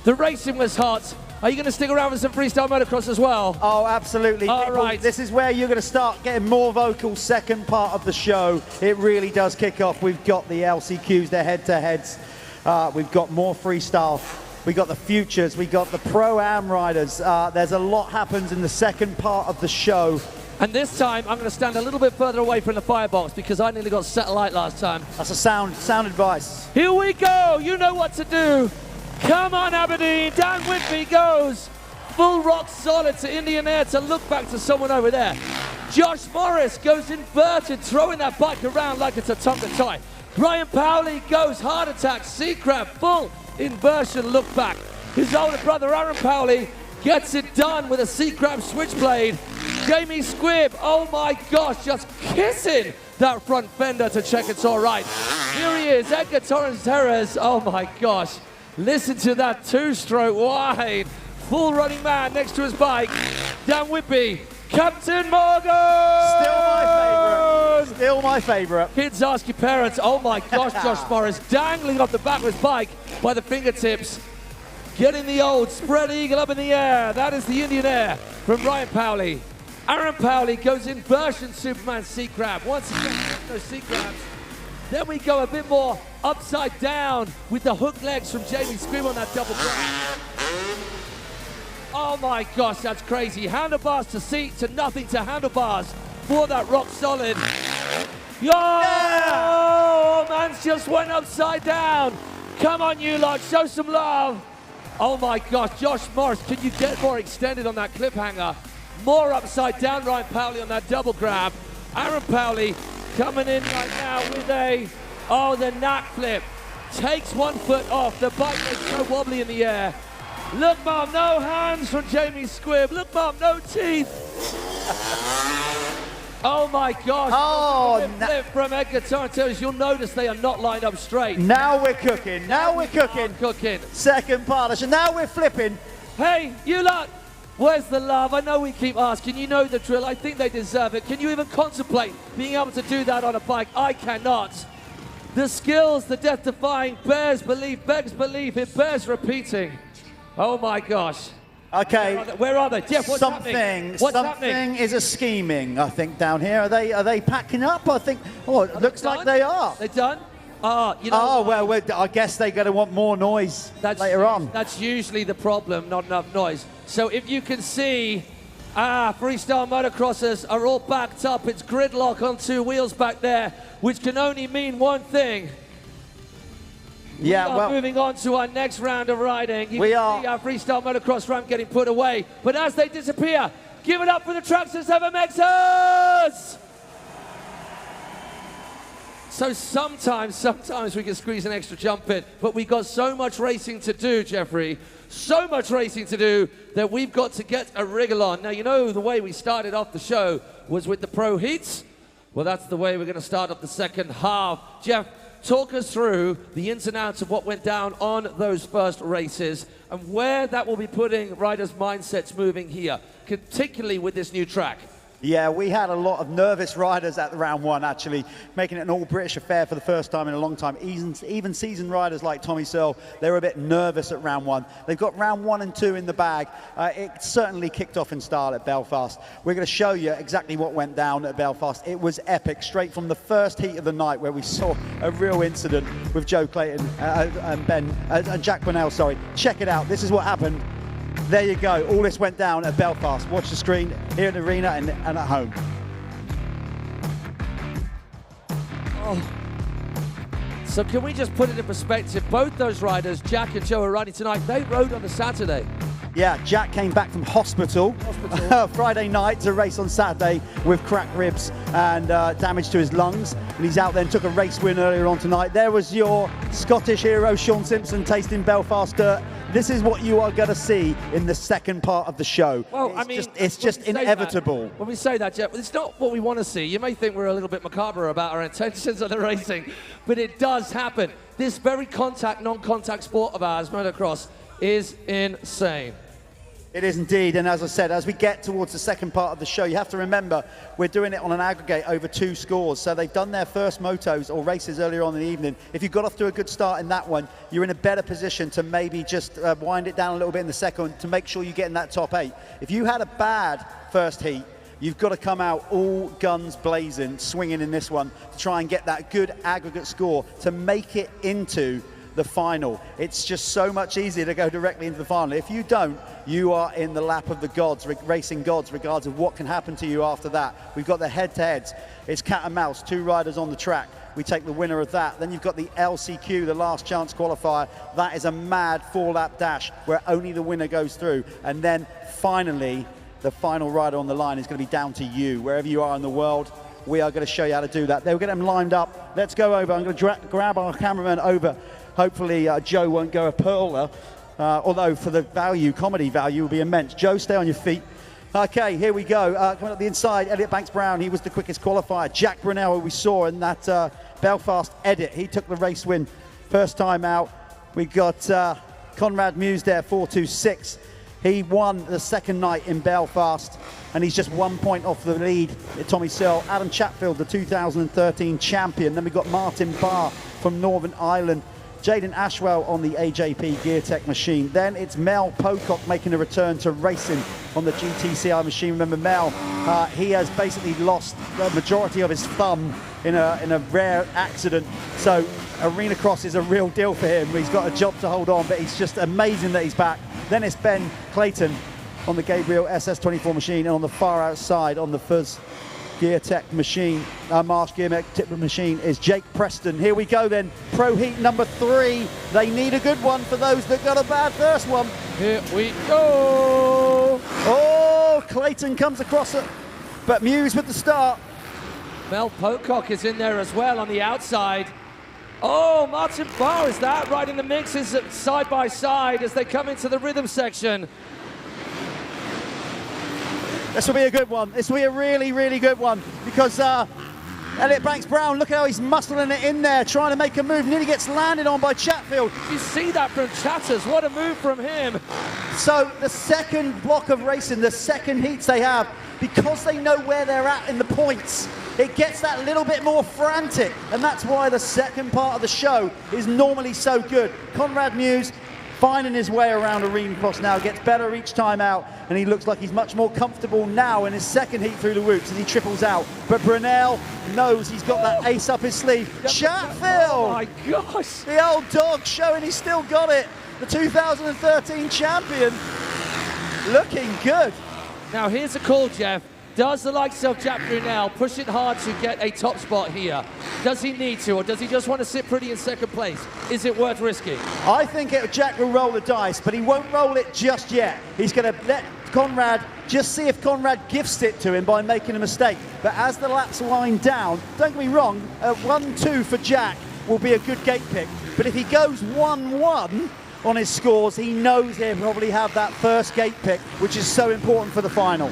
The racing was hot. Are you going to stick around with some Freestyle Motocross as well? Oh, absolutely. All right. This is where you're going to start getting more vocal second part of the show. It really does kick off. We've got the LCQs, the head-to-heads. We've got more freestyle. We got the futures. We got the Pro-Am riders. There's a lot happens in the second part of the show. And this time, I'm going to stand a little bit further away from the firebox because I nearly got satellite last time. That's a sound advice. Here we go. You know what to do. Come on, Aberdeen. Down Whitby goes. Full rock solid to Indian Air to look back to someone over there. Josh Morris goes inverted, throwing that bike around like it's a Tonka toy. Ryan Powley goes heart attack, C-crab, full inversion look back. His older brother, Aaron Powley, gets it done with a C-crab switchblade. Jamie Squibb, oh my gosh, just kissing that front fender to check it's all right. Here he is, Edgar Torres-Terres, oh my gosh. Listen to that two-stroke wide. Full running man next to his bike. Down Whitby, Captain Morgan! Still my favourite. Kids ask your parents, oh my gosh, Josh Morris dangling off the back of his bike by the fingertips. Getting the old spread eagle up in the air. That is the Indian Air from Ryan Powley. Aaron Powley goes inversion Superman C-crab. Once again, those C-crabs. Then we go a bit more upside down with the hook legs from Jamie Squibb on that double grab. Oh my gosh, that's crazy. Handlebars to seat to nothing to handlebars for that rock solid. Yo! Oh, man's just went upside down. Come on, you lot, show some love. Oh my gosh, Josh Morris, can you get more extended on that clip hanger? More upside down, Ryan Powley on that double grab. Aaron Powley coming in right now with the knack flip. Takes 1 foot off, the bike is so wobbly in the air. Look, Mom, no hands from Jamie Squibb. Look, Mom, no teeth. Oh my gosh. Oh, flip from Edgar Torres. You'll notice they are not lined up straight. Now we're cooking. Now we're cooking. Cooking. Second partition. Now we're flipping. Hey, you lot. Where's the love? I know we keep asking. You know the drill. I think they deserve it. Can you even contemplate being able to do that on a bike? I cannot. The skills, the death-defying, bears belief, begs belief. It bears repeating. Oh my gosh. Okay. Where are they? Jeff, what's happening? What's something happening? is a scheming, I think, down here. Are they packing up? I think. Oh, it looks like they are. They're done? You know, oh, well, I guess they're going to want more noise later on. That's usually the problem, not enough noise. So if you can see, freestyle motocrossers are all backed up. It's gridlock on two wheels back there, which can only mean one thing. Yeah, we are moving on to our next round of riding. You can see our freestyle motocross ramp getting put away. But as they disappear, give it up for the Traxxas MXers! So sometimes we can squeeze an extra jump in, but we've got so much racing to do, Jeffrey. So much racing to do that we've got to get a wriggle on. Now, you know the way we started off the show was with the pro heats. Well, that's the way we're going to start up the second half. Jeff, talk us through the ins and outs of what went down on those first races and where that will be putting riders' mindsets moving here, particularly with this new track. Yeah, we had a lot of nervous riders at round one, actually, making it an all-British affair for the first time in a long time. Even seasoned riders like Tommy Searle, they were a bit nervous at round one. They've got round 1 and 2 in the bag. It certainly kicked off in style at Belfast. We're going to show you exactly what went down at Belfast. It was epic, straight from the first heat of the night, where we saw a real incident with Joe Clayton and Jack Bonnell, sorry. Check it out. This is what happened. There you go. All this went down at Belfast. Watch the screen here in the arena and at home. Oh. So can we just put it in perspective? Both those riders, Jack and Joe, are riding tonight. They rode on the Saturday. Yeah, Jack came back from hospital. Friday night to race on Saturday with cracked ribs. and damage to his lungs. And he's out there and took a race win earlier on tonight. There was your Scottish hero, Sean Simpson, tasting Belfast dirt. This is what you are going to see in the second part of the show. Well, it's just inevitable. When we say that, Jeff, it's not what we want to see. You may think we're a little bit macabre about our intentions of the racing, but it does happen. This very contact, non-contact sport of ours, motocross, is insane. It is indeed, and as I said, as we get towards the second part of the show, you have to remember we're doing it on an aggregate over 2 scores. So they've done their first motos or races earlier on in the evening. If you got off to a good start in that one, you're in a better position to maybe just wind it down a little bit in the second to make sure you get in that top 8. If you had a bad first heat, you've got to come out all guns blazing, swinging in this one to try and get that good aggregate score to make it into the final. It's just so much easier to go directly into the final. If you don't, you are in the lap of the gods, racing gods, regardless of what can happen to you after that. We've got the head-to-heads. It's cat and mouse, 2 riders on the track. We take the winner of that. Then you've got the LCQ, the last chance qualifier. That is a mad 4-lap dash where only the winner goes through. And then finally, the final rider on the line is going to be down to you. Wherever you are in the world, we are going to show you how to do that. They'll get them lined up. Let's go over. I'm going to grab our cameraman over. Hopefully Joe won't go a pearler, although for the value, comedy value will be immense. Joe, stay on your feet. Okay, here we go. Coming up the inside, Elliot Banks-Brown, he was the quickest qualifier. Jack Brunel, who we saw in that Belfast edit, he took the race win first time out. We got Conrad Muse there, 4.26. He won the second night in Belfast, and he's just 1 point off the lead. Tommy Searle. Adam Chatfield, the 2013 champion. Then we've got Martin Barr from Northern Ireland. Jaden Ashwell on the AJP GearTech machine. Then it's Mel Pocock making a return to racing on the GTCI machine. Remember Mel, he has basically lost the majority of his thumb in a rare accident. So Arenacross is a real deal for him. He's got a job to hold on, but he's just amazing that he's back. Then it's Ben Clayton on the Gabriel SS24 machine, and on the far outside on the Fuzz GearTech machine, Marsh GearTech machine is Jake Preston. Here we go then, Pro Heat number 3. They need a good one for those that got a bad first one. Here we go. Oh, Clayton comes across it, but Muse with the start. Mel Pocock is in there as well on the outside. Oh, Martin Barr is that right in the mix, is side by side as they come into the rhythm section. This will be a good one. This will be a really, really good one because Elliot Banks-Brown, look how he's muscling it in there, trying to make a move, nearly gets landed on by Chatfield. You see that from Chatters, what a move from him. So the second block of racing, the second heats they have, because they know where they're at in the points, it gets that little bit more frantic, and that's why the second part of the show is normally so good. Conrad Muse finding his way around Arenacross now, gets better each time out, and he looks like he's much more comfortable now in his second heat through the whoops as he triples out. But Brunel knows he's got that ace up his sleeve. Chatfield! Oh my gosh! The old dog showing he's still got it. The 2013 champion, looking good. Now here's a call, Jeff. Does the likes of Jack Brunel push it hard to get a top spot here? Does he need to, or does he just want to sit pretty in second place? Is it worth risking? I think Jack will roll the dice, but he won't roll it just yet. He's going to let Conrad just see if Conrad gifts it to him by making a mistake. But as the laps wind down, don't get me wrong, 1-2 for Jack will be a good gate pick. But if he goes 1-1 on his scores, he knows he'll probably have that first gate pick, which is so important for the final.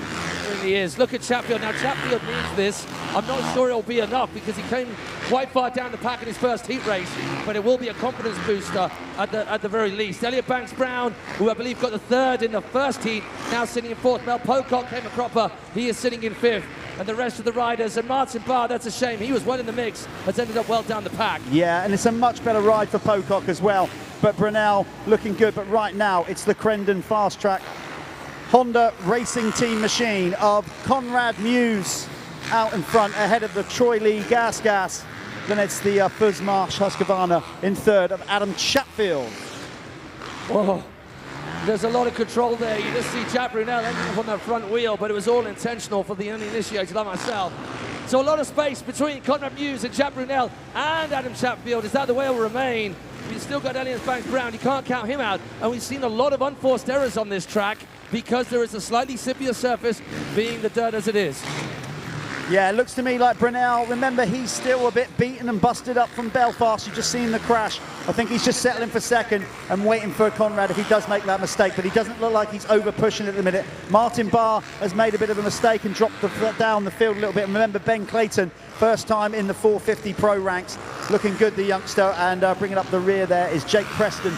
He is. Look at Chatfield. Now Chatfield needs this. I'm not sure it'll be enough because he came quite far down the pack in his first heat race, but it will be a confidence booster at the very least. Elliot Banks-Brown, who I believe got the third in the first heat, now sitting in fourth. Mel Pocock came a cropper. He is sitting in fifth. And the rest of the riders, and Martin Barr, that's a shame. He was well in the mix, has ended up well down the pack. Yeah, and it's a much better ride for Pocock as well. But Brunel looking good, but right now it's the Crendon Fast Track Honda Racing Team machine of Conrad Muse out in front ahead of the Troy Lee Gas. Then it's the Fuzz Marsh Husqvarna in third of Adam Chatfield. Whoa, there's a lot of control there. You just see Jack Brunel ending up on that front wheel, but it was all intentional for the uninitiated like myself. So a lot of space between Conrad Muse and Jack Brunel and Adam Chatfield. Is that the way it will remain? We've still got Elliot Banks-Brown. You can't count him out. And we've seen a lot of unforced errors on this track because there is a slightly sippier surface, being the dirt as it is. Yeah, it looks to me like Brunel, remember, he's still a bit beaten and busted up from Belfast. You've just seen the crash. I think he's just settling for second and waiting for Conrad if he does make that mistake, but he doesn't look like he's over pushing at the minute. Martin Barr has made a bit of a mistake and dropped down the field a little bit. And remember, Ben Clayton, first time in the 450 pro ranks, looking good, the youngster, and bringing up the rear there is Jake Preston.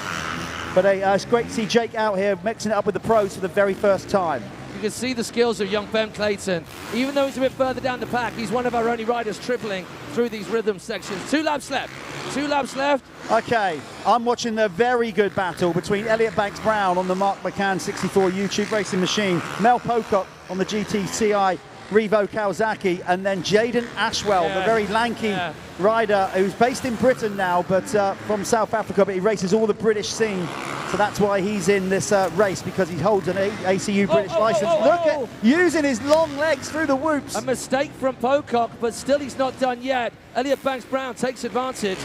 But it's great to see Jake out here mixing it up with the pros for the very first time. You can see the skills of young Ben Clayton. Even though he's a bit further down the pack, he's one of our only riders tripling through these rhythm sections. 2 laps left. 2 laps left. Okay, I'm watching the very good battle between Elliot Banks-Brown on the Mark McCann 64 YouTube racing machine, Mel Pocock on the GTCI Revo Kawasaki, and then Jaden Ashwell, the very lanky rider who's based in Britain now, but from South Africa, but he races all the British scene. So that's why he's in this race, because he holds an ACU British license. Look at using his long legs through the whoops. A mistake from Pocock, but still he's not done yet. Elliot Banks-Brown takes advantage.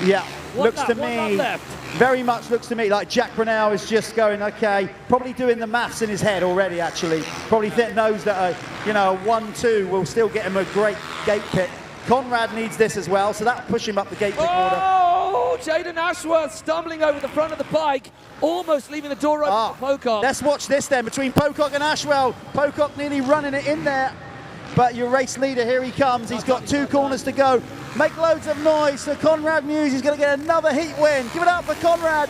Yeah, One looks to me, very much looks to me like Jack Brunel is just going, okay, probably doing the maths in his head already, actually. Probably knows that, a 1-2 will still get him a great gate pick. Conrad needs this as well, so that'll push him up the gate pick order. Oh, Jaden Ashworth stumbling over the front of the bike, almost leaving the door open for Pocock. Let's watch this then, between Pocock and Ashwell. Pocock nearly running it in there, but your race leader, here he comes. He's got 2 corners to go. Make loads of noise for Conrad Muse. He's going to get another heat win. Give it up for Conrad.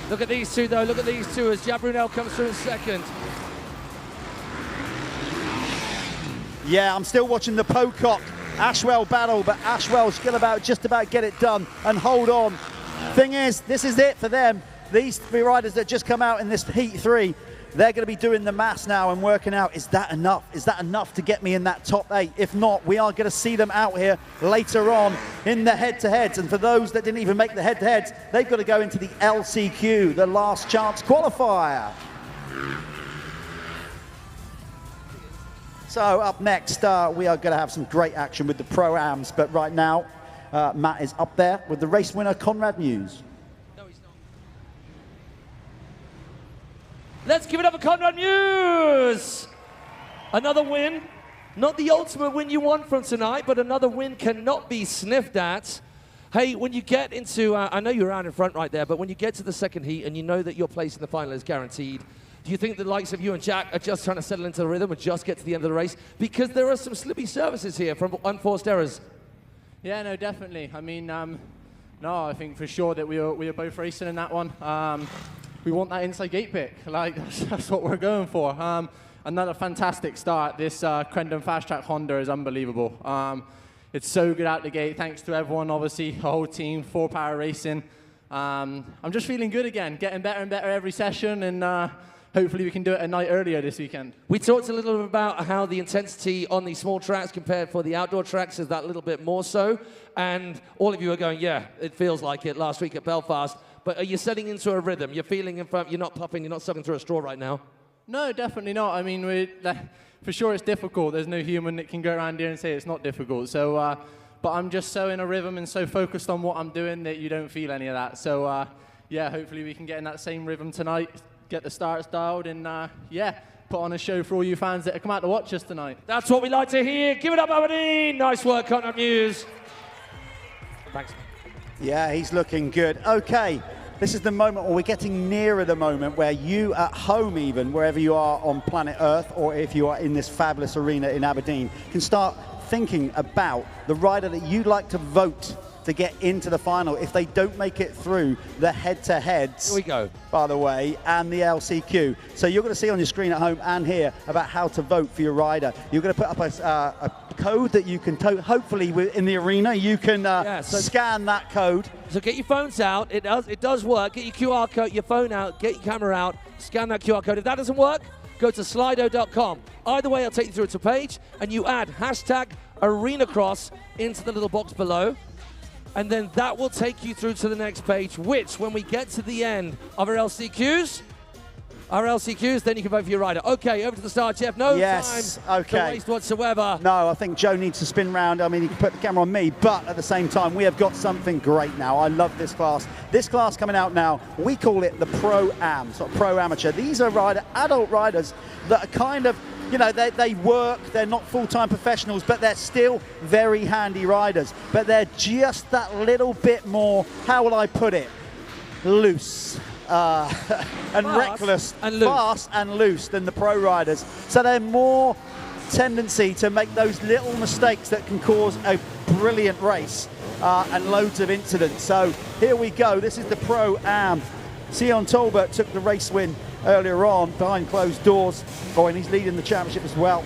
Look at these two, though. Look at these two as Jab Brunel comes through in second. Yeah, I'm still watching the Pocock Ashwell battle, but Ashwell's just about get it done and hold on. Thing is, this is it for them. These 3 riders that just come out in this Heat 3, they're going to be doing the maths now and working out, is that enough? Is that enough to get me in that top 8? If not, we are going to see them out here later on in the head-to-heads. And for those that didn't even make the head-to-heads, they've got to go into the LCQ, the last chance qualifier. So up next, we are going to have some great action with the Pro-Ams. But right now, Matt is up there with the race winner, Conrad Muse. Let's give it up for Conrad Muse. Another win. Not the ultimate win you want from tonight, but another win cannot be sniffed at. Hey, when you get into, I know you're out in front right there, but when you get to the second heat and you know that your place in the final is guaranteed, do you think the likes of you and Jack are just trying to settle into the rhythm and just get to the end of the race? Because there are some slippy services here from unforced errors. Yeah, no, definitely. I mean, no, I think for sure that we are both racing in that one. We want that inside gate pick. Like, that's what we're going for. Another fantastic start. This Crendon Fast Track Honda is unbelievable. It's so good out the gate. Thanks to everyone, obviously, the whole team, 4Power Racing. I'm just feeling good again, getting better and better every session, and hopefully we can do it a night earlier this weekend. We talked a little bit about how the intensity on these small tracks compared for the outdoor tracks is that little bit more so, and all of you are going, yeah, it feels like it last week at Belfast. But are you setting into a rhythm? You're feeling in front, you're not puffing, you're not sucking through a straw right now? No, definitely not. I mean, for sure it's difficult. There's no human that can go around here and say it's not difficult. So, but I'm just so in a rhythm and so focused on what I'm doing that you don't feel any of that. So, yeah, hopefully we can get in that same rhythm tonight, get the starts dialed, and yeah, put on a show for all you fans that have come out to watch us tonight. That's what we like to hear. Give it up, Aberdeen. Nice work, Conrad Muse. Thanks. Yeah, he's looking good. Okay, this is the moment, or we're getting nearer the moment, where you at home even, wherever you are on planet Earth, or if you are in this fabulous arena in Aberdeen, can start thinking about the rider that you'd like to vote to get into the final if they don't make it through the head-to-heads. Here we go. By the way, and the LCQ. So you're going to see on your screen at home and here about how to vote for your rider. You're going to put up a code that you can, hopefully in the arena, you can scan that code. So get your phones out. It does work. Get your QR code, your phone out, get your camera out, scan that QR code. If that doesn't work, go to slido.com. Either way, I'll take you through to a page, and you add hashtag Arenacross into the little box below. And then that will take you through to the next page, which, when we get to the end of our LCQs, then you can vote for your rider. Okay, over to the start, Jeff. No time to waste whatsoever. No, I think Joe needs to spin round. I mean, he can put the camera on me, but at the same time, we have got something great now. I love this class. This class coming out now, we call it the Pro-Am, sort of Pro-Amateur. These are adult riders that are kind of you know, they work, they're not full-time professionals, but they're still very handy riders. But they're just that little bit more, how will I put it, loose. And reckless, fast and loose than the pro riders. So they're more tendency to make those little mistakes that can cause a brilliant race and loads of incidents. So here we go. This is the Pro-Am. Sion Tolbert took the race win earlier on behind closed doors. Oh, and he's leading the championship as well.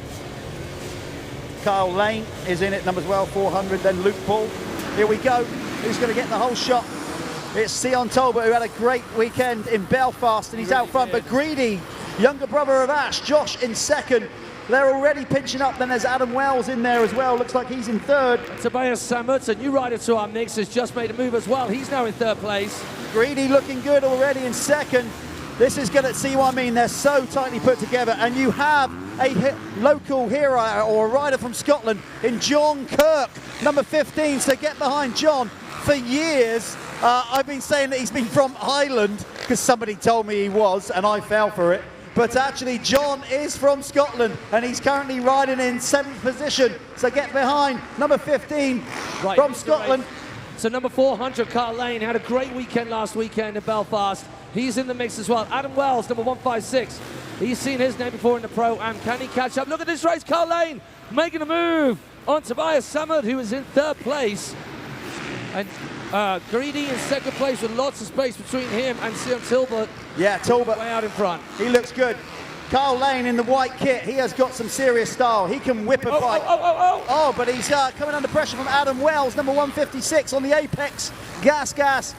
Kyle Lane is in it, number 12, 400. Then Luke Paul. Here we go. Who's going to get the whole shot? It's Sion Tolbert, who had a great weekend in Belfast, and he's out front. But Greedy, younger brother of Ash, Josh in second. They're already pinching up. Then there's Adam Wells in there as well. Looks like he's in third. Tobias Samuts, a new rider to our mix, has just made a move as well. He's now in third place. Greedy looking good already in second. This is going to see what I mean. They're so tightly put together. And you have a local hero or a rider from Scotland in John Kirk, number 15. So get behind John. For years, I've been saying that he's been from Ireland because somebody told me he was, and I fell for it. But actually, John is from Scotland, and he's currently riding in 7th position. So get behind number 15 from Scotland. So number 400, Carl Lane, had a great weekend last weekend in Belfast. He's in the mix as well. Adam Wells, number 156. He's seen his name before in the Pro-Am. Can he catch up? Look at this race, Carl Lane making a move on Tobias Samad, who is in third place. And Greedy in second place with lots of space between him and Sion Tilbert. Yeah, Tilbert way out in front. He looks good. Carl Lane in the white kit. He has got some serious style. He can whip a bike. Oh, but he's coming under pressure from Adam Wells, number 156 on the Apex. Gas.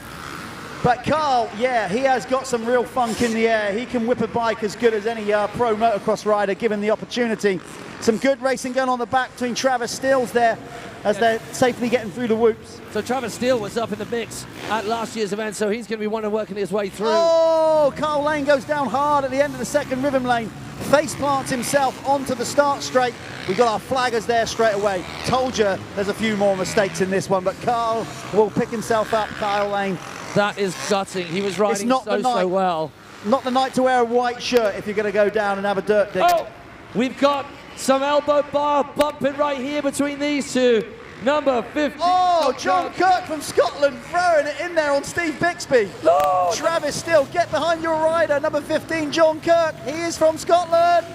But Carl, yeah, he has got some real funk in the air. He can whip a bike as good as any pro motocross rider given the opportunity. Some good racing going on the back between Travis Steele's there as they're safely getting through the whoops. So Travis Steele was up in the mix at last year's event, so he's going to be one of working his way through. Oh, Carl Lane goes down hard at the end of the second rhythm lane. Face plants himself onto the start straight. We've got our flaggers there straight away. Told you there's a few more mistakes in this one, but Carl will pick himself up, Kyle Lane. That is gutting. He was riding so well. Not the night to wear a white shirt if you're going to go down and have a dirt dig. Oh, we've got some elbow bar bumping right here between these two. Number 50. Oh, John Kirk from Scotland throwing it in there on Steve Bixby. Lord. Travis Steele, get behind your rider, number 15, John Kirk. He is from Scotland.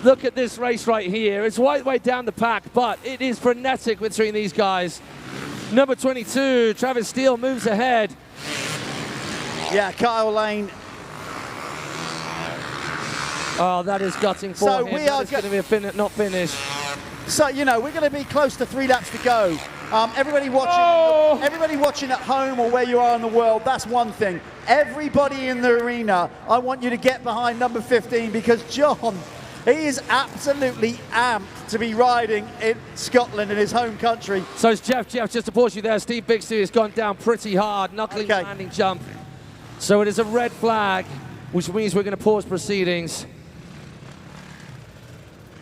Look at this race right here. It's right way down the pack, but it is frenetic between these guys. Number 22, Travis Steele moves ahead. Yeah, Kyle Lane. Oh, that is gutting for him. That is going to be a not finish. So, you know, we're going to be close to 3 laps to go. Everybody watching at home or where you are in the world, that's one thing. Everybody in the arena, I want you to get behind number 15 because John, he is absolutely amped to be riding in Scotland in his home country. So it's Jeff, just to pause you there, Steve Bixby has gone down pretty hard, knuckling the landing jump. So it is a red flag, which means we're going to pause proceedings.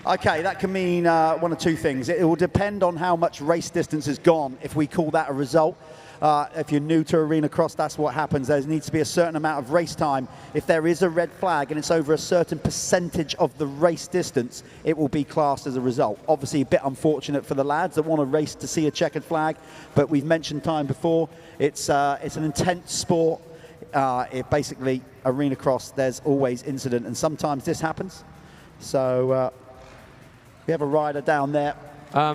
Okay, that can mean one of two things. It will depend on how much race distance has gone, if we call that a result. If you're new to Arenacross, that's what happens. There needs to be a certain amount of race time. If there is a red flag and it's over a certain percentage of the race distance, it will be classed as a result. Obviously, a bit unfortunate for the lads that want to race to see a checkered flag, but we've mentioned time before, it's an intense sport. Basically, Arenacross, there's always incident, and sometimes this happens. So we have a rider down there.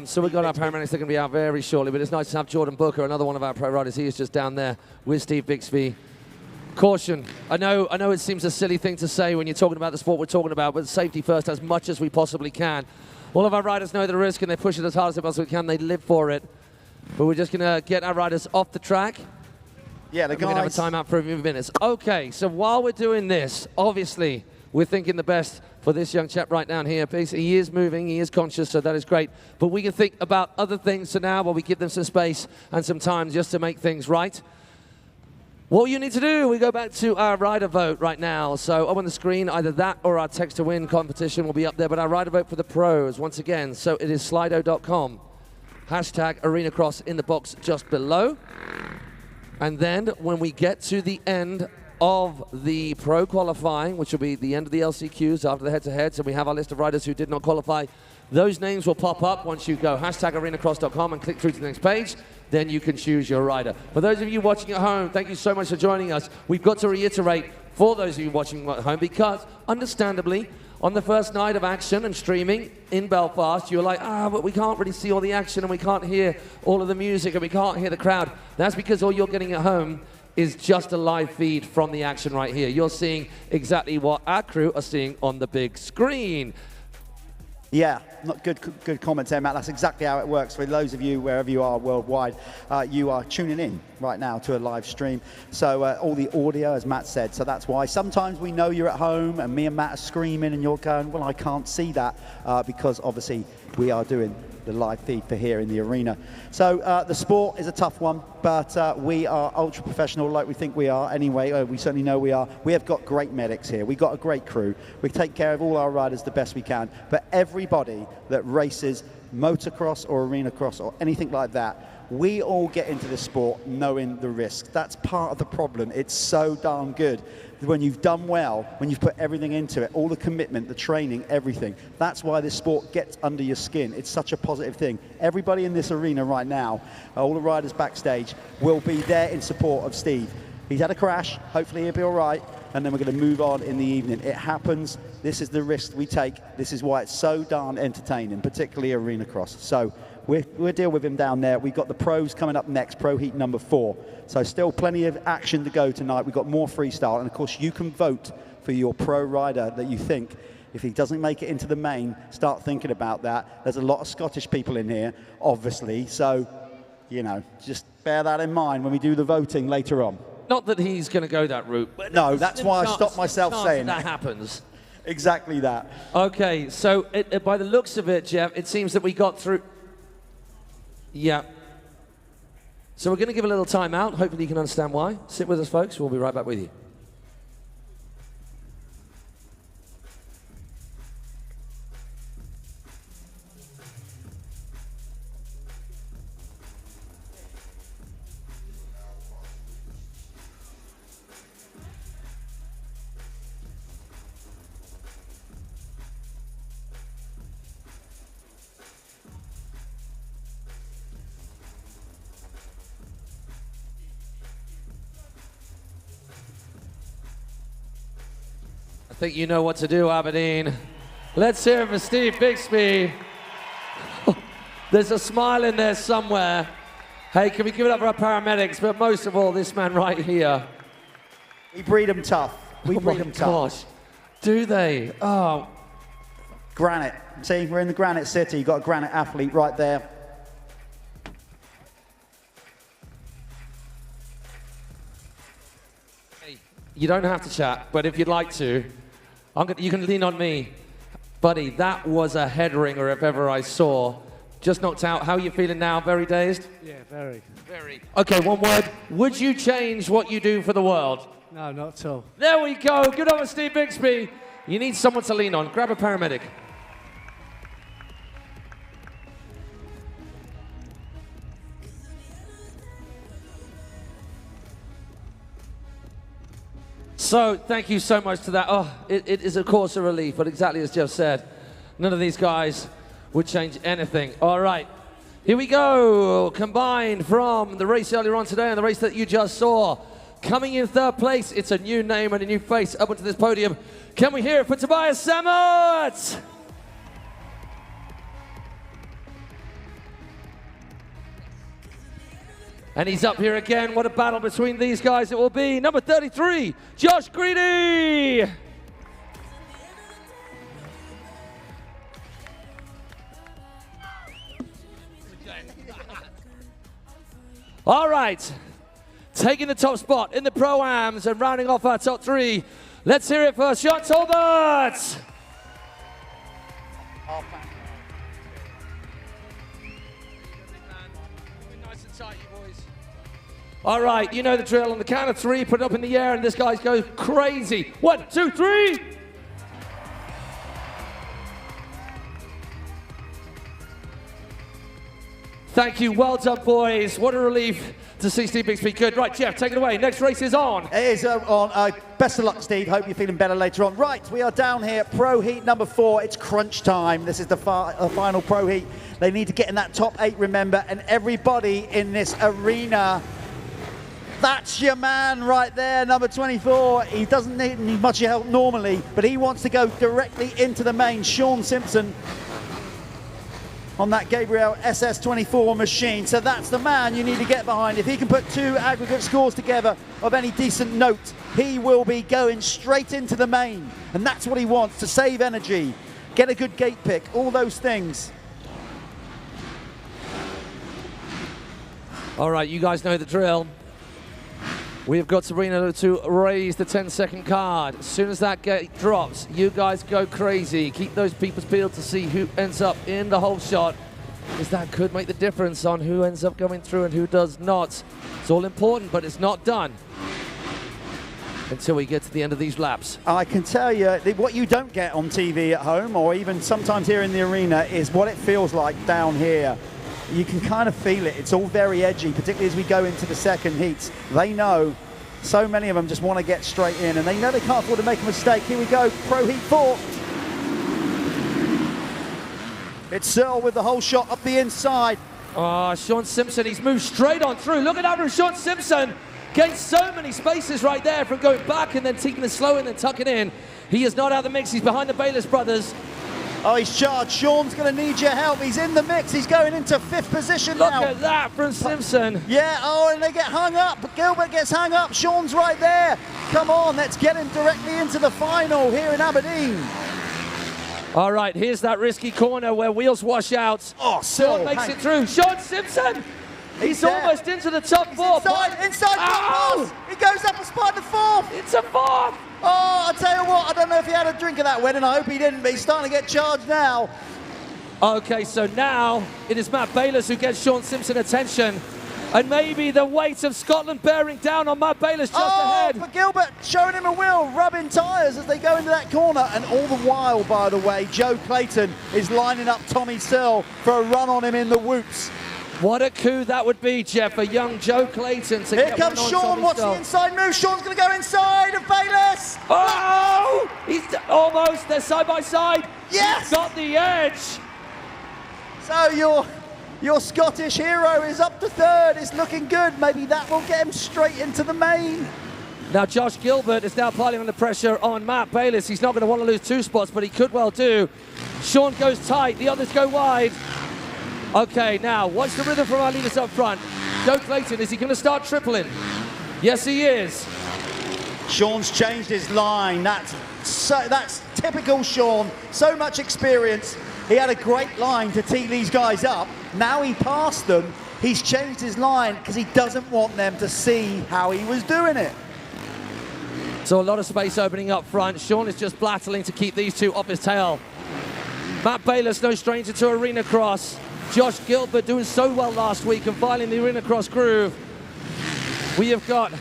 So we've got our paramedics, they're going to be out very shortly, but it's nice to have Jordan Booker, another one of our pro riders. He is just down there with Steve Bixby. Caution. I know it seems a silly thing to say when you're talking about the sport we're talking about, but safety first as much as we possibly can. All of our riders know the risk and they push it as hard as they possibly can. They live for it. But we're just going to get our riders off the track. Yeah, the guys. We're going to have a timeout for a few minutes. Okay, so while we're doing this, obviously, we're thinking the best for this young chap right down here. He is moving, he is conscious, so that is great. But we can think about other things so now while we give them some space and some time just to make things right. What you need to do, we go back to our rider vote right now. So up on the screen, either that or our text to win competition will be up there. But our rider vote for the pros, once again, so it is slido.com. Hashtag Arenacross in the box just below. And then when we get to the end of the pro qualifying, which will be the end of the LCQs after the head-to-heads, and we have our list of riders who did not qualify. Those names will pop up once you go #Arenacross.com and click through to the next page. Then you can choose your rider. For those of you watching at home, thank you so much for joining us. We've got to reiterate for those of you watching at home, because understandably, on the first night of action and streaming in Belfast, you were like, but we can't really see all the action and we can't hear all of the music and we can't hear the crowd. That's because all you're getting at home is just a live feed from the action right here. You're seeing exactly what our crew are seeing on the big screen. Yeah, not good comments there, Matt. That's exactly how it works. For those of you, wherever you are worldwide, you are tuning in right now to a live stream. So all the audio, as Matt said, so that's why sometimes we know you're at home and me and Matt are screaming and you're going, well, I can't see that, because obviously we are doing the live feed for here in the arena. So the sport is a tough one, but we are ultra professional like we think we are anyway. We certainly know we are. We have got great medics here. We've got a great crew. We take care of all our riders the best we can. But everybody that races motocross or arenacross or anything like that, we all get into this sport knowing the risk. That's part of the problem. It's so darn good. When you've done well, when you've put everything into it, all the commitment, the training, everything, that's why this sport gets under your skin. It's such a positive thing. Everybody in this arena right now, all the riders backstage, will be there in support of Steve. He's had a crash, hopefully he'll be all right, and then we're going to move on in the evening. It happens. This is the risk we take. This is why it's so darn entertaining, particularly arenacross. So we'll deal with him down there. We've got the pros coming up next, pro heat number 4. So still plenty of action to go tonight. We've got more freestyle. And of course, you can vote for your pro rider that you think, if he doesn't make it into the main, start thinking about that. There's a lot of Scottish people in here, obviously. So, you know, just bear that in mind when we do the voting later on. Not that he's going to go that route. But no, that's why I stopped myself saying that happens. Exactly that. Okay, so by the looks of it, Jeff, it seems that we got through. Yeah. So we're going to give a little time out. Hopefully you can understand why. Sit with us, folks. We'll be right back with you. I think you know what to do, Aberdeen. Let's hear it for Steve Bixby. There's a smile in there somewhere. Hey, can we give it up for our paramedics? But most of all, this man right here. We breed them tough. We breed them tough. Gosh, do they? Oh. Granite. See, we're in the Granite City. You've got a granite athlete right there. Hey, you don't have to chat, but if you'd like to, you can lean on me. Buddy, that was a head ringer if ever I saw. Just knocked out. How are you feeling now? Very dazed? Yeah, very. Very. Okay, one word. Would you change what you do for the world? No, not at all. There we go. Good on Steve Bixby. You need someone to lean on. Grab a paramedic. So, thank you so much to that. Oh, it is, of course, a relief, but exactly as Jeff said, none of these guys would change anything. All right, here we go. Combined from the race earlier on today and the race that you just saw. Coming in third place, it's a new name and a new face up onto this podium. Can we hear it for Tobias Sammet? And he's up here again. What a battle between these guys it will be. Number 33, Josh Greedy. All right, taking the top spot in the Pro-Ams and rounding off our top 3. Let's hear it for Sean Talbot. All right, you know the drill. On the count of 3, put it up in the air, and this guy goes crazy. 1, 2, 3. Thank you. Well done, boys. What a relief to see Steve Bixby. Good. Right, Jeff, take it away. Next race is on. It is on. Best of luck, Steve. Hope you're feeling better later on. Right, we are down here. Pro Heat number 4. It's crunch time. This is the final Pro Heat. They need to get in that top 8, remember, and everybody in this arena. That's your man right there, number 24. He doesn't need much help normally, but he wants to go directly into the main. Sean Simpson on that Gabriel SS24 machine. So that's the man you need to get behind. If he can put 2 aggregate scores together of any decent note, he will be going straight into the main. And that's what he wants, to save energy, get a good gate pick, all those things. All right, you guys know the drill. We've got Sabrina to raise the 10-second card. As soon as that gate drops, you guys go crazy. Keep those peepers peeled to see who ends up in the whole shot, because that could make the difference on who ends up going through and who does not. It's all important, but it's not done until we get to the end of these laps. I can tell you, what you don't get on TV at home, or even sometimes here in the arena, is what it feels like down here. You can kind of feel it. It's all very edgy, particularly as we go into the second heats. They know, so many of them just want to get straight in, and they know they can't afford to make a mistake. Here we go, Pro Heat 4. It's Searle with the whole shot up the inside. Oh, Sean Simpson, he's moved straight on through. Look at that from Sean Simpson. Gained so many spaces right there from going back and then taking it slow and then tucking in. He is not out of the mix. He's behind the Bayless brothers. Oh, he's charged. Sean's going to need your help. He's in the mix. He's going into 5th position now. Look at that from Simpson. Yeah, oh, and they get hung up. Gilbert gets hung up. Sean's right there. Come on, let's get him directly into the final here in Aberdeen. All right, here's that risky corner where wheels wash out. Oh, Sean makes it through. Sean Simpson. He's almost into the top 4. Inside pass. He goes up a spot in the 4th. It's a 4th. Oh, I tell you what, I don't know if he had a drink of that wedding. I hope he didn't, but he's starting to get charged now. Okay, so now it is Matt Bayless who gets Sean Simpson attention. And maybe the weight of Scotland bearing down on Matt Bayless just ahead. For Gilbert, showing him a wheel, rubbing tyres as they go into that corner. And all the while, by the way, Joe Clayton is lining up Tommy Searle for a run on him in the whoops. What a coup that would be, Jeff, for young Joe Clayton to Here get comes one on Sean, Tommy what's Searle. the inside move? Sean's going to go inside of Bayless. Oh! He's almost, they're side by side. Yes! He's got the edge. So your Scottish hero is up to 3rd. It's looking good. Maybe that will get him straight into the main. Now Josh Gilbert is now piling on the pressure on Matt Bayless. He's not going to want to lose 2 spots, but he could well do. Sean goes tight, the others go wide. Okay, now, watch the rhythm from our leaders up front. Joe Clayton, is he going to start tripling? Yes, he is. Sean's changed his line. That's typical Sean. So much experience. He had a great line to tee these guys up. Now he passed them. He's changed his line because he doesn't want them to see how he was doing it. So a lot of space opening up front. Sean is just battling to keep these 2 off his tail. Matt Bayless, no stranger to Arenacross. Josh Gilbert doing so well last week and filing the Arenacross groove. We have got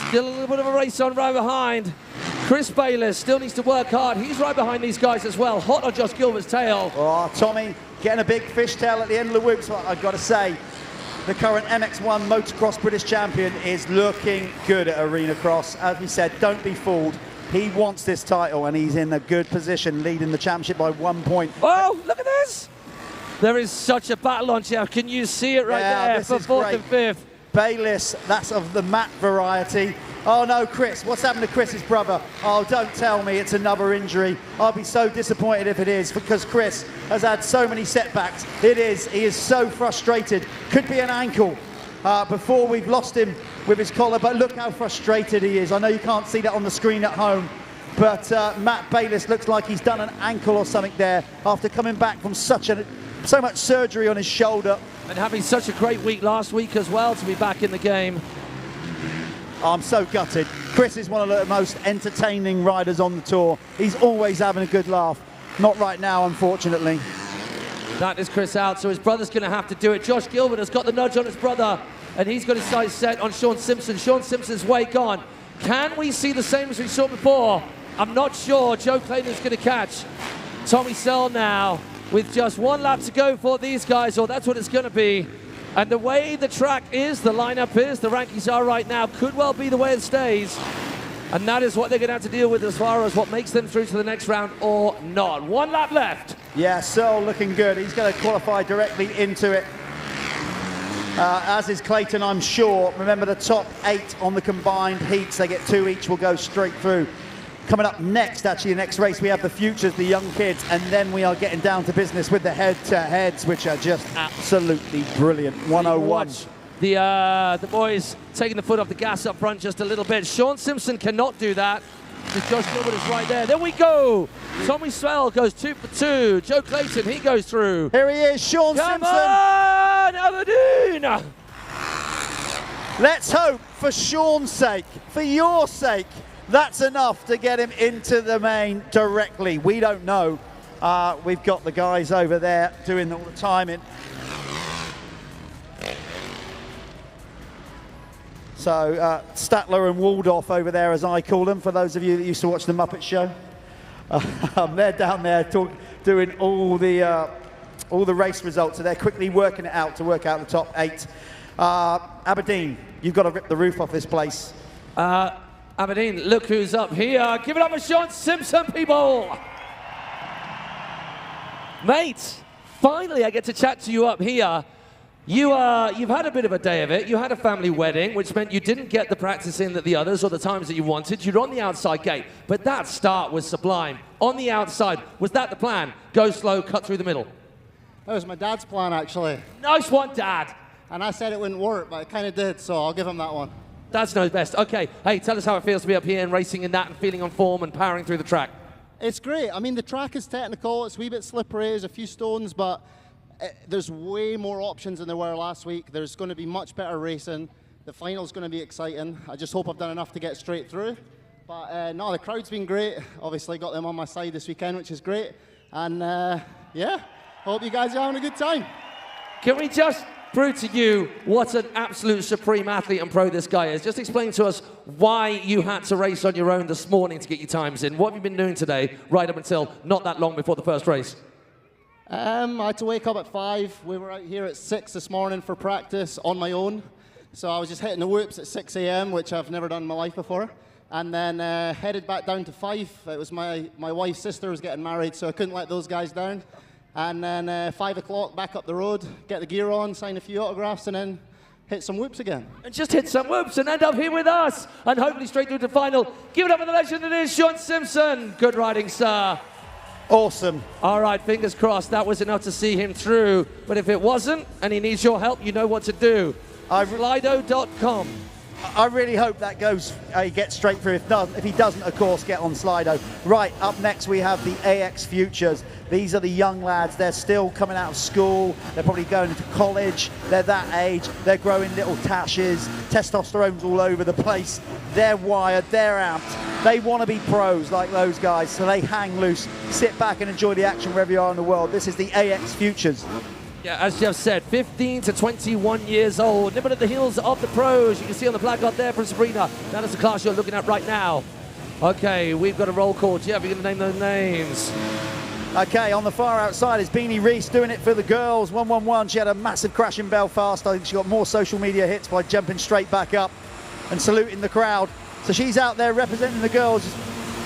still a little bit of a race on right behind. Chris Bayless still needs to work hard. He's right behind these guys as well. Hot on Josh Gilbert's tail. Oh, Tommy getting a big fishtail at the end of the whoops. I've got to say, the current MX1 Motocross British champion is looking good at Arenacross. As we said, don't be fooled. He wants this title and he's in a good position, leading the championship by 1 point. Oh, look at this. There is such a battle on, Jeff. Can you see it right there for 4th and 5th? Bayless, that's of the Matt variety. Oh no, Chris, what's happened to Chris's brother? Oh, don't tell me it's another injury. I'll be so disappointed if it is, because Chris has had so many setbacks. It is, he is so frustrated. Could be an ankle before we've lost him with his collar, but look how frustrated he is. I know you can't see that on the screen at home, but Matt Bayless looks like he's done an ankle or something there after coming back from so much surgery on his shoulder. And having such a great week last week as well to be back in the game. I'm so gutted. Chris is one of the most entertaining riders on the tour. He's always having a good laugh. Not right now, unfortunately. That is Chris out, so his brother's going to have to do it. Josh Gilbert has got the nudge on his brother, and he's got his sights set on Sean Simpson. Sean Simpson's way gone. Can we see the same as we saw before? I'm not sure. Joe Clayton's going to catch Tommy Searle now. with just 1 lap to go for these guys, or that's what it's going to be. And the way the track is, the lineup is, the rankings are right now, could well be the way it stays. And that is what they're going to have to deal with as far as what makes them through to the next round or not. 1 lap left. Yeah, Searle looking good. He's going to qualify directly into it. As is Clayton, I'm sure. Remember, the top 8 on the combined heats, they get 2 each, will go straight through. Coming up next, actually, the next race, we have the futures, the young kids, and then we are getting down to business with the head-to-heads, which are just absolutely brilliant. 101. The boys taking the foot off the gas up front just a little bit. Sean Simpson cannot do that. Josh Gilbert is right there. There we go. Tommy Swell goes 2 for 2. Joe Clayton, he goes through. Here he is, Sean Come Simpson. on, Aberdeen. Let's hope, for Sean's sake, for your sake, that's enough to get him into the main directly. We don't know. We've got the guys over there doing all the timing. So Statler and Waldorf over there, as I call them, for those of you that used to watch The Muppet Show. They're down there doing all the race results, so they're quickly working it out to work out the top 8. Aberdeen, you've got to rip the roof off this place. Aberdeen, look who's up here. Give it up for Sean Simpson, people. Mate, finally I get to chat to you up here. You've had a bit of a day of it. You had a family wedding, which meant you didn't get the practice in that the others or the times that you wanted. You're on the outside gate, but that start was sublime. On the outside, was that the plan? Go slow, cut through the middle. That was my dad's plan, actually. Nice one, Dad. And I said it wouldn't work, but it kind of did, so I'll give him that one. Dad's knows best. Okay, hey, tell us how it feels to be up here and racing in that and feeling on form and powering through the track. It's great. I mean, the track is technical. It's a wee bit slippery. There's a few stones, but there's way more options than there were last week. There's going to be much better racing. The final's going to be exciting. I just hope I've done enough to get straight through. But no, the crowd's been great. Obviously got them on my side this weekend, which is great. And yeah, hope you guys are having a good time. Can we just prove to you what an absolute supreme athlete and pro this guy is? Just explain to us why you had to race on your own this morning to get your times in. What have you been doing today, right up until not that long before the first race? I had to wake up at 5. We were out here at 6 this morning for practice on my own. So I was just hitting the whoops at 6 a.m., which I've never done in my life before. And then headed back down to 5. It was my wife's sister was getting married, so I couldn't let those guys down. And then 5 o'clock, back up the road, get the gear on, sign a few autographs, and then hit some whoops again. And just hit some whoops and end up here with us. And hopefully straight through to the final. Give it up for the legend that is Sean Simpson. Good riding, sir. Awesome. All right, fingers crossed. That was enough to see him through. But if it wasn't, and he needs your help, you know what to do. Slido.com. I really hope that goes, he gets straight through. If he doesn't, of course, get on Slido. Right, up next we have the AX Futures. These are the young lads. They're still coming out of school. They're probably going into college. They're that age. They're growing little tashes. Testosterone's all over the place. They're wired. They're amped. They want to be pros like those guys, so they hang loose. Sit back and enjoy the action wherever you are in the world. This is the AX Futures. Yeah, as Jeff said, 15 to 21 years old. Nipping at the heels of the pros. You can see on the placard there from Sabrina. That is the class you're looking at right now. Okay, we've got a roll call. Jeff, you're going to name those names. Okay, on the far outside is Beanie Reese doing it for the girls. 111. She had a massive crash in Belfast. I think she got more social media hits by jumping straight back up and saluting the crowd. So she's out there representing the girls.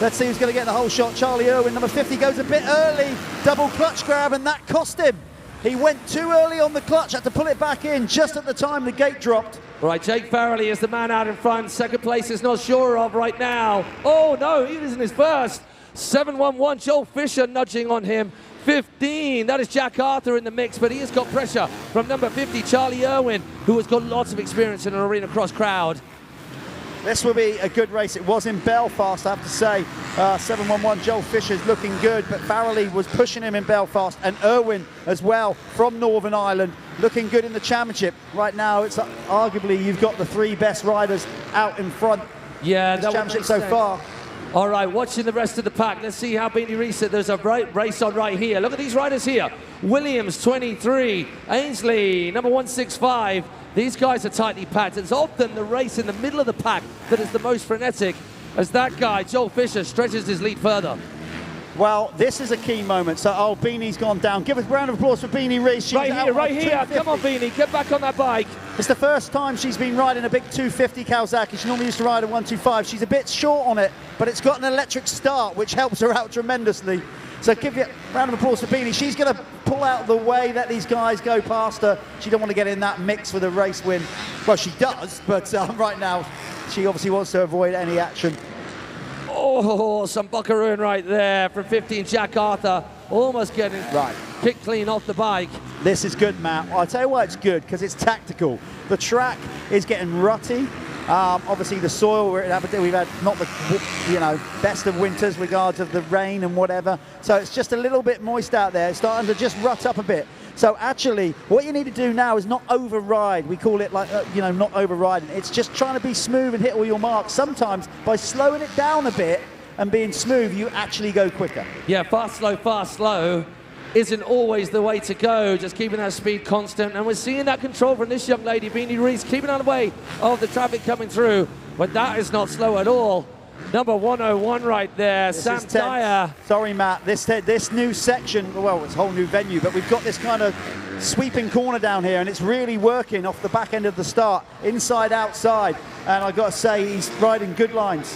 Let's see who's going to get the whole shot. Charlie Irwin, number 50, goes a bit early. Double clutch grab, and that cost him. He went too early on the clutch, had to pull it back in just at the time the gate dropped. Right, Jake Farrelly is the man out in front. Second place is not sure of right now. Oh, no, he isn't his first. 711, Joel Fisher nudging on him. 15, that is Jack Arthur in the mix, but he has got pressure from number 50, Charlie Irwin, who has got lots of experience in an Arenacross crowd. This will be a good race. It was in Belfast, I have to say. 711, Joel Fisher's looking good, but Farrelly was pushing him in Belfast, and Irwin as well from Northern Ireland, looking good in the championship. Right now, it's arguably you've got the 3 best riders out in front. Yeah, in the championship so far. All right, watching the rest of the pack. Let's see how Beanie Reese said. There's a race on right here. Look at these riders here. Williams, 23. Ainsley, number 165. These guys are tightly packed. It's often the race in the middle of the pack that is the most frenetic, as that guy, Joel Fisher, stretches his lead further. Well, this is a key moment. So, Beanie's gone down. Give a round of applause for Beanie Reese. She's Right here, out right on here. 250. Come on, Beanie, get back on that bike. It's the first time she's been riding a big 250 Kawasaki. She normally used to ride a 125. She's a bit short on it, but it's got an electric start, which helps her out tremendously. So give you a round of applause for Beanie. She's going to pull out the way that these guys go past her. She don't want to get in that mix for the race win. Well, she does, but right now she obviously wants to avoid any action. Oh, some buckaroon right there from 15, Jack Arthur. Almost getting kicked clean off the bike. This is good, Matt. I'll tell you why it's good, because it's tactical. The track is getting rutty. Obviously, the soil we're in Aberdeen, we've had not the best of winters regards of the rain and whatever. So it's just a little bit moist out there. It's starting to just rut up a bit. So actually, what you need to do now is not override. We call it like, not overriding. It's just trying to be smooth and hit all your marks. Sometimes by slowing it down a bit and being smooth, you actually go quicker. Yeah, fast, slow isn't always the way to go, just keeping that speed constant. And we're seeing that control from this young lady, Beanie Reese, keeping out of the way of the traffic coming through. But that is not slow at all. Number 101 right there, Sam Dyer. Sorry, Matt, this new section, well, it's a whole new venue, but we've got this kind of sweeping corner down here, and it's really working off the back end of the start, inside, outside. And I've got to say, he's riding good lines.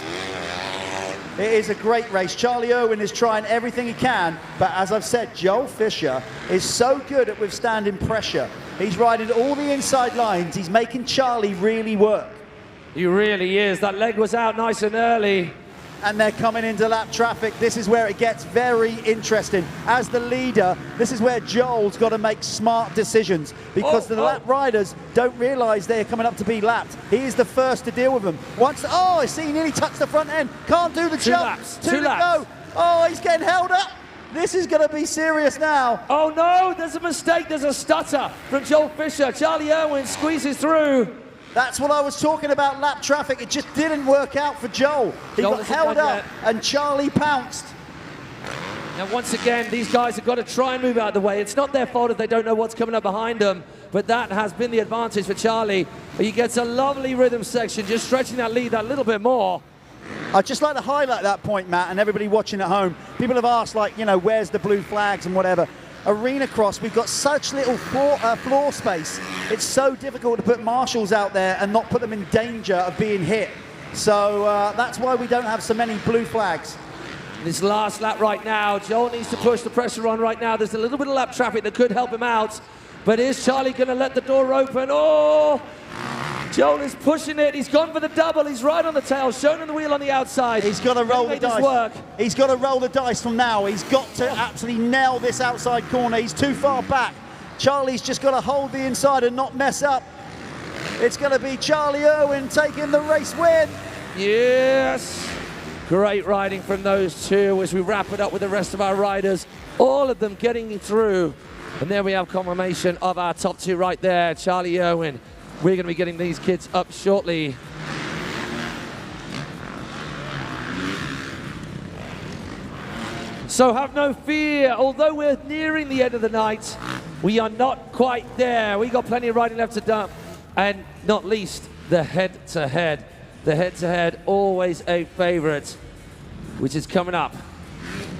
It is a great race. Charlie Irwin is trying everything he can, but as I've said, Joel Fisher is so good at withstanding pressure. He's riding all the inside lines. He's making Charlie really work. He really is. That leg was out nice and early. And they're coming into lap traffic. This is where it gets very interesting. As the leader, this is where Joel's got to make smart decisions, because the lap riders don't realise they're coming up to be lapped. He is the first to deal with them. I see he nearly touched the front end. Can't do the jump. Two to go. Oh, he's getting held up. This is going to be serious now. Oh no, there's a mistake. There's a stutter from Joel Fisher. Charlie Irwin squeezes through. That's what I was talking about, lap traffic. It just didn't work out for Joel. He got held up and Charlie pounced. Now once again, these guys have got to try and move out of the way. It's not their fault if they don't know what's coming up behind them, but that has been the advantage for Charlie. He gets a lovely rhythm section, just stretching that lead that little bit more. I'd just like to highlight that point, Matt, and everybody watching at home. People have asked, where's the blue flags and whatever. Arenacross, we've got such little floor space. It's so difficult to put marshals out there and not put them in danger of being hit. So that's why we don't have so many blue flags. This last lap right now, Joel needs to push the pressure on right now. There's a little bit of lap traffic that could help him out. But is Charlie going to let the door open? Oh! Joel is pushing it. He's gone for the double. He's right on the tail, showing him the wheel on the outside. He's got to roll the dice. He's got to roll the dice from now. He's got to absolutely nail this outside corner. He's too far back. Charlie's just got to hold the inside and not mess up. It's going to be Charlie Irwin taking the race win. Yes. Great riding from those two as we wrap it up with the rest of our riders. All of them getting through. And there we have confirmation of our top two right there. Charlie Irwin. We're going to be getting these kids up shortly. So have no fear. Although we're nearing the end of the night, we are not quite there. We got plenty of riding left to dump. And not least, the head-to-head. The head-to-head, always a favorite, which is coming up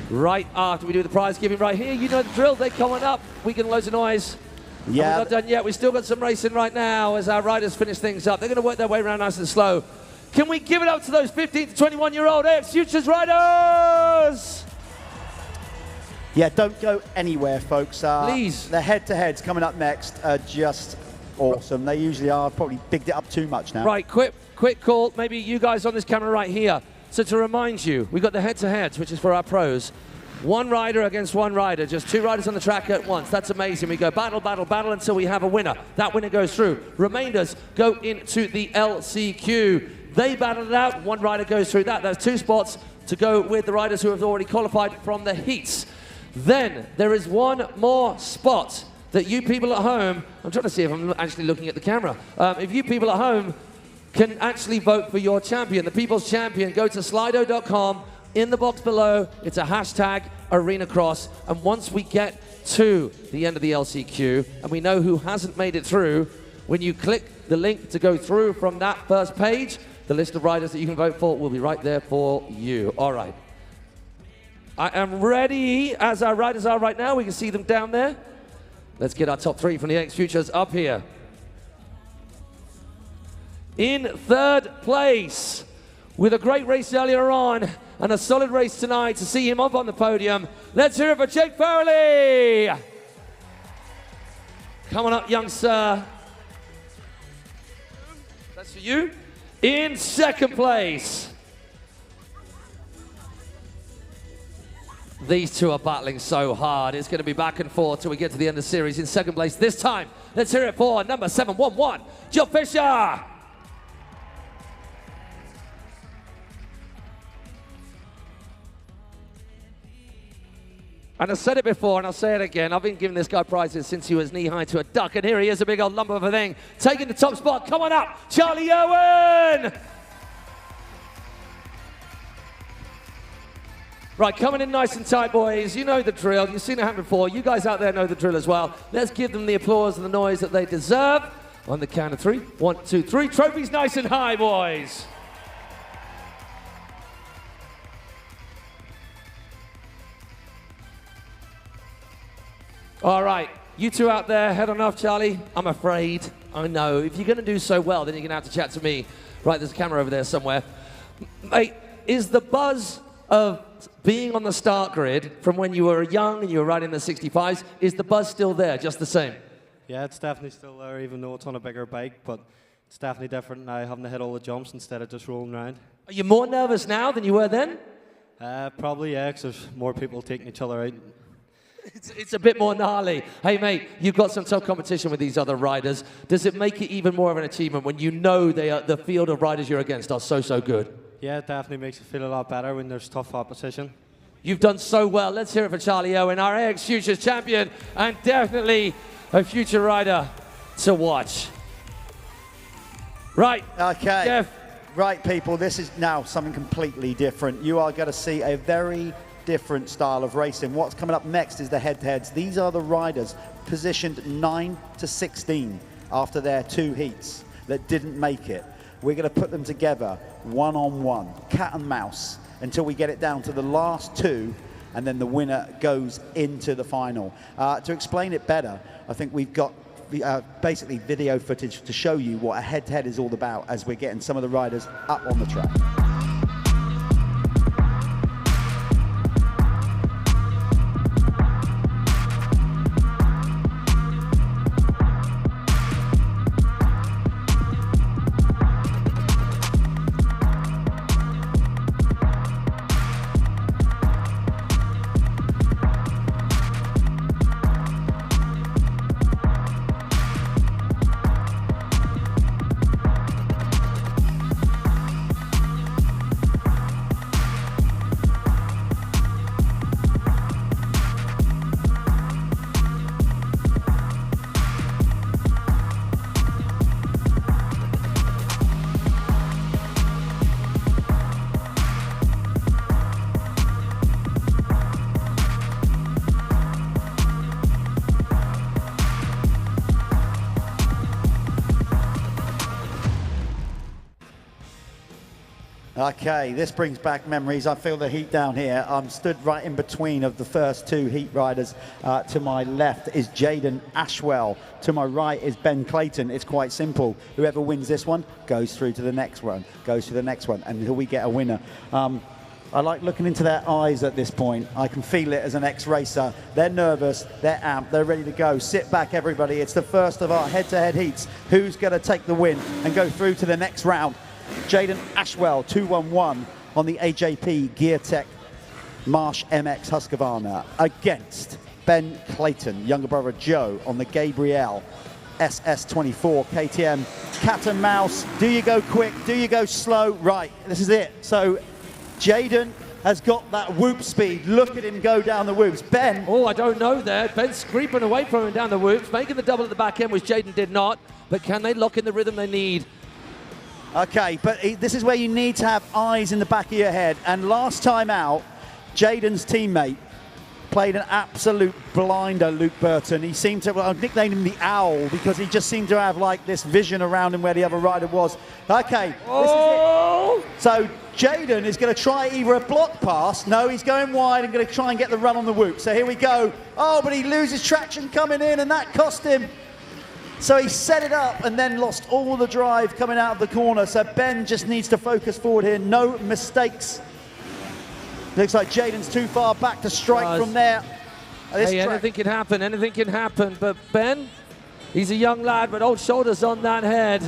right after we do the prize giving right here. You know the drill. They're coming up. We can loads of noise. Yeah. We're not done yet. We've still got some racing right now as our riders finish things up. They're going to work their way around nice and slow. Can we give it up to those 15 to 21-year-old AX Futures riders? Yeah, don't go anywhere, folks. Please. The head-to-heads coming up next are just awesome. They usually are. Probably bigged it up too much now. Right, quick call. Maybe you guys on this camera right here. So to remind you, we've got the head-to-heads, which is for our pros. One rider against one rider, just two riders on the track at once. That's amazing. We go battle, battle, battle until we have a winner. That winner goes through. Remainders go into the LCQ. They battle it out. One rider goes through that. There's two spots to go with the riders who have already qualified from the heats. Then there is one more spot that you people at home, I'm trying to see if I'm actually looking at the camera. If you people at home can actually vote for your champion, the people's champion, go to slido.com. In the box below, it's a hashtag Arenacross. And once we get to the end of the LCQ and we know who hasn't made it through, when you click the link to go through from that first page, the list of riders that you can vote for will be right there for you. All right. I am ready, as our riders are right now. We can see them down there. Let's get our top 3 from the X Futures up here. In 3rd place, with a great race earlier on and a solid race tonight to see him up on the podium. Let's hear it for Jake Farrelly. Come on up, young sir. That's for you. In 2nd place, these two are battling so hard. It's going to be back and forth till we get to the end of the series. In 2nd place this time, let's hear it for number 711, Joe Fisher. And I said it before, and I'll say it again. I've been giving this guy prizes since he was knee-high to a duck, and here he is, a big old lump of a thing. Taking the top spot. Come on up, Charlie Owen! Right, coming in nice and tight, boys. You know the drill. You've seen it happen before. You guys out there know the drill as well. Let's give them the applause and the noise that they deserve. On the count of 3. 1, 2, 3. Trophies nice and high, boys. All right, you two out there, head on off, Charlie. I'm afraid, I know. If you're going to do so well, then you're going to have to chat to me. Right, there's a camera over there somewhere. Mate, is the buzz of being on the start grid from when you were young and you were riding the 65s, is the buzz still there, just the same? Yeah, it's definitely still there, even though it's on a bigger bike, but it's definitely different now, having to hit all the jumps instead of just rolling around. Are you more nervous now than you were then? Probably, yeah, because there's more people taking each other out. It's a bit more gnarly. Hey, mate, you've got some tough competition with these other riders. Does it make it even more of an achievement when you know the field of riders you're against are so good? Yeah, it definitely makes it feel a lot better when there's tough opposition. You've done so well. Let's hear it for Charlie Owen, our AX Futures champion, and definitely a future rider to watch. Right. Okay. Jeff. Right, people, this is now something completely different. You are going to see a very different style of racing. What's coming up next is the head-to-heads. These are the riders positioned 9 to 16 after their 2 heats that didn't make it. We're going to put them together one-on-one, cat and mouse, until we get it down to the last 2, and then the winner goes into the final. To explain it better, I think we've got basically video footage to show you what a head-to-head is all about as we're getting some of the riders up on the track. Okay, this brings back memories. I feel the heat down here. I'm stood right in between of the first 2 heat riders. To my left is Jaden Ashwell. To my right is Ben Clayton. It's quite simple. Whoever wins this one goes through to the next one, goes to the next one, until we get a winner. I like looking into their eyes at this point. I can feel it as an ex-racer. They're nervous, they're amped, they're ready to go. Sit back, everybody. It's the first of our head-to-head heats. Who's going to take the win and go through to the next round? Jaden Ashwell, 211 on the AJP Gear Tech Marsh MX Husqvarna against Ben Clayton, younger brother Joe, on the Gabrielle SS24 KTM. Cat and mouse. Do you go quick? Do you go slow? Right, this is it. So Jaden has got that whoop speed. Look at him go down the whoops. Ben. Oh, I don't know there. Ben's creeping away from him down the whoops, making the double at the back end, which Jaden did not. But can they lock in the rhythm they need? Okay, but this is where you need to have eyes in the back of your head. And last time out, Jaden's teammate played an absolute blinder, Luke Burton. He seemed to, well, I nicknamed him the Owl because he just seemed to have like this vision around him where the other rider was. Okay, this is it. So Jaden is going to try either a block pass. No, he's going wide and going to try and get the run on the whoop. So here we go. Oh, but he loses traction coming in, and that cost him. So he set it up and then lost all the drive coming out of the corner. So Ben just needs to focus forward here. No mistakes. Looks like Jaden's too far back to strike from there. Hey, anything can happen. But Ben, he's a young lad, but old shoulders on that head.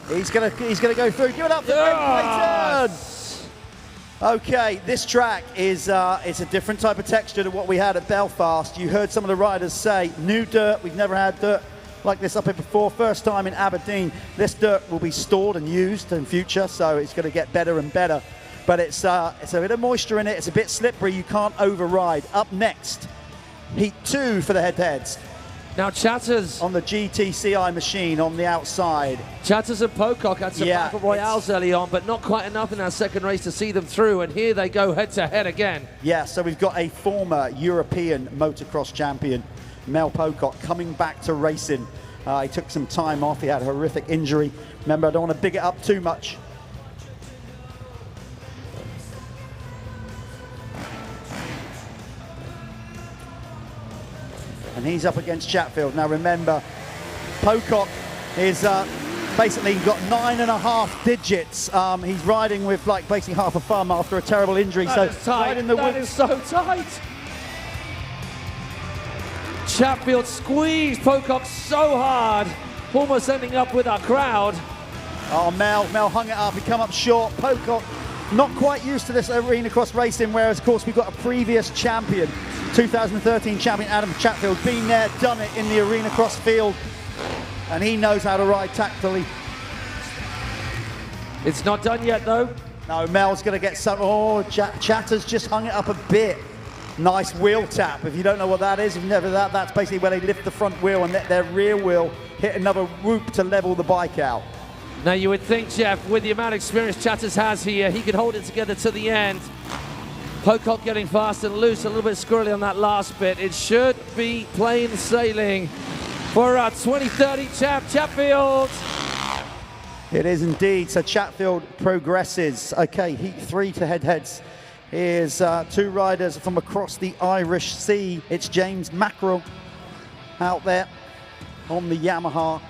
He's gonna go through. Give it up for Ben Clayton. Okay, this track is it's a different type of texture to what we had at Belfast. You heard some of the riders say, new dirt. We've never had dirt like this up here before. First time in Aberdeen. This dirt will be stored and used in future, so it's going to get better and better. But it's a bit of moisture in it. It's a bit slippery. You can't override. Up next, Heat 2 for the head-to-heads. Now Chatters on the GTCI machine on the outside. Chatters and Pocock had some battle royales early on, but not quite enough in that second race to see them through. And here they go head-to-head again. Yeah, so we've got a former European motocross champion, Mel Pocock, coming back to racing. He took some time off. He had a horrific injury. Remember, I don't want to big it up too much. And he's up against Chatfield. Now remember, Pocock is basically got 9.5 digits. He's riding with like basically half a thumb after a terrible injury. That is tight. That is so tight. Chatfield squeezed Pocock so hard, almost ending up with our crowd. Oh, Mel hung it up. He come up short. Pocock not quite used to this Arenacross racing, whereas of course we've got a previous champion, 2013 champion Adam Chatfield, been there, done it in the Arenacross field, and he knows how to ride tactically. It's not done yet though. No, Mel's going to get some. Oh, Chatter's just hung it up a bit. Nice wheel tap. If you don't know what that is, if you've never that's basically where they lift the front wheel and let their rear wheel hit another whoop to level the bike out. Now you would think, Jeff, with the amount of experience Chatters has here, he could hold it together to the end. Pocock getting fast and loose, a little bit squirrely on that last bit. It should be plain sailing for our 2030 champ, Chatfield. It is indeed. So Chatfield progresses. Okay, Heat 3 to head-heads. Here's two riders from across the Irish Sea. It's James Mackerel out there on the Yamaha,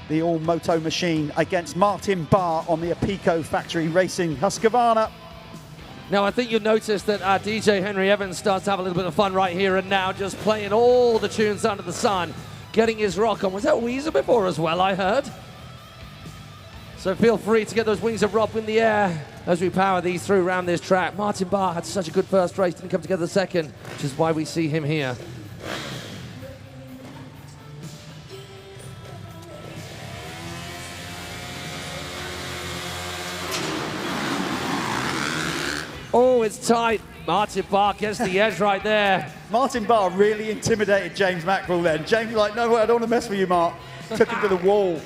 the all-moto machine, against Martin Barr on the Apico Factory Racing Husqvarna. Now, I think you'll notice that our DJ Henry Evans starts to have a little bit of fun right here and now, just playing all the tunes under the sun, getting his rock on. Was that Weezer before as well, I heard? So feel free to get those wings of Rob in the air as we power these through around this track. Martin Barr had such a good first race, didn't come together second, which is why we see him here. Oh, it's tight. Martin Barr gets the edge right there. Martin Barr really intimidated James Mackerel then. James was like, no, I don't want to mess with you, Mark. Took him to the wall.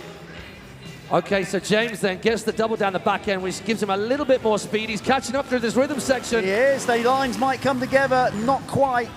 Okay, so James then gets the double down the back end, which gives him a little bit more speed. He's catching up through this rhythm section. He is. The lines might come together. Not quite.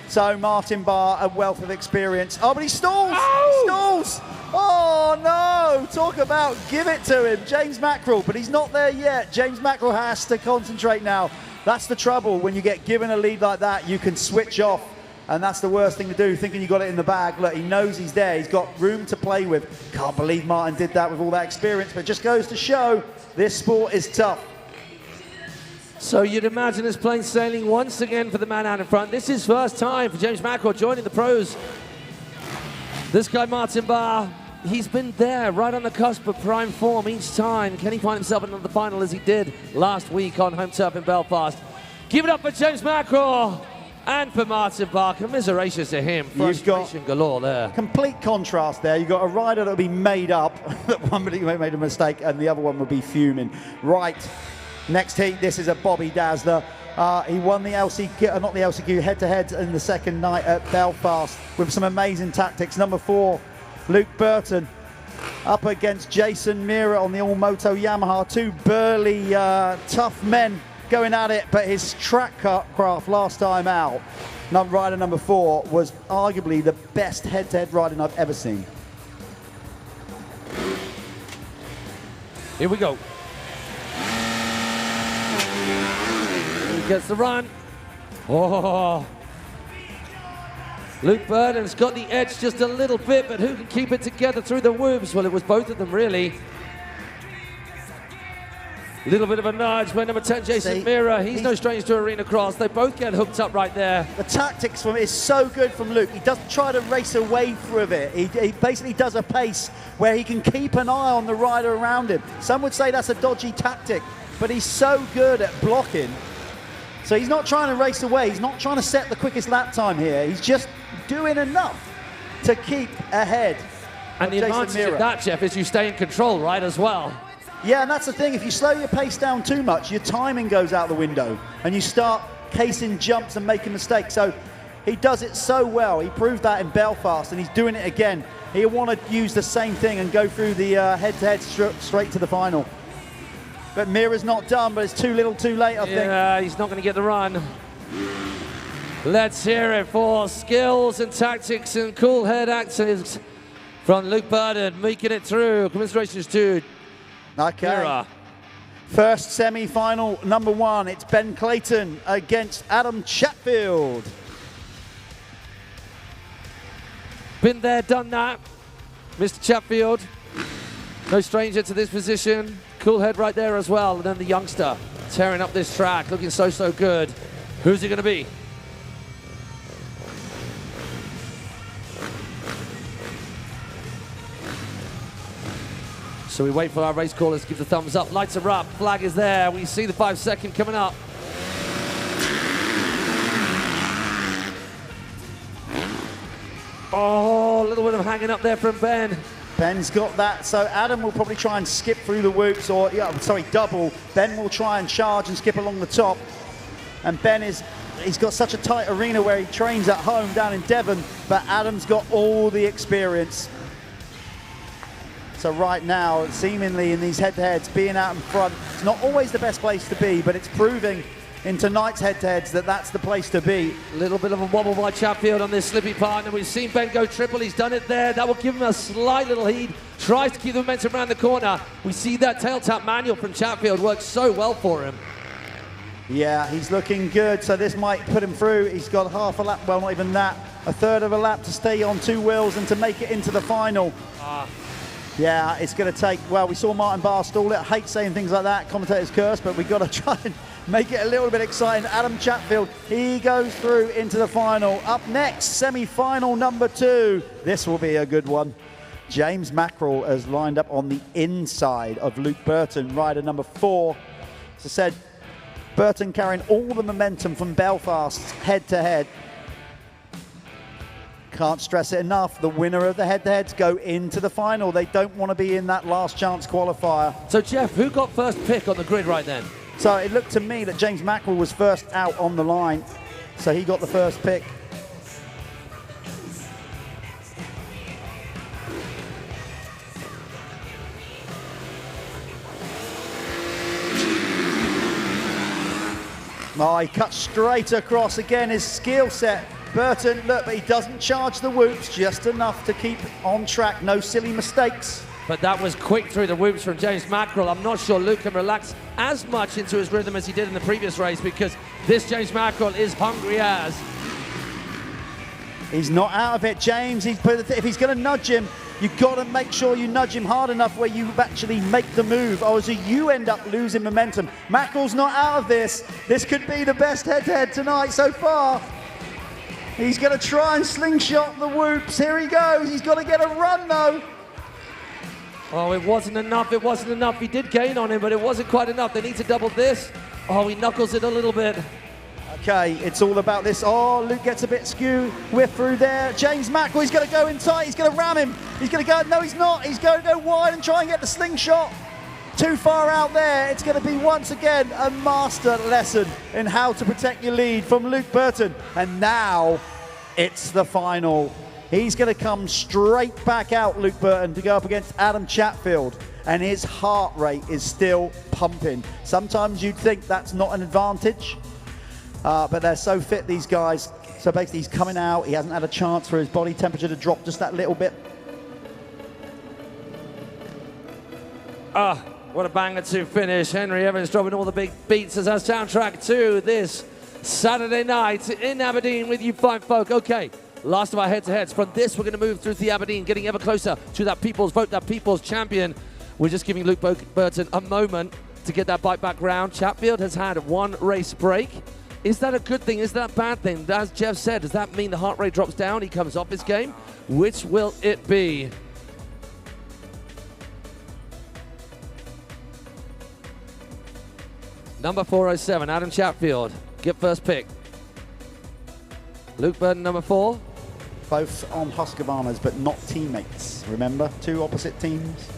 So Martin Barr, a wealth of experience. Oh, but he stalls. Oh! He stalls. Oh, no. Talk about give it to him. James Mackerel, but he's not there yet. James Mackerel has to concentrate now. That's the trouble. When you get given a lead like that, you can switch off. And that's the worst thing to do, thinking you got it in the bag. Look, he knows he's there. He's got room to play with. Can't believe Martin did that with all that experience, but it just goes to show this sport is tough. So you'd imagine it's plain sailing once again for the man out in front. This is first time for James Mackerel joining the pros. This guy, Martin Barr, he's been there right on the cusp of prime form each time. Can he find himself in the final as he did last week on home turf in Belfast? Give it up for James Mackerel and for Martin Barr. Commiserations to him. Frustration galore there. Complete contrast there. You've got a rider that'll be made up, that one made a mistake, and the other one will be fuming. Right. Next heat, this is a Bobby Dazzler. He won the LCQ head-to-head in the second night at Belfast with some amazing tactics. Number 4, Luke Burton, up against Jason Mira on the all-moto Yamaha. Two burly, tough men going at it, but his track craft last time out, rider number 4, was arguably the best head-to-head riding I've ever seen. Here we go. gets the run. Oh. Luke Burton's got the edge just a little bit, but who can keep it together through the whoops? Well, it was both of them, really. Little bit of a nudge by number 10, Jason Mira. He's no stranger to Arenacross. They both get hooked up right there. The tactics from it is so good from Luke. He doesn't try to race away through it. He basically does a pace where he can keep an eye on the rider around him. Some would say that's a dodgy tactic, but he's so good at blocking. So he's not trying to race away. He's not trying to set the quickest lap time here. He's just doing enough to keep ahead. And the advantage of that, Jeff, is you stay in control, right, as well. Yeah, and that's the thing. If you slow your pace down too much, your timing goes out the window and you start casing jumps and making mistakes. So he does it so well. He proved that in Belfast and he's doing it again. He'll want to use the same thing and go through the head-to-head straight to the final. But Mira's not done, but it's too little too late, I think. Yeah, he's not going to get the run. Let's hear it for skills and tactics and cool head actions from Luke Burton, making it through. Commiserations to Mira. First semi-final, number 1. It's Ben Clayton against Adam Chatfield. Been there, done that. Mr. Chatfield, no stranger to this position. Cool head right there as well. And then the youngster tearing up this track, looking so, so good. Who's it going to be? So we wait for our race callers to give the thumbs up. Lights are up, flag is there. We see the 5 second coming up. Oh, a little bit of hanging up there from Ben. Ben's got that, so Adam will probably try and skip through the whoops, or, double. Ben will try and charge and skip along the top. And Ben he's got such a tight arena where he trains at home down in Devon, but Adam's got all the experience. So right now, seemingly in these head-to-heads, being out in front, it's not always the best place to be, but it's proving in tonight's head-to-heads that that's the place to be. A little bit of a wobble by Chatfield on this slippy part, and we've seen Ben go triple. He's done it there. That will give him a slight little heat. Tries to keep the momentum around the corner. We see that tail tap manual from Chatfield works so well for him. Yeah, he's looking good, so this might put him through. He's got half a lap, well, not even that, a third of a lap to stay on 2 wheels and to make it into the final. Yeah, it's going to take, well, we saw Martin Barr stall it. I hate saying things like that, commentator's curse, but we've got to try and make it a little bit exciting. Adam Chatfield, he goes through into the final. Up next, semi-final number 2. This will be a good one. James Mackerel has lined up on the inside of Luke Burton, rider number 4. As I said, Burton carrying all the momentum from Belfast's head-to-head. Can't stress it enough, the winner of the head-to-heads go into the final. They don't want to be in that last chance qualifier. So Jeff, who got first pick on the grid right then? So it looked to me that James Mackerel was first out on the line, so he got the first pick. Oh, he cut straight across again, his skill set. Burton, look, but he doesn't charge the whoops, just enough to keep on track, no silly mistakes. But that was quick through the whoops from James Mackerel. I'm not sure Luke can relax as much into his rhythm as he did in the previous race, because this James Mackerel is hungry as. He's not out of it, James. If he's going to nudge him, you've got to make sure you nudge him hard enough where you actually make the move, or so you end up losing momentum. Mackerel's not out of this. This could be the best head-to-head tonight so far. He's going to try and slingshot the whoops. Here he goes. He's got to get a run, though. Oh, it wasn't enough. It wasn't enough. He did gain on him, but it wasn't quite enough. They need to double this. Oh, he knuckles it a little bit. Okay, it's all about this. Oh, Luke gets a bit skew. Whiff through there. James Mackerel, he's going to go in tight. He's going to ram him. He's going to go. No, he's not. He's going to go wide and try and get the slingshot. Too far out there. It's going to be, once again, a master lesson in how to protect your lead from Luke Burton. And now it's the final. He's going to come straight back out, Luke Burton, to go up against Adam Chatfield. And his heart rate is still pumping. Sometimes you'd think that's not an advantage, but they're so fit, these guys. So basically, he's coming out. He hasn't had a chance for his body temperature to drop just that little bit. What a banger to finish. Henry Evans dropping all the big beats as our soundtrack to this Saturday night in Aberdeen with you fine folk. Okay, last of our head-to-heads. From this, we're going to move through to the Aberdeen, getting ever closer to that people's vote, that people's champion. We're just giving Luke Burton a moment to get that bike back round. Chatfield has had one race break. Is that a good thing? Is that a bad thing? As Jeff said, does that mean the heart rate drops down? He comes off his game? Which will it be? Number 407, Adam Chatfield. Get first pick. Luke Burton, number 4. Both on Husqvarnas, but not teammates. Remember, 2 opposite teams.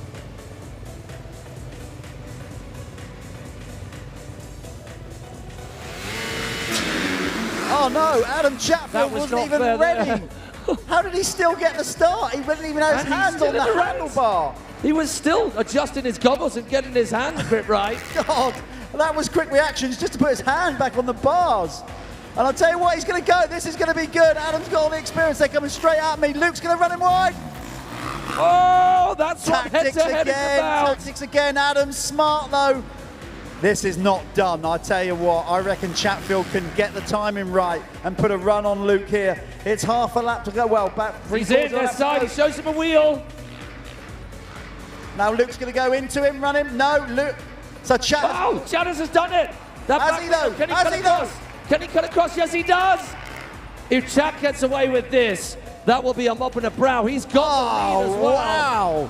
Oh no, Adam Chatfield wasn't even ready. How did he still get the start? He didn't even have his hands on the handlebar. He was still adjusting his goggles and getting his hands grip right. God, that was quick reactions just to put his hand back on the bars. And I'll tell you what, he's going to go. This is going to be good. Adam's got all the experience. They're coming straight at me. Luke's going to run him wide. Oh, that's what tactics head-to-head is about. Tactics again. Adam's smart though. This is not done. I tell you what, I reckon Chatfield can get the timing right and put a run on Luke here. It's half a lap to go. Well, back. He's in their side. He shows him a wheel. Now Luke's going to go into him, run him. No, Luke. So Chatters. Oh, Chatters has done it. Has he though? Can he cut across? Can he cut across? Yes, he does. If Chat gets away with this, that will be a mop and a brow. He's got the lead as well. Wow.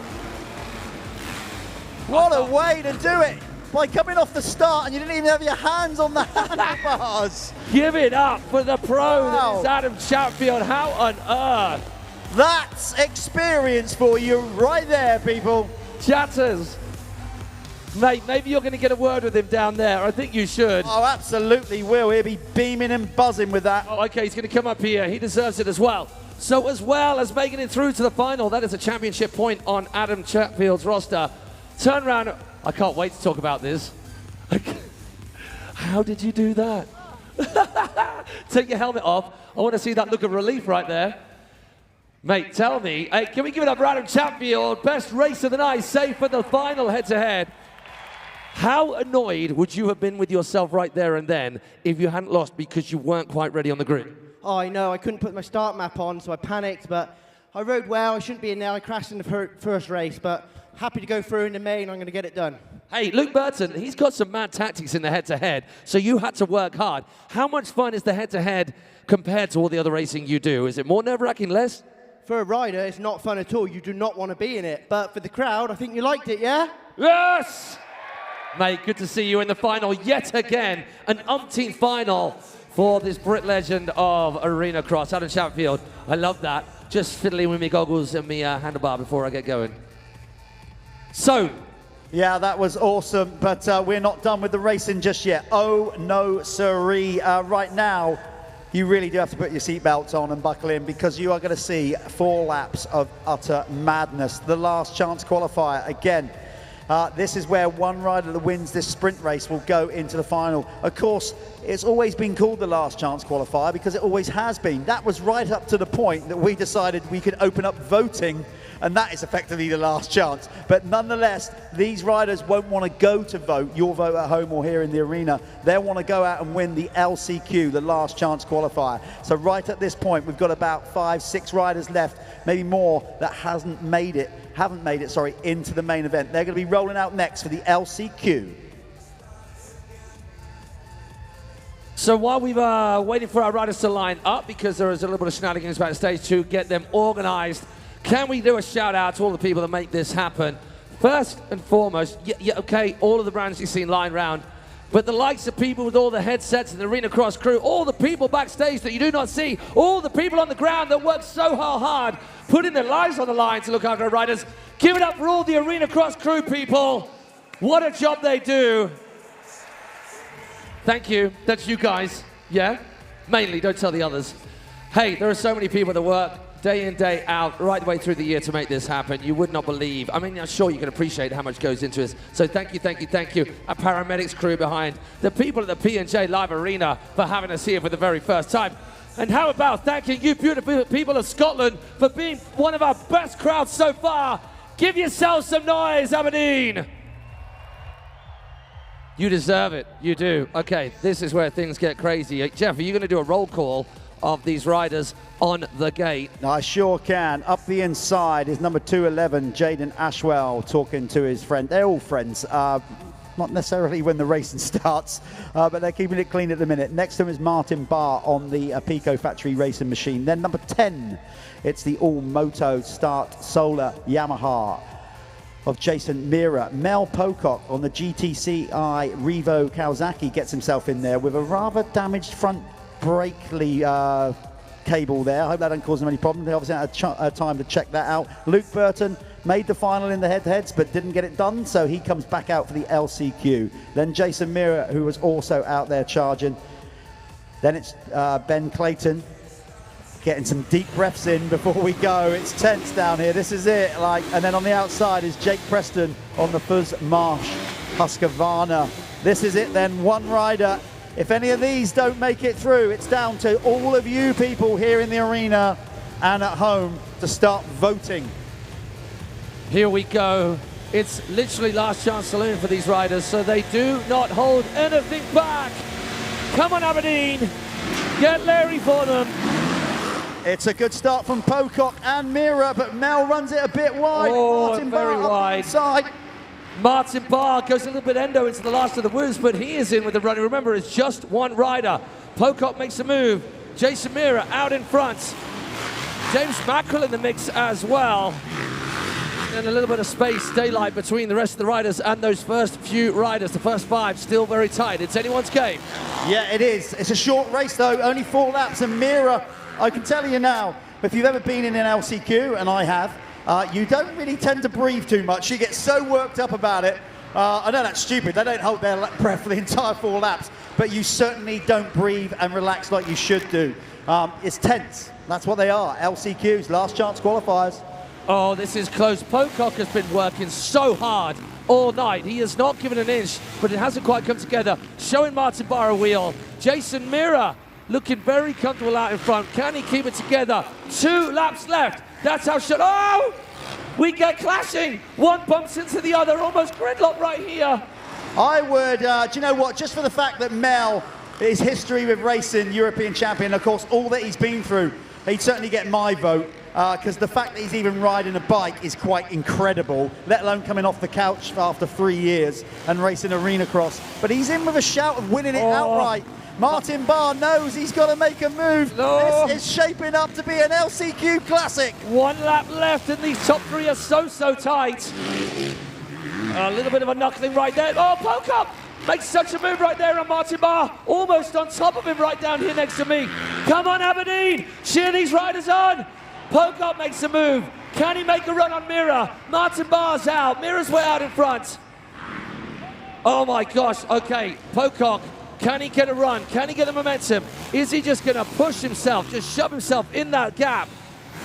What a way to do it. By coming off the start and you didn't even have your hands on the handlebars. Give it up for the pro that is Adam Chatfield. How on earth? That's experience for you right there, people. Chatters. Mate, maybe you're going to get a word with him down there. I think you should. Oh, absolutely will. He'll be beaming and buzzing with that. Oh, okay, he's going to come up here. He deserves it as well. So as well as making it through to the final, that is a championship point on Adam Chatfield's roster. Turn around. I can't wait to talk about this. How did you do that? Take your helmet off. I want to see that look of relief right there. Mate, tell me, hey, can we give it up for Adam Chatfield? Best race of the night, safe for the final head-to-head. How annoyed would you have been with yourself right there and then if you hadn't lost because you weren't quite ready on the grid? Oh, I know. I couldn't put my start map on, so I panicked, but I rode well. I shouldn't be in there. I crashed in the first race, but happy to go through in the main. I'm going to get it done. Hey, Luke Burton, he's got some mad tactics in the head-to-head, so you had to work hard. How much fun is the head-to-head compared to all the other racing you do? Is it more nerve-wracking, less? For a rider, it's not fun at all. You do not want to be in it. But for the crowd, I think you liked it, yeah? Yes! Mate, good to see you in the final yet again. An umpteenth final for this Brit legend of Arenacross, Adam Chatfield. I love that. Just fiddling with me goggles and me handlebar before I get going. So. Yeah, that was awesome, but we're not done with the racing just yet. Oh, no, sirree. Right now, you really do have to put your seatbelts on and buckle in because you are going to see 4 laps of utter madness. The last chance qualifier, again. This is where one rider that wins this sprint race will go into the final. Of course, it's always been called the last chance qualifier because it always has been. That was right up to the point that we decided we could open up voting, and that is effectively the last chance. But nonetheless, these riders won't want to go to vote, your vote at home or here in the arena. They'll want to go out and win the LCQ, the last chance qualifier. So right at this point, we've got about 5, 6 riders left, maybe more, that haven't made it, into the main event. They're going to be rolling out next for the LCQ. So while we were waiting for our riders to line up, because there is a little bit of shenanigans backstage to get them organized, can we do a shout out to all the people that make this happen? First and foremost, okay, all of the brands you've seen lying around, but the likes of people with all the headsets and the Arenacross crew, all the people backstage that you do not see, all the people on the ground that work so hard, putting their lives on the line to look after our riders. Give it up for all the Arenacross crew people. What a job they do. Thank you. That's you guys. Yeah? Mainly, don't tell the others. Hey, there are so many people that work day in, day out, right the way through the year to make this happen. You would not believe. I mean, I'm sure you can appreciate how much goes into this. So thank you, thank you, thank you. Our paramedics crew behind, the people at the P&J Live Arena for having us here for the very first time. And how about thanking you beautiful people of Scotland for being one of our best crowds so far. Give yourselves some noise, Aberdeen. You deserve it. You do. Okay, this is where things get crazy. Jeff, are you going to do a roll call of these riders on the gate? I sure can. Up the inside is number 211, Jaden Ashwell, talking to his friend. They're all friends. Not necessarily when the racing starts, but they're keeping it clean at the minute. Next to him is Martin Barr on the Pico Factory racing machine. Then number 10, it's the all Moto Start Solar Yamaha of Jason Mira. Mel Pocock on the GTCI Revo Kawasaki gets himself in there with a rather damaged front brake cable there. I hope that doesn't cause him any problems. They obviously had time to check that out. Luke Burton made the final in the head-to-heads but didn't get it done, so he comes back out for the LCQ. Then Jason Mira, who was also out there charging. Then it's Ben Clayton getting some deep breaths in before we go. It's tense down here. This is it. And then on the outside is Jake Preston on the Fuzz Marsh Husqvarna. This is it then. One rider. If any of these don't make it through, it's down to all of you people here in the arena and at home to start voting. Here we go. It's literally last chance saloon for these riders, so they do not hold anything back. Come on, Aberdeen. Get Larry for them. It's a good start from Pocock and Mira, but Mel runs it a bit wide. Oh, Martin very Barr wide. Side. Martin Barr goes a little bit endo into the last of the woos, but he is in with the running. Remember, it's just one rider. Pocock makes a move. Jason Mira out in front. James Mackerel in the mix as well. And a little bit of space, daylight between the rest of the riders and those first few riders. The first five still very tight. It's anyone's game. Yeah, it is. It's a short race, though. Only 4 laps. And Mira, I can tell you now, if you've ever been in an LCQ, and I have, you don't really tend to breathe too much. She gets so worked up about it. I know that's stupid. They don't hold their breath for the entire 4 laps. But you certainly don't breathe and relax like you should do. It's tense. That's what they are. LCQs, last chance qualifiers. Oh, this is close. Pocock has been working so hard all night. He has not given an inch, but it hasn't quite come together. Showing Martin Barr a wheel. Jason Mira looking very comfortable out in front. Can he keep it together? 2 laps left. That's how shot. Oh! We get clashing. One bumps into the other. Almost gridlock right here. I would, do you know what? Just for the fact that Mel, his history with racing, European champion, of course, all that he's been through, he'd certainly get my vote. Because the fact that he's even riding a bike is quite incredible, let alone coming off the couch after 3 years and racing Arenacross. But he's in with a shout of winning it outright. Martin Barr knows he's got to make a move. No. This is shaping up to be an LCQ classic. 1 lap left and these top 3 are so tight. A little bit of a knuckling right there. Oh, Pocock makes such a move right there on Martin Barr. Almost on top of him right down here next to me. Come on, Aberdeen. Cheer these riders on. Pocock makes a move. Can he make a run on Mira? Martin Barr's out. Mira's way out in front. Oh my gosh. Okay, Pocock. Can he get a run? Can he get the momentum? Is he just going to push himself, just shove himself in that gap?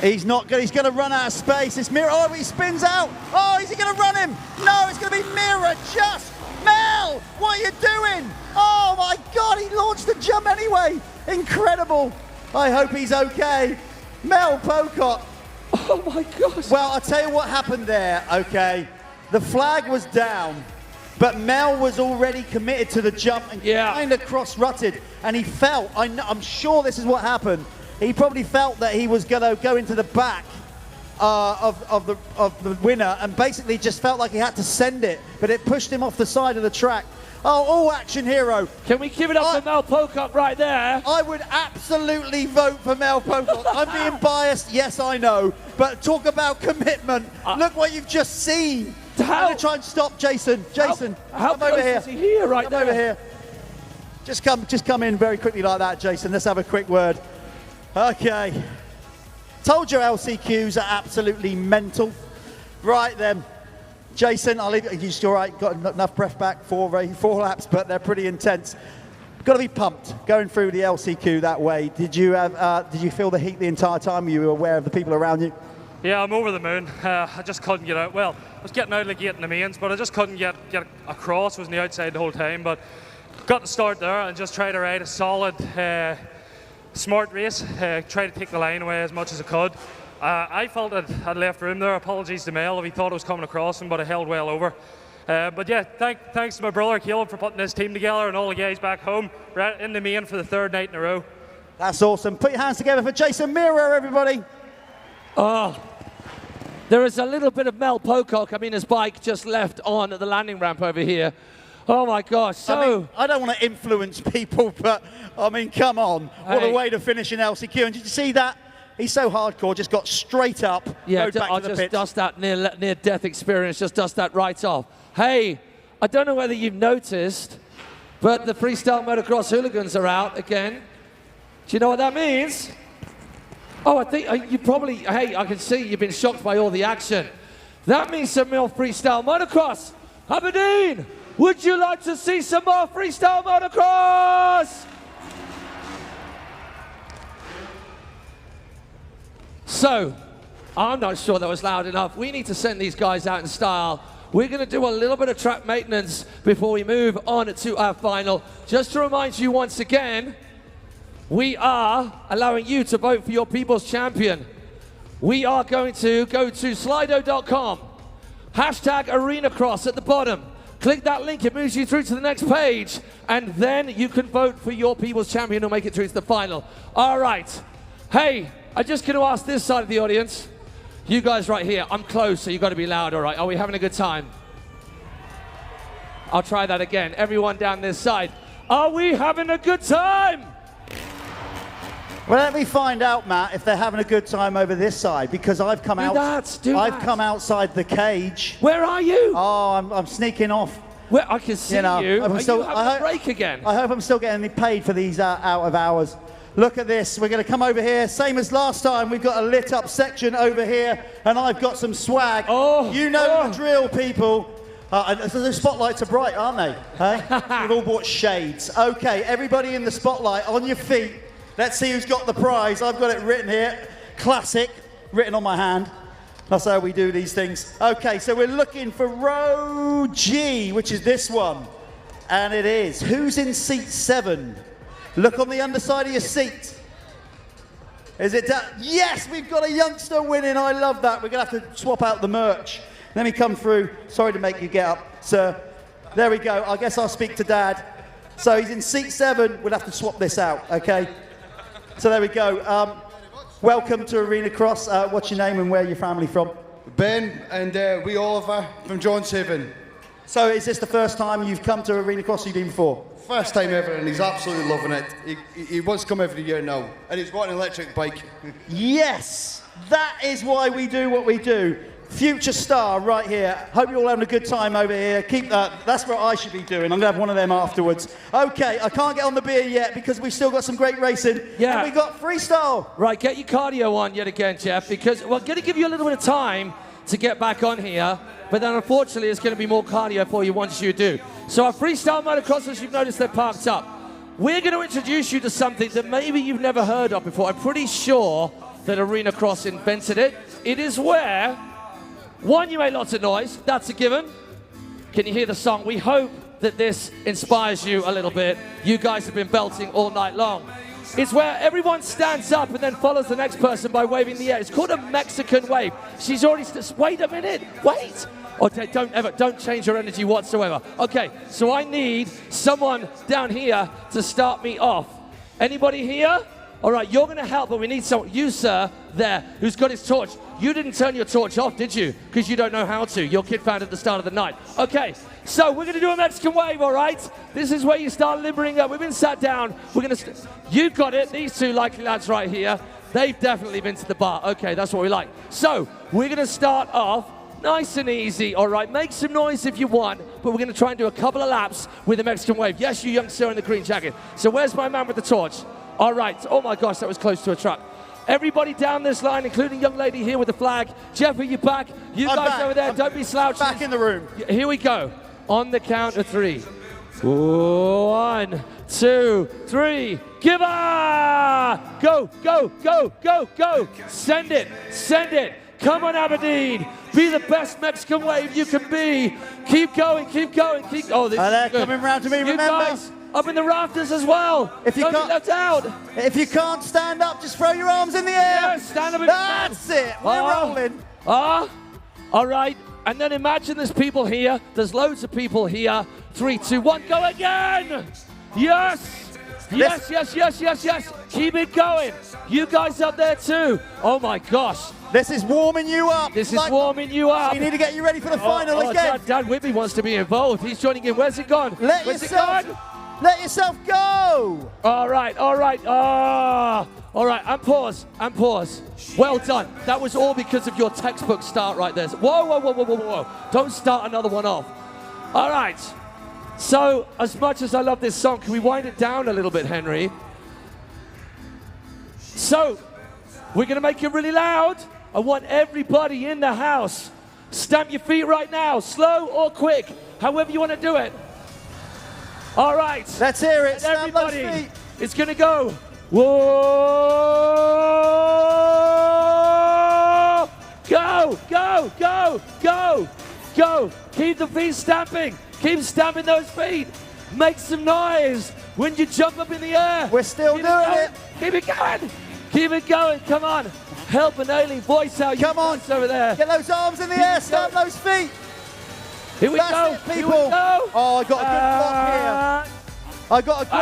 He's not good. He's going to run out of space. It's Mira. Oh, he spins out. Oh, is he going to run him? No, it's going to be Mira. Just Mel, what are you doing? Oh my God, he launched the jump anyway. Incredible. I hope he's okay. Mel Pocock. Oh my gosh. Well, I'll tell you what happened there, okay? The flag was down, but Mel was already committed to the jump and kind of cross-rutted, and he felt, I'm sure this is what happened, he probably felt that he was going to go into the back of the winner and basically just felt like he had to send it, but it pushed him off the side of the track. Oh, all action hero. Can we give it up for Mel Pocock right there? I would absolutely vote for Mel Pocock. I'm being biased, yes, I know. But talk about commitment. Look what you've just seen. I'm going to try and stop Jason. Jason, come over here. Is he here right come there? Over here. Just come in very quickly like that, Jason. Let's have a quick word. Okay. Told you LCQs are absolutely mental. Right then. Jason, I'll leave it. You still all right? Got enough breath back? 4 laps, but they're pretty intense. Got to be pumped going through the LCQ that way. Did you feel the heat the entire time? Were you aware of the people around you? Yeah, I'm over the moon. I just couldn't get out. Well, I was getting out of the gate in the mains, but I just couldn't get across. I was on the outside the whole time, but got to start there and just try to ride a solid, smart race. Try to take the line away as much as I could. I felt I'd left room there. Apologies to Mel if he thought I was coming across him, but I held well over. But yeah, thanks to my brother Caleb for putting this team together and all the guys back home. Right in the main for the 3rd night in a row. That's awesome. Put your hands together for Jason Miro, everybody. Oh, there is a little bit of Mel Pocock. I mean, his bike just left on the landing ramp over here. Oh my gosh. So I don't want to influence people, but I mean, come on. What a way to finish in LCQ. And did you see that? He's so hardcore, just got straight up. yeah, back I'll to the just pits. dust that near-death experience, just dust that right off. Hey, I don't know whether you've noticed, but the Freestyle Motocross hooligans are out again. Do you know what that means? Oh, I think you probably, hey, I can see you've been shocked by all the action. That means some more Freestyle Motocross. Aberdeen, would you like to see some more Freestyle Motocross? So, I'm not sure that was loud enough. We need to send these guys out in style. We're going to do a little bit of track maintenance before we move on to our final. Just to remind you once again, we are allowing you to vote for your people's champion. We are going to go to slido.com, hashtag Arenacross at the bottom. Click that link, it moves you through to the next page, and then you can vote for your people's champion who'll make it through to the final. All right. Hey, I'm just going to ask this side of the audience. You guys right here, I'm close, so you've got to be loud, all right? Are we having a good time? I'll try that again. Everyone down this side, are we having a good time? Well, let me find out, Matt, if they're having a good time over this side, because I've come I've come outside the cage. Where are you? Oh, I'm sneaking off. Well, I can see you. Are you having a break again? I hope I'm still getting paid for these out of hours. Look at this. We're going to come over here. Same as last time. We've got a lit up section over here, and I've got some swag. Oh, you know the drill, people. The spotlights are bright, aren't they? Hey? We've all bought shades. Okay, everybody in the spotlight, on your feet. Let's see who's got the prize. I've got it written here. Classic, written on my hand. That's how we do these things. Okay, so we're looking for row G, which is this one. And it is. Who's in seat 7? Look on the underside of your seat. Is it that? Yes, we've got a youngster winning. I love that. We're going to have to swap out the merch. Let me come through. Sorry to make you get up, sir. There we go. I guess I'll speak to Dad. So he's in seat 7. We'll have to swap this out, okay? So there we go. Welcome to Arenacross. What's your name and where are your family from? Ben and we Oliver from John's7. So is this the first time you've come to Arenacross or you've been before? First time ever, and he's absolutely loving it. He wants to come every year now, and he's got an electric bike. Yes, that is why we do what we do. Future star right here. Hope you're all having a good time over here. Keep that. That's what I should be doing. I'm going to have one of them afterwards. Okay, I can't get on the beer yet because we've still got some great racing. Yeah. And we got freestyle. Right, get your cardio on yet again, Jeff, because we're going to give you a little bit of time to get back on here, but then unfortunately it's going to be more cardio for you once you do. So our freestyle motocrossers, you've noticed they're parked up. We're going to introduce you to something that maybe you've never heard of before. I'm pretty sure that Arenacross invented it. It is where, one, you made lots of noise. That's a given. Can you hear the song? We hope that this inspires you a little bit. You guys have been belting all night long. It's where everyone stands up and then follows the next person by waving the air. It's called a Mexican wave. She's already, wait a minute, wait. Okay, don't change your energy whatsoever. Okay, so I need someone down here to start me off. Anybody here? All right, you're going to help, but we need someone, you, sir, there, who's got his torch. You didn't turn your torch off, did you? Because you don't know how to. Your kid found it at the start of the night. Okay, so we're going to do a Mexican wave, all right? This is where you start limbering up. We've been sat down. We're going to, you've got it. These two likely lads right here, they've definitely been to the bar. Okay, that's what we like. So we're going to start off nice and easy, all right? Make some noise if you want, but we're going to try and do a couple of laps with the Mexican wave. Yes, you young sir in the green jacket. So where's my man with the torch? All right. Oh, my gosh, that was close to a truck. Everybody down this line, including young lady here with the flag. Jeff, are you back? You guys back. Over there, don't be slouching. Back in the room. Here we go. On the count of 3. 1, 2, 3. Give her! Go, go, go, go, go. Send it, send it. Come on, Aberdeen. Be the best Mexican wave you can be. Keep going, keep going, keep... Oh, this they're is good. coming round to me, you remember? Guys, up in the rafters as well. If you don't can't, be left out. If you can't stand up, just throw your arms in the air. Yes, stand up. That's it. We're rolling. All right. And then imagine there's people here. There's loads of people here. 3, 2, 1, go again! Yes! Yes, yes, yes, yes, yes. Keep it going. You guys up there too. Oh my gosh. This is warming you up. This is warming you up. We need to get you ready for the final again. Dan Whitby wants to be involved. He's joining in. Where's it gone? Let yourself go. All right, all right. All right, and pause, and pause. Well done. That was all because of your textbook start right there. Whoa, whoa, whoa, whoa, whoa, whoa. Don't start another one off. All right. So, as much as I love this song, can we wind it down a little bit, Henry? So, we're going to make it really loud. I want everybody in the house. Stamp your feet right now, slow or quick, however you want to do it. All right. Let's hear it. Stamp everybody. Those feet. It's going to go. Whoa! Go, go, go, go, go. Keep the feet stamping. Keep stamping those feet. Make some noise when you jump up in the air. We're still doing it. Keep it going. Keep it going. Come on. Help an alien voice out. Come on. Over there. Get those arms in the air. Stamp those feet. Here we go. It, people. Here we go. Oh, I got a good block here. I got a great block in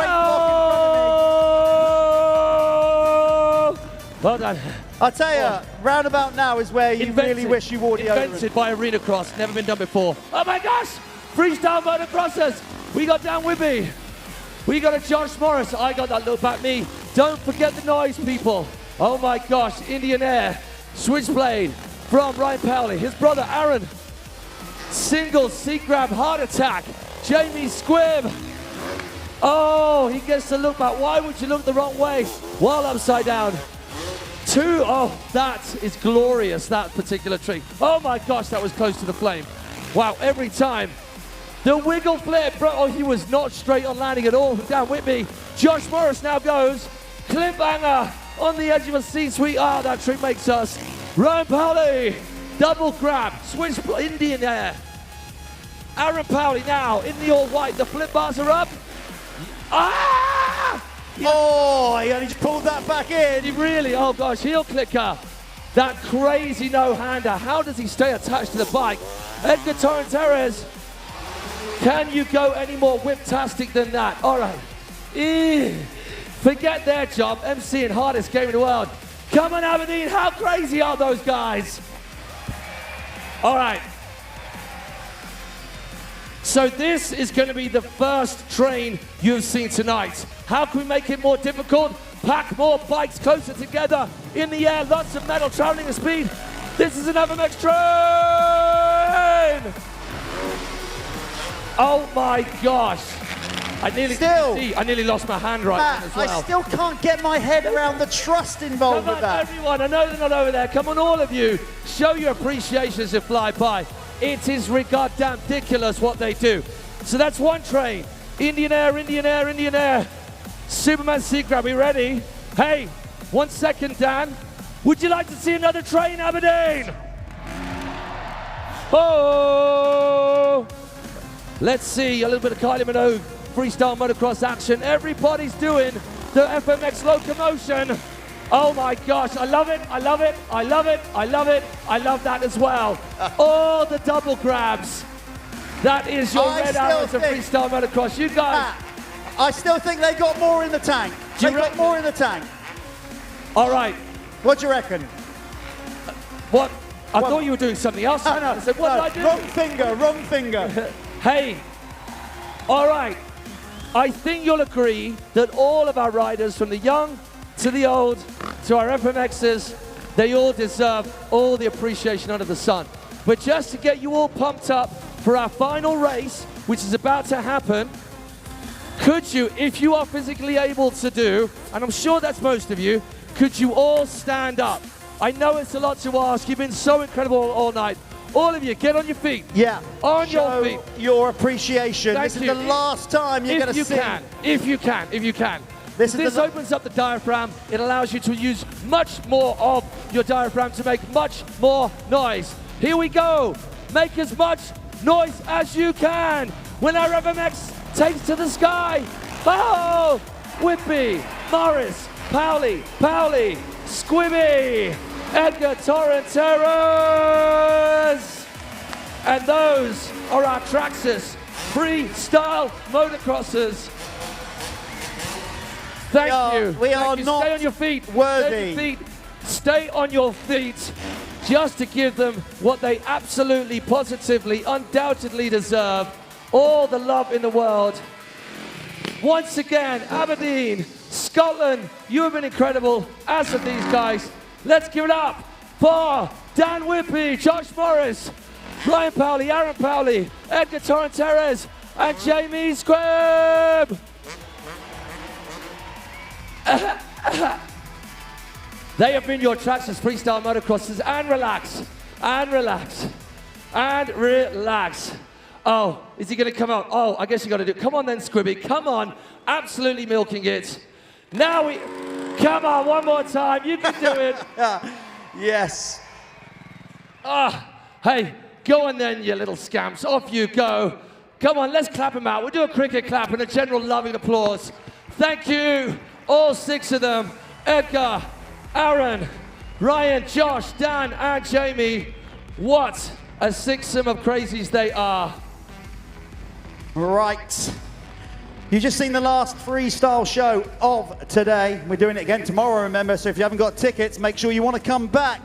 front of me. Well done. I'll tell you, roundabout now is where you really wish you wore the Invented by Arenacross. Never been done before. Oh my gosh. Freestyle Motocrossers. We got Dan Whitby. We got a Josh Morris. I got that look back me. Don't forget the noise, people. Oh my gosh. Indian Air. Switchblade from Ryan Powley. His brother Aaron. Single seat grab heart attack. Jamie Squibb. Oh, he gets to look back. Why would you look the wrong way while upside down? 2. Oh, that is glorious, that particular trick. Oh my gosh, that was close to the flame. Wow, every time. The wiggle flip, bro. Oh, he was not straight on landing at all. Dan Whitby. Josh Morris now goes. Cliffhanger on the edge of a C-suite. Ah, that trick makes us. Ryan Powley. Double grab. Switch Indian Air. Aaron Powley now in the all white. The flip bars are up. Ah! Oh, he only just pulled that back in. He really, oh gosh, heel clicker. That crazy no-hander. How does he stay attached to the bike? Edgar Torrenteres. Can you go any more whip-tastic than that? All right. Forget their job. MC and hardest game in the world. Come on, Aberdeen. How crazy are those guys? All right. So this is going to be the first train you've seen tonight. How can we make it more difficult? Pack more bikes closer together in the air. Lots of metal traveling at speed. This is an FMX train! Oh my gosh. I nearly lost my hand right Matt, then as well. I still can't get my head around the trust involved Come with on, that. everyone. I know they're not over there. Come on, all of you. Show your appreciation as you fly by. It is goddamn ridiculous what they do. So that's one train. Indian Air, Indian Air, Indian Air. Superman seat grab, we ready? Hey, 1 second, Dan. Would you like to see another train, Aberdeen? Oh! Let's see a little bit of Kylie Minogue freestyle motocross action. Everybody's doing the FMX locomotion. Oh my gosh, I love it, I love it, I love it, I love it, I love that as well. All the double grabs. That is your red arrows of freestyle motocross. You guys. I still think they got more in the tank. They got more in the tank. All right. What do you reckon? What? I thought you were doing something else. I said, what did I do? Wrong finger, wrong finger. Hey, all right. I think you'll agree that all of our riders, from the young to the old to our FMXs, they all deserve all the appreciation under the sun. But just to get you all pumped up for our final race, which is about to happen, could you, if you are physically able to do, and I'm sure that's most of you, could you all stand up? I know it's a lot to ask. You've been so incredible all night. All of you, get on your feet. Yeah. On your feet. Your appreciation. Thank this you. is the last time you're going to sing. If you can. This opens up the diaphragm. It allows you to use much more of your diaphragm to make much more noise. Here we go. Make as much noise as you can. When our FMX takes to the sky. Oh! Whitby, Morris, Powley, Squibby, Edgar Torrenteres. And those are our Traxxas Freestyle Motocrossers. Thank you. We are not Stay on your feet. worthy. Stay on your feet. Just to give them what they absolutely, positively, undoubtedly deserve. All the love in the world. Once again, Aberdeen, Scotland, you have been incredible, as have these guys. Let's give it up for Dan Whippy, Josh Morris, Ryan Powley, Aaron Powley, Edgar Torrenteres, and Jamie Squibb. They have been your Traxxas Freestyle Motocrossers, and relax, and relax, and relax. Oh, is he going to come out? Oh, I guess you got to do it. Come on then, Squibby, come on. Absolutely milking it. Now we, come on, one more time. You can do it. Yes. Hey, go on then, you little scamps. Off you go. Come on, let's clap him out. We'll do a cricket clap and a general loving applause. Thank you, all 6 of them. Edgar, Aaron, Ryan, Josh, Dan, and Jamie. What a sixsome of crazies they are. Right. You've just seen the last freestyle show of today. We're doing it again tomorrow, remember, so if you haven't got tickets, make sure you want to come back.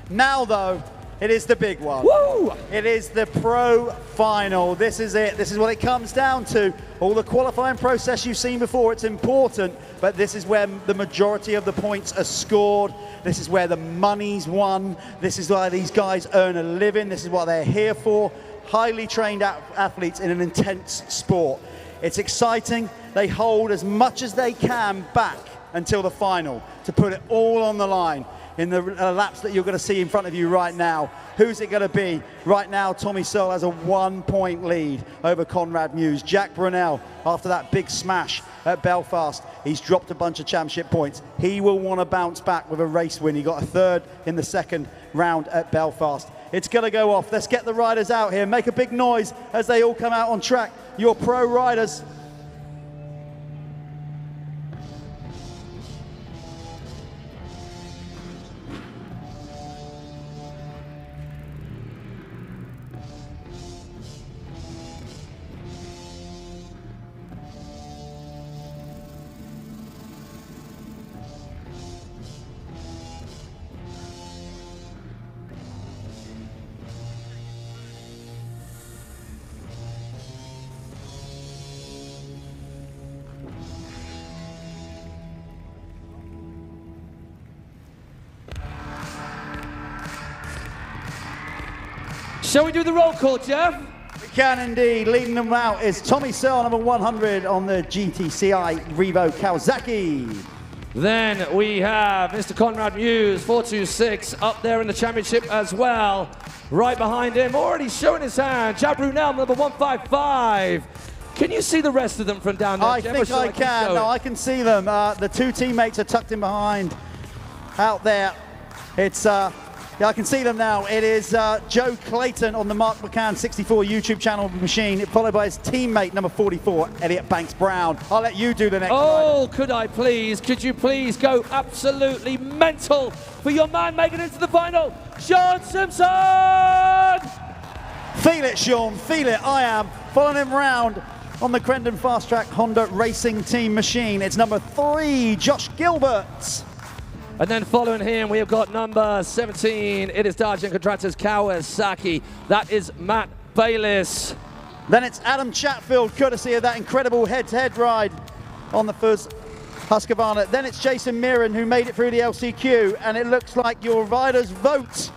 Now, though, it is the big one. Woo! It is the pro final. This is it. This is what it comes down to. All the qualifying process you've seen before, it's important, but this is where the majority of the points are scored. This is where the money's won. This is why these guys earn a living. This is what they're here for. Highly trained athletes in an intense sport. It's exciting. They hold as much as they can back until the final to put it all on the line in the laps that you're going to see in front of you right now. Who's it going to be? Right now, Tommy Searle has a 1-point lead over Conrad Muse. Jack Brunel, after that big smash at Belfast, he's dropped a bunch of championship points. He will want to bounce back with a race win. He got a 3rd in the 2nd round at Belfast. It's going to go off. Let's get the riders out here. Make a big noise as they all come out on track. Your pro riders. Shall we do the roll call, Jeff? We can indeed. Leading them out is Tommy Searle, number 100 on the GTCI Revo Kawasaki. Then we have Mr. Conrad Muse, 426, up there in the championship as well. Right behind him, already showing his hand, Jack Brunel, number 155. Can you see the rest of them from down there, I Jeff, think I can. No, I can see them. The 2 teammates are tucked in behind out there. It's, yeah, I can see them now. It is Joe Clayton on the Mark McCann 64 YouTube channel machine, followed by his teammate, number 44, Elliot Banks-Brown. I'll let you do the next Oh, ride. could I please? Could you please go absolutely mental for your man making it to the final, Sean Simpson! Feel it, Sean. Feel it. I am. Following him round on the Crendon Fast Track Honda Racing Team machine. It's number 3, Josh Gilbert. And then following him, we have got number 17. It is Dargent Contractors Kawasaki. That is Matt Bayliss. Then it's Adam Chatfield, courtesy of that incredible head-to-head ride on the Fuzz Husqvarna. Then it's Jason Mirren, who made it through the LCQ. And it looks like your riders' vote.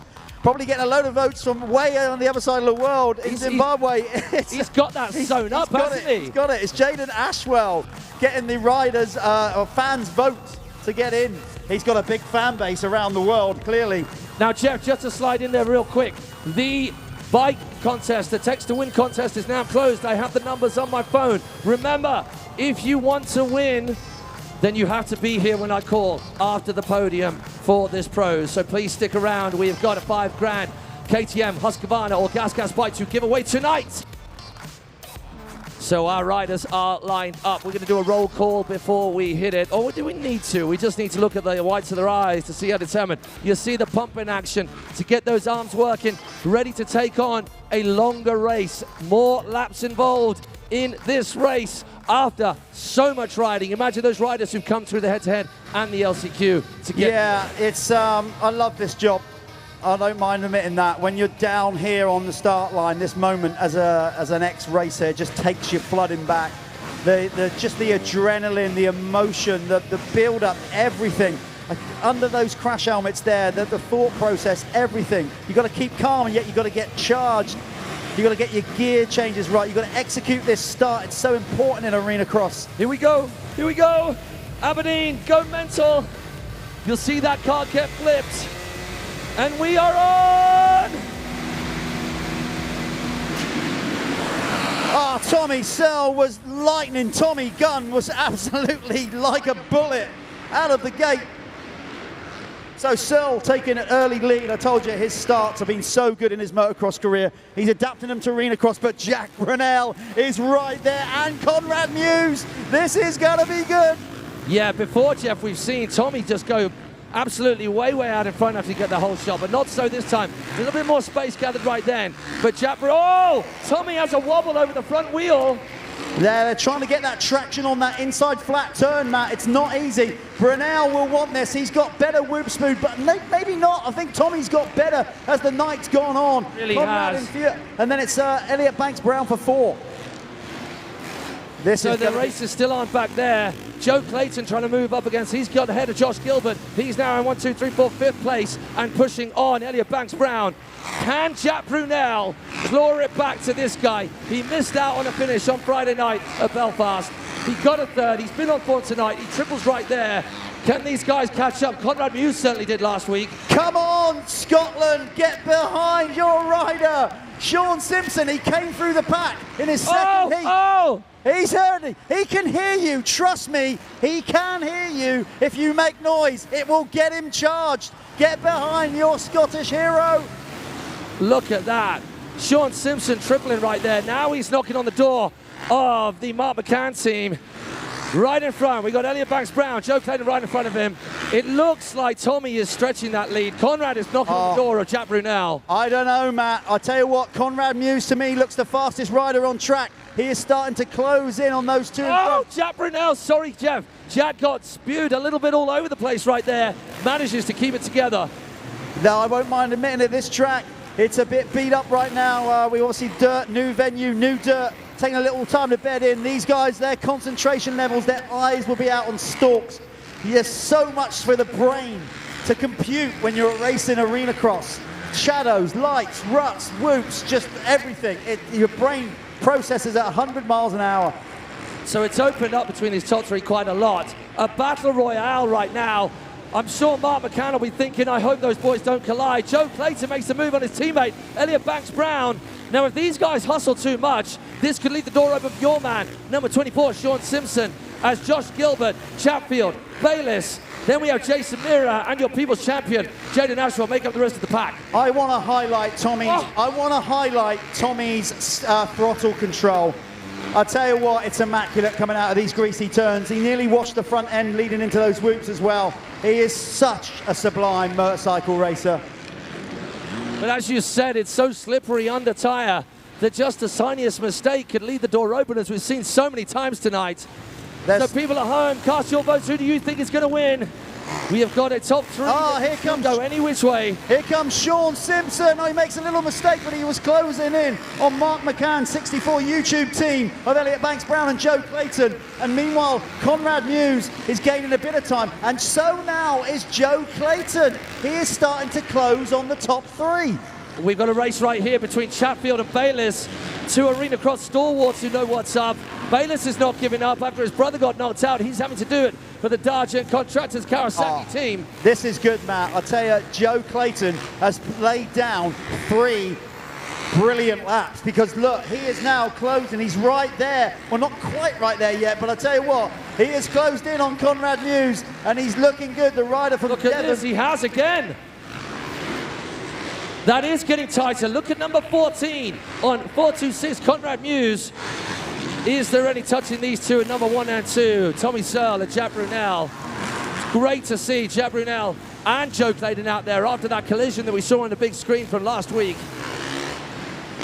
Probably getting a load of votes from way on the other side of the world in Zimbabwe. He's got that sewn up, hasn't he? He's got it. It's Jaden Ashwell getting the riders' or fans' vote to get in. He's got a big fan base around the world, clearly. Now, Jeff, just to slide in there real quick, the bike contest, the text to win contest is now closed. I have the numbers on my phone. Remember, if you want to win, then you have to be here when I call after the podium for this pros. So please stick around. We have got a $5,000 KTM, Husqvarna or Gas bike to give away tonight. So our riders are lined up. We're going to do a roll call before we hit it. Or do we need to? We just need to look at the whites of their eyes to see how determined. You see the pumping action to get those arms working, ready to take on a longer race, more laps involved in this race after so much riding. Imagine those riders who've come through the head-to-head and the LCQ to get... Yeah, it's, I love this job. I don't mind admitting that. When you're down here on the start line, this moment as an ex-racer just takes you flooding back. Just the adrenaline, the emotion, the build-up, everything. Like, under those crash helmets there, the thought process, everything. You've got to keep calm, and yet you've got to get charged. You've got to get your gear changes right. You've got to execute this start. It's so important in Arenacross. Here we go. Here we go. Aberdeen, go mental. You'll see that car get flipped. And we are on! Ah, Tommy Searle was lightning. Tommy Gunn was absolutely like a bullet out of the gate. So Searle taking an early lead. I told you his starts have been so good in his motocross career. He's adapting them to Arenacross, but Jack Brunel is right there, and Conrad Muse. This is going to be good. Yeah, before, Jeff, we've seen Tommy just go absolutely way out in front after he got the whole shot, but not so this time. A little bit more space gathered right then. But Jack, oh, Tommy has a wobble over the front wheel. They're trying to get that traction on that inside flat turn, Matt. It's not easy. Brunel will want this. He's got better whoop speed, but maybe not. I think Tommy's got better as the night's gone on. Really has. And then it's Elliot Banks-Brown for 4. So the racers still aren't back there. Joe Clayton trying to move up against, he's got ahead of Josh Gilbert. He's now in 1, 2, 3, 4, 5th place and pushing on Elliot Banks-Brown. Can Jack Brunel claw it back to this guy? He missed out on a finish on Friday night at Belfast. He got a 3rd, he's been on 4th tonight, he triples right there. Can these guys catch up? Conrad Muse certainly did last week. Come on, Scotland, get behind your rider. Sean Simpson, he came through the pack in his second heat. Oh! He's heard it. He can hear you. Trust me, he can hear you. If you make noise, it will get him charged. Get behind your Scottish hero. Look at that. Sean Simpson tripling right there. Now he's knocking on the door of the Mark McCann team. Right in front, we got Elliot Banks-Brown, Joe Clayton right in front of him. It looks like Tommy is stretching that lead. Conrad is knocking on the door of Jack Brunel. I don't know, Matt. I tell you what, Conrad Muse to me looks the fastest rider on track. He is starting to close in on those two. Oh, Jack Brunel, sorry, Jeff. Jack got spewed a little bit all over the place right there. Manages to keep it together. No, I won't mind admitting it. This track, it's a bit beat up right now. We all see dirt, new venue, new dirt. Taking a little time to bed in. These guys, their concentration levels, their eyes will be out on stalks. There's so much for the brain to compute when you're racing Arenacross. Shadows, lights, ruts, whoops, just everything. Your brain processes at 100 miles an hour. So it's opened up between these top 3 quite a lot. A battle royale right now. I'm sure Mark McCann will be thinking, I hope those boys don't collide. Joe Clayton makes a move on his teammate, Elliot Banks-Brown. Now, if these guys hustle too much, this could leave the door open for your man, number 24, Sean Simpson, as Josh Gilbert, Chatfield, Bayliss. Then we have Jason Mira and your people's champion, Jaden Ashwell, make up the rest of the pack. I want to highlight Tommy's throttle control. I'll tell you what, it's immaculate coming out of these greasy turns. He nearly washed the front end leading into those whoops as well. He is such a sublime motorcycle racer. But as you said, it's so slippery under tyre that just the tiniest mistake could leave the door open, as we've seen so many times tonight. So people at home, cast your votes. Who do you think is going to win? We have got a top 3. Oh, here comes, go any which way. Here comes Sean Simpson. Oh, he makes a little mistake, but he was closing in on Mark McCann, 64 YouTube team of Elliot Banks-Brown and Joe Clayton. And meanwhile, Conrad Muse is gaining a bit of time. And so now is Joe Clayton. He is starting to close on the top 3. We've got a race right here between Chatfield and Bayliss. 2 Arenacross stalwarts who know what's up. Bayliss is not giving up after his brother got knocked out. He's having to do it for the Dargent Contractors Kawasaki team. This is good, Matt. I'll tell you, Joe Clayton has laid down 3 brilliant laps, because look, he is now closing. He's right there. Well, not quite right there yet, but I'll tell you what, he has closed in on Conrad Muse, and he's looking good. The rider from Look at this, he has again. That is getting tighter. Look at number 14 on 426, Conrad Muse. Is there any touching these two at number 1 and 2? Tommy Searle and Jack Brunel. It's great to see Jack Brunel and Joe Clayton out there after that collision that we saw on the big screen from last week.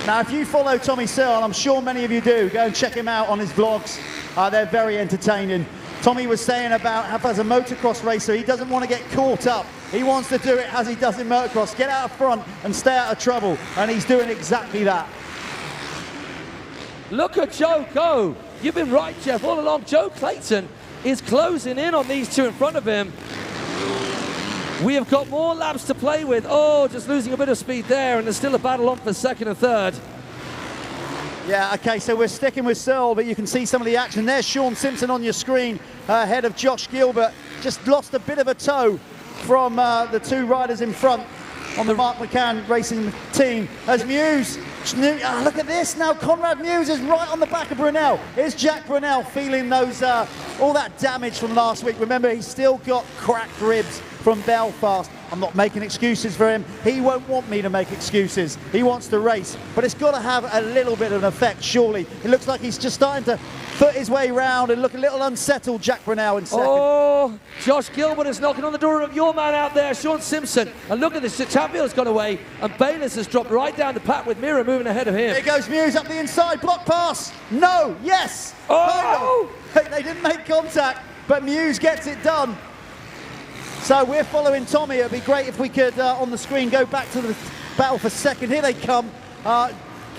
Now, if you follow Tommy Searle, I'm sure many of you do, go and check him out on his vlogs. They're very entertaining. Tommy was saying about how as a motocross racer, he doesn't want to get caught up. He wants to do it as he does in motocross, get out front and stay out of trouble. And he's doing exactly that. Look at Joe go. You've been right, Jeff, all along. Joe Clayton is closing in on these two in front of him. We have got more laps to play with. Oh, just losing a bit of speed there, and there's still a battle on for second and third. Yeah, okay, so we're sticking with Searle, but you can see some of the action. There's Sean Simpson on your screen, ahead of Josh Gilbert. Just lost a bit of a toe from the two riders in front on the Mark McCann Racing team. As Muse, look at this now, Conrad Muse is right on the back of Brunel. Here's Jack Brunel feeling those all that damage from last week. Remember, he's still got cracked ribs from Belfast. I'm not making excuses for him. He won't want me to make excuses. He wants to race, but it's got to have a little bit of an effect, surely. It looks like he's just starting to foot his way round and look a little unsettled, Jack Brunel in second. Oh, Josh Gilbert is knocking on the door of your man out there, Sean Simpson. And look at this, Chatfield's gone away, and Bayliss has dropped right down the path with Mira moving ahead of him. Here goes Muse up the inside, block pass. No, yes. Oh! They didn't make contact, but Muse gets it done. So we're following Tommy. It'd be great if we could, on the screen, go back to the battle for second. Here they come.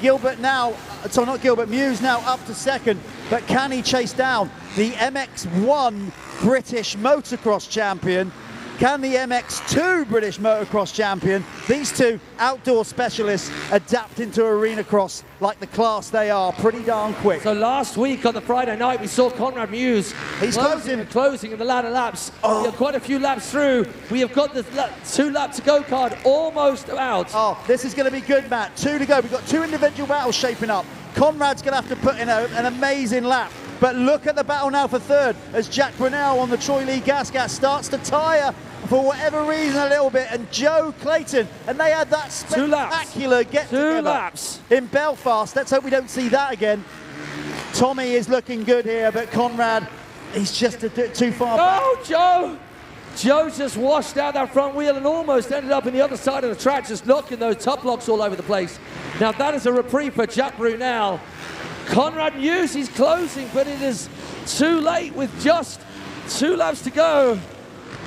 Gilbert now, so not Gilbert, Muse now up to second, but can he chase down the MX1 British motocross champion? Can the MX2 British motocross champion, these two outdoor specialists, adapt into Arenacross like the class they are, pretty darn quick? So last week on the Friday night, we saw Conrad Muse. He's closing in the latter laps. Oh. We have quite a few laps through. We have got the 2 lap to go card almost out. Oh, this is going to be good, Matt. 2 to go. We've got 2 individual battles shaping up. Conrad's going to have to put in an amazing lap. But look at the battle now for third as Jack Brunel on the Troy Lee Gas starts to tire for whatever reason a little bit, and Joe Clayton, and they had that spectacular get-together in Belfast. Let's hope we don't see that again. Tommy is looking good here, but Conrad, he's just too far back. Oh, Joe! Joe just washed out that front wheel and almost ended up in the other side of the track, just knocking those top blocks all over the place. Now that is a reprieve for Jack Brunel. Conrad Muse, he's closing, but it is too late with just 2 laps to go.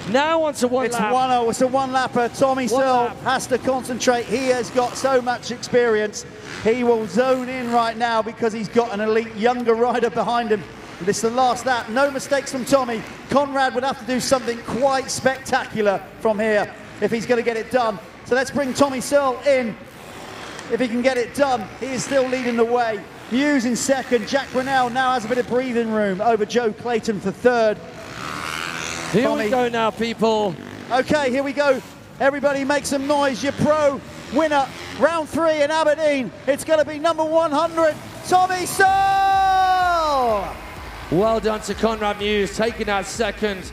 Now onto one lap. It's a one-lapper. Tommy Searle has to concentrate. He has got so much experience. He will zone in right now because he's got an elite younger rider behind him. This is the last lap. No mistakes from Tommy. Conrad would have to do something quite spectacular from here if he's going to get it done. So let's bring Tommy Searle in. If he can get it done, he is still leading the way. Muse in second. Jack Brunel now has a bit of breathing room over Joe Clayton for third. Here we go now, people. Okay, here we go. Everybody make some noise. Your pro winner, round 3 in Aberdeen. It's going to be number 100, Tommy Searle. Well done to Conrad Muse, taking that second.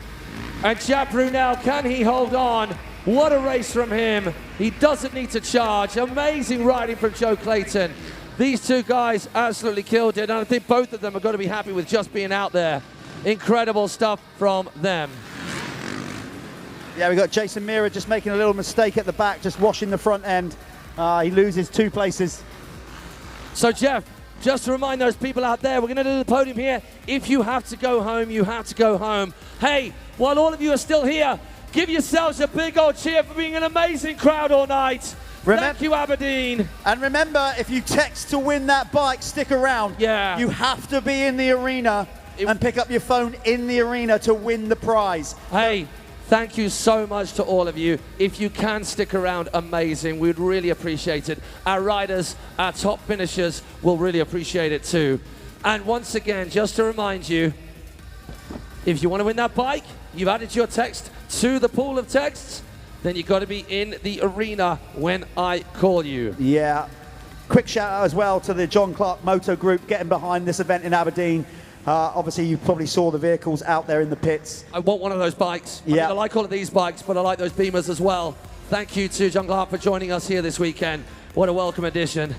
And Jack Brunel, can he hold on? What a race from him. He doesn't need to charge. Amazing riding from Joe Clayton. These two guys absolutely killed it, and I think both of them are going to be happy with just being out there. Incredible stuff from them. Yeah, we got Jason Mira just making a little mistake at the back, just washing the front end. He loses 2 places. So Jeff, just to remind those people out there, we're going to do the podium here. If you have to go home, you have to go home. Hey, while all of you are still here, give yourselves a big old cheer for being an amazing crowd all night. Thank you, Aberdeen. And remember, if you text to win that bike, stick around. Yeah. You have to be in the arena and pick up your phone in the arena to win the prize. Hey, thank you so much to all of you. If you can stick around, amazing. We'd really appreciate it. Our riders, our top finishers will really appreciate it too. And once again, just to remind you, if you want to win that bike, you've added your text to the pool of texts, then you've got to be in the arena when I call you. Yeah. Quick shout out as well to the John Clark Moto Group getting behind this event in Aberdeen. Obviously, you probably saw the vehicles out there in the pits. I want one of those bikes. Yeah. I mean, I like all of these bikes, but I like those Beamers as well. Thank you to John Clark for joining us here this weekend. What a welcome addition.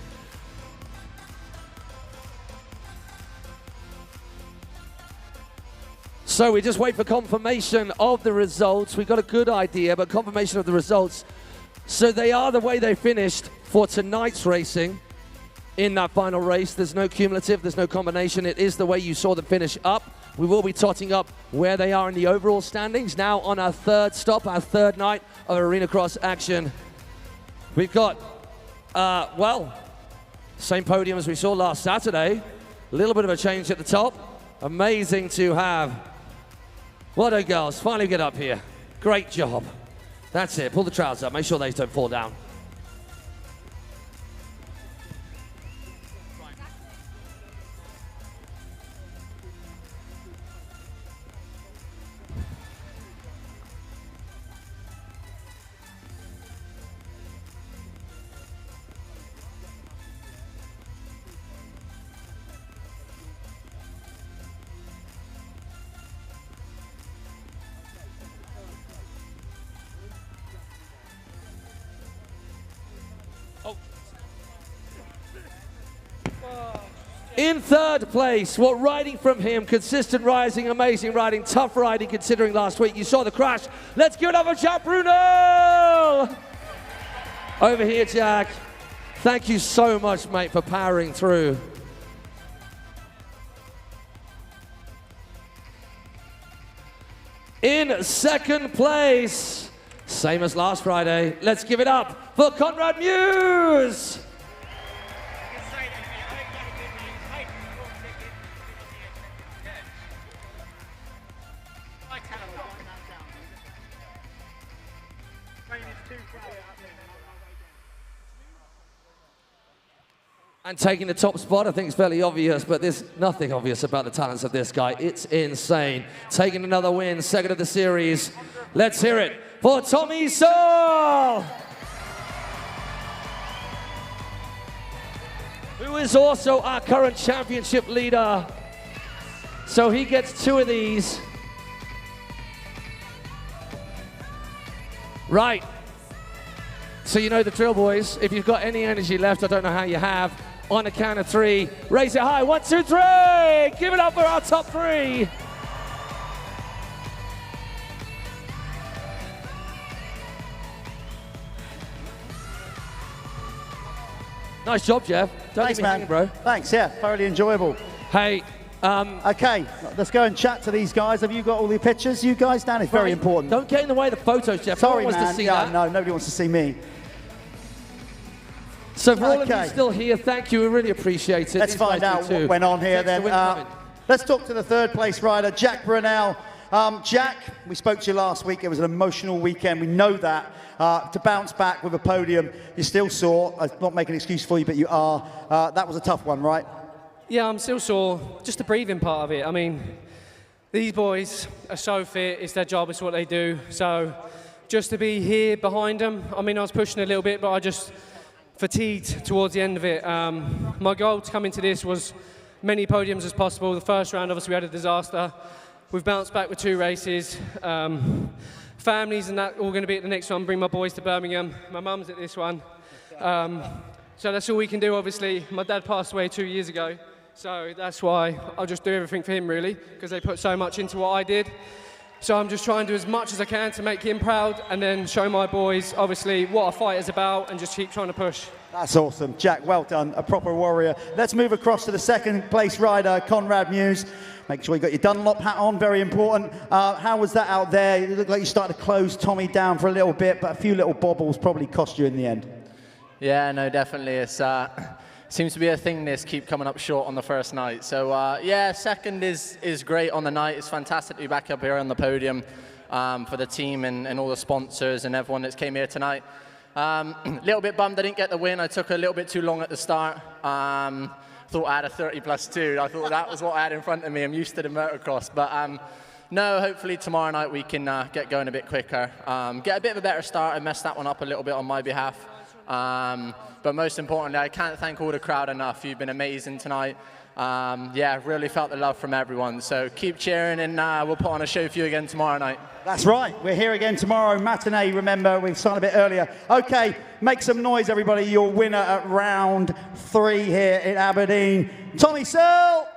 So we just wait for confirmation of the results. We've got a good idea, but confirmation of the results. So they are the way they finished for tonight's racing. in that final race. There's no cumulative, there's no combination. It is the way you saw them finish up. We will be totting up where they are in the overall standings. Now on our third stop, our third night of Arenacross action. We've got, well, same podium as we saw last Saturday. A little bit of a change at the top. Amazing to have. Well done, girls. Finally get up here. Great job. That's it. Pull the trousers up. Make sure they don't fall down. In third place, what riding from him, consistent rising, amazing riding, tough riding considering last week. You saw the crash. Let's give it up for Jack Brunel! Over here, Jack. Thank you so much, mate, for powering through. In second place, same as last Friday, let's give it up for Conrad Muse! And taking the top spot, I think it's fairly obvious, but there's nothing obvious about the talents of this guy. It's insane. Taking another win, second of the series. Let's hear it for Tommy Searle, who is also our current championship leader. So he gets 2 of these. Right. So you know the drill, boys. If you've got any energy left, I don't know how you have. On a count of 3, raise it high. 1, 2, 3. Give it up for our top 3. Nice job, Jeff. Don't Thanks, leave me man. hanging, bro. Thanks, yeah, thoroughly enjoyable. Hey, okay, let's go and chat to these guys. Have you got all the pictures? You guys, Dan, it's very important. Don't get in the way of the photos, Jeff. Sorry, no one man. wants to see yeah, that. no, nobody wants to see me. So for all of you still here, thank you. We really appreciate it. Let's find out what went on here then. Let's talk to the third place rider, Jack Brunel. Jack, we spoke to you last week. It was an emotional weekend. We know that. To bounce back with a podium, you're still sore. I'm not making an excuse for you, but you are. That was a tough one, right? Yeah, I'm still sore. Just the breathing part of it. I mean, these boys are so fit. It's their job. It's what they do. So just to be here behind them, I mean, I was pushing a little bit, but I just fatigued towards the end of it. My goal to come into this was many podiums as possible. The first round, obviously, we had a disaster. We've bounced back with 2 races. Families and that all going to be at the next one. Bring my boys to Birmingham. My mum's at this one. So that's all we can do, obviously. My dad passed away 2 years ago. So that's why I'll just do everything for him, really, because they put so much into what I did. So I'm just trying to do as much as I can to make him proud and then show my boys, obviously, what a fight is about and just keep trying to push. That's awesome. Jack, well done. A proper warrior. Let's move across to the second place rider, Conrad Muse. Make sure you got your Dunlop hat on, very important. How was that out there? It looked like you started to close Tommy down for a little bit, but a few little bobbles probably cost you in the end. Yeah, no, definitely. It's seems to be a thing, this keep coming up short on the first night. So yeah, second is great on the night. It's fantastic to be back up here on the podium for the team and all the sponsors and everyone that's came here tonight. A little bit bummed I didn't get the win. I took a little bit too long at the start. Thought I had a 30+2. I thought that was what I had in front of me. I'm used to the motocross, but no, hopefully tomorrow night we can get going a bit quicker. Get a bit of a better start. I messed that one up a little bit on my behalf. But most importantly, I can't thank all the crowd enough. You've been amazing tonight. Yeah, really felt the love from everyone. So keep cheering and we'll put on a show for you again tomorrow night. That's right. We're here again tomorrow. Matinee, remember, we started a bit earlier. Okay, make some noise, everybody. Your winner at round 3 here in Aberdeen, Tommy Searle.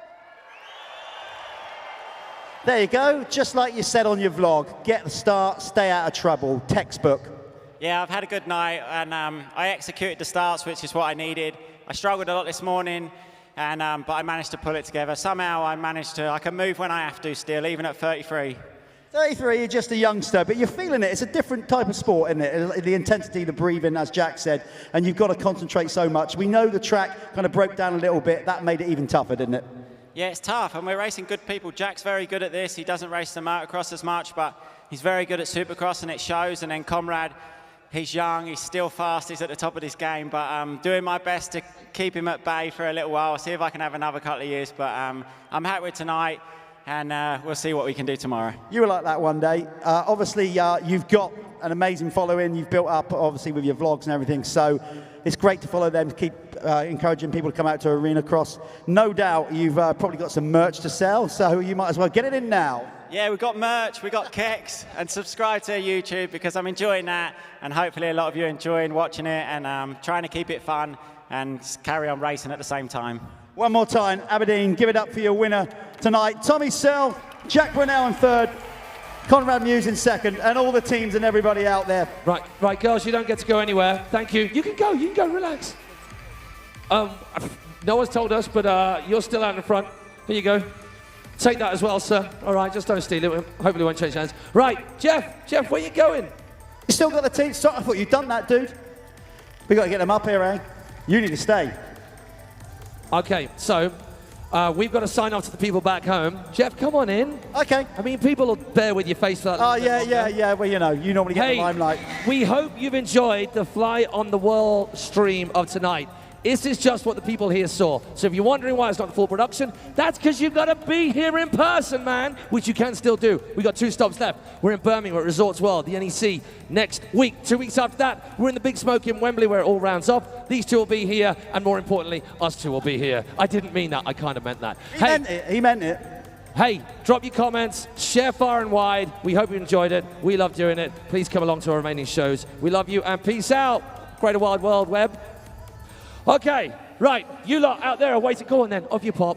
There you go. Just like you said on your vlog, get the start, stay out of trouble. Textbook. Yeah, I've had a good night, and I executed the starts, which is what I needed. I struggled a lot this morning, and but I managed to pull it together. Somehow I can move when I have to still, even at 33. 33, you're just a youngster, but you're feeling it. It's a different type of sport, isn't it? The intensity, the breathing, as Jack said, and you've got to concentrate so much. We know the track kind of broke down a little bit. That made it even tougher, didn't it? Yeah, it's tough, and we're racing good people. Jack's very good at this. He doesn't race the motocross as much, but he's very good at supercross, and it shows. And then Comrade, he's young, he's still fast, he's at the top of his game, but I'm doing my best to keep him at bay for a little while, see if I can have another couple of years. But I'm happy with tonight, and we'll see what we can do tomorrow. You were like that one day. Obviously, you've got an amazing following. You've built up, obviously, with your vlogs and everything. So it's great to follow them, to keep encouraging people to come out to Arenacross. No doubt you've probably got some merch to sell, so you might as well get it in now. Yeah, we've got merch, we've got keks, and subscribe to YouTube because I'm enjoying that, and hopefully a lot of you are enjoying watching it, and trying to keep it fun and carry on racing at the same time. One more time, Aberdeen, give it up for your winner tonight. Tommy Sell, Jack Brunel in third, Conrad Muse in second, and all the teams and everybody out there. Right, girls, you don't get to go anywhere. Thank you. You can go, relax. No one's told us, but you're still out in front. Here you go. Take that as well, sir. All right, just don't steal it. Hopefully it won't change hands. Right, Jeff, where you going? You still got the team? I thought you'd done that, dude. We got to get them up here, eh? You need to stay. Okay, so we've got to sign off to the people back home. Jeff, come on in. Okay. I mean, people will bear with your face for that. Oh, yeah. Well, you know, you normally get the limelight. We hope you've enjoyed the Fly on the Wall stream of tonight. This is just what the people here saw. So if you're wondering why it's not the full production, that's because you've got to be here in person, man, which you can still do. We've got 2 stops left. We're in Birmingham at Resorts World, the NEC, next week. 2 weeks after that, we're in the Big Smoke in Wembley, where it all rounds off. These 2 will be here, and more importantly, us 2 will be here. I didn't mean that. I kind of meant that. He meant it. Hey, drop your comments, share far and wide. We hope you enjoyed it. We love doing it. Please come along to our remaining shows. We love you, and peace out. Greater Wild World Web. Okay, right, you lot out there are waiting. Go on then, off you pop.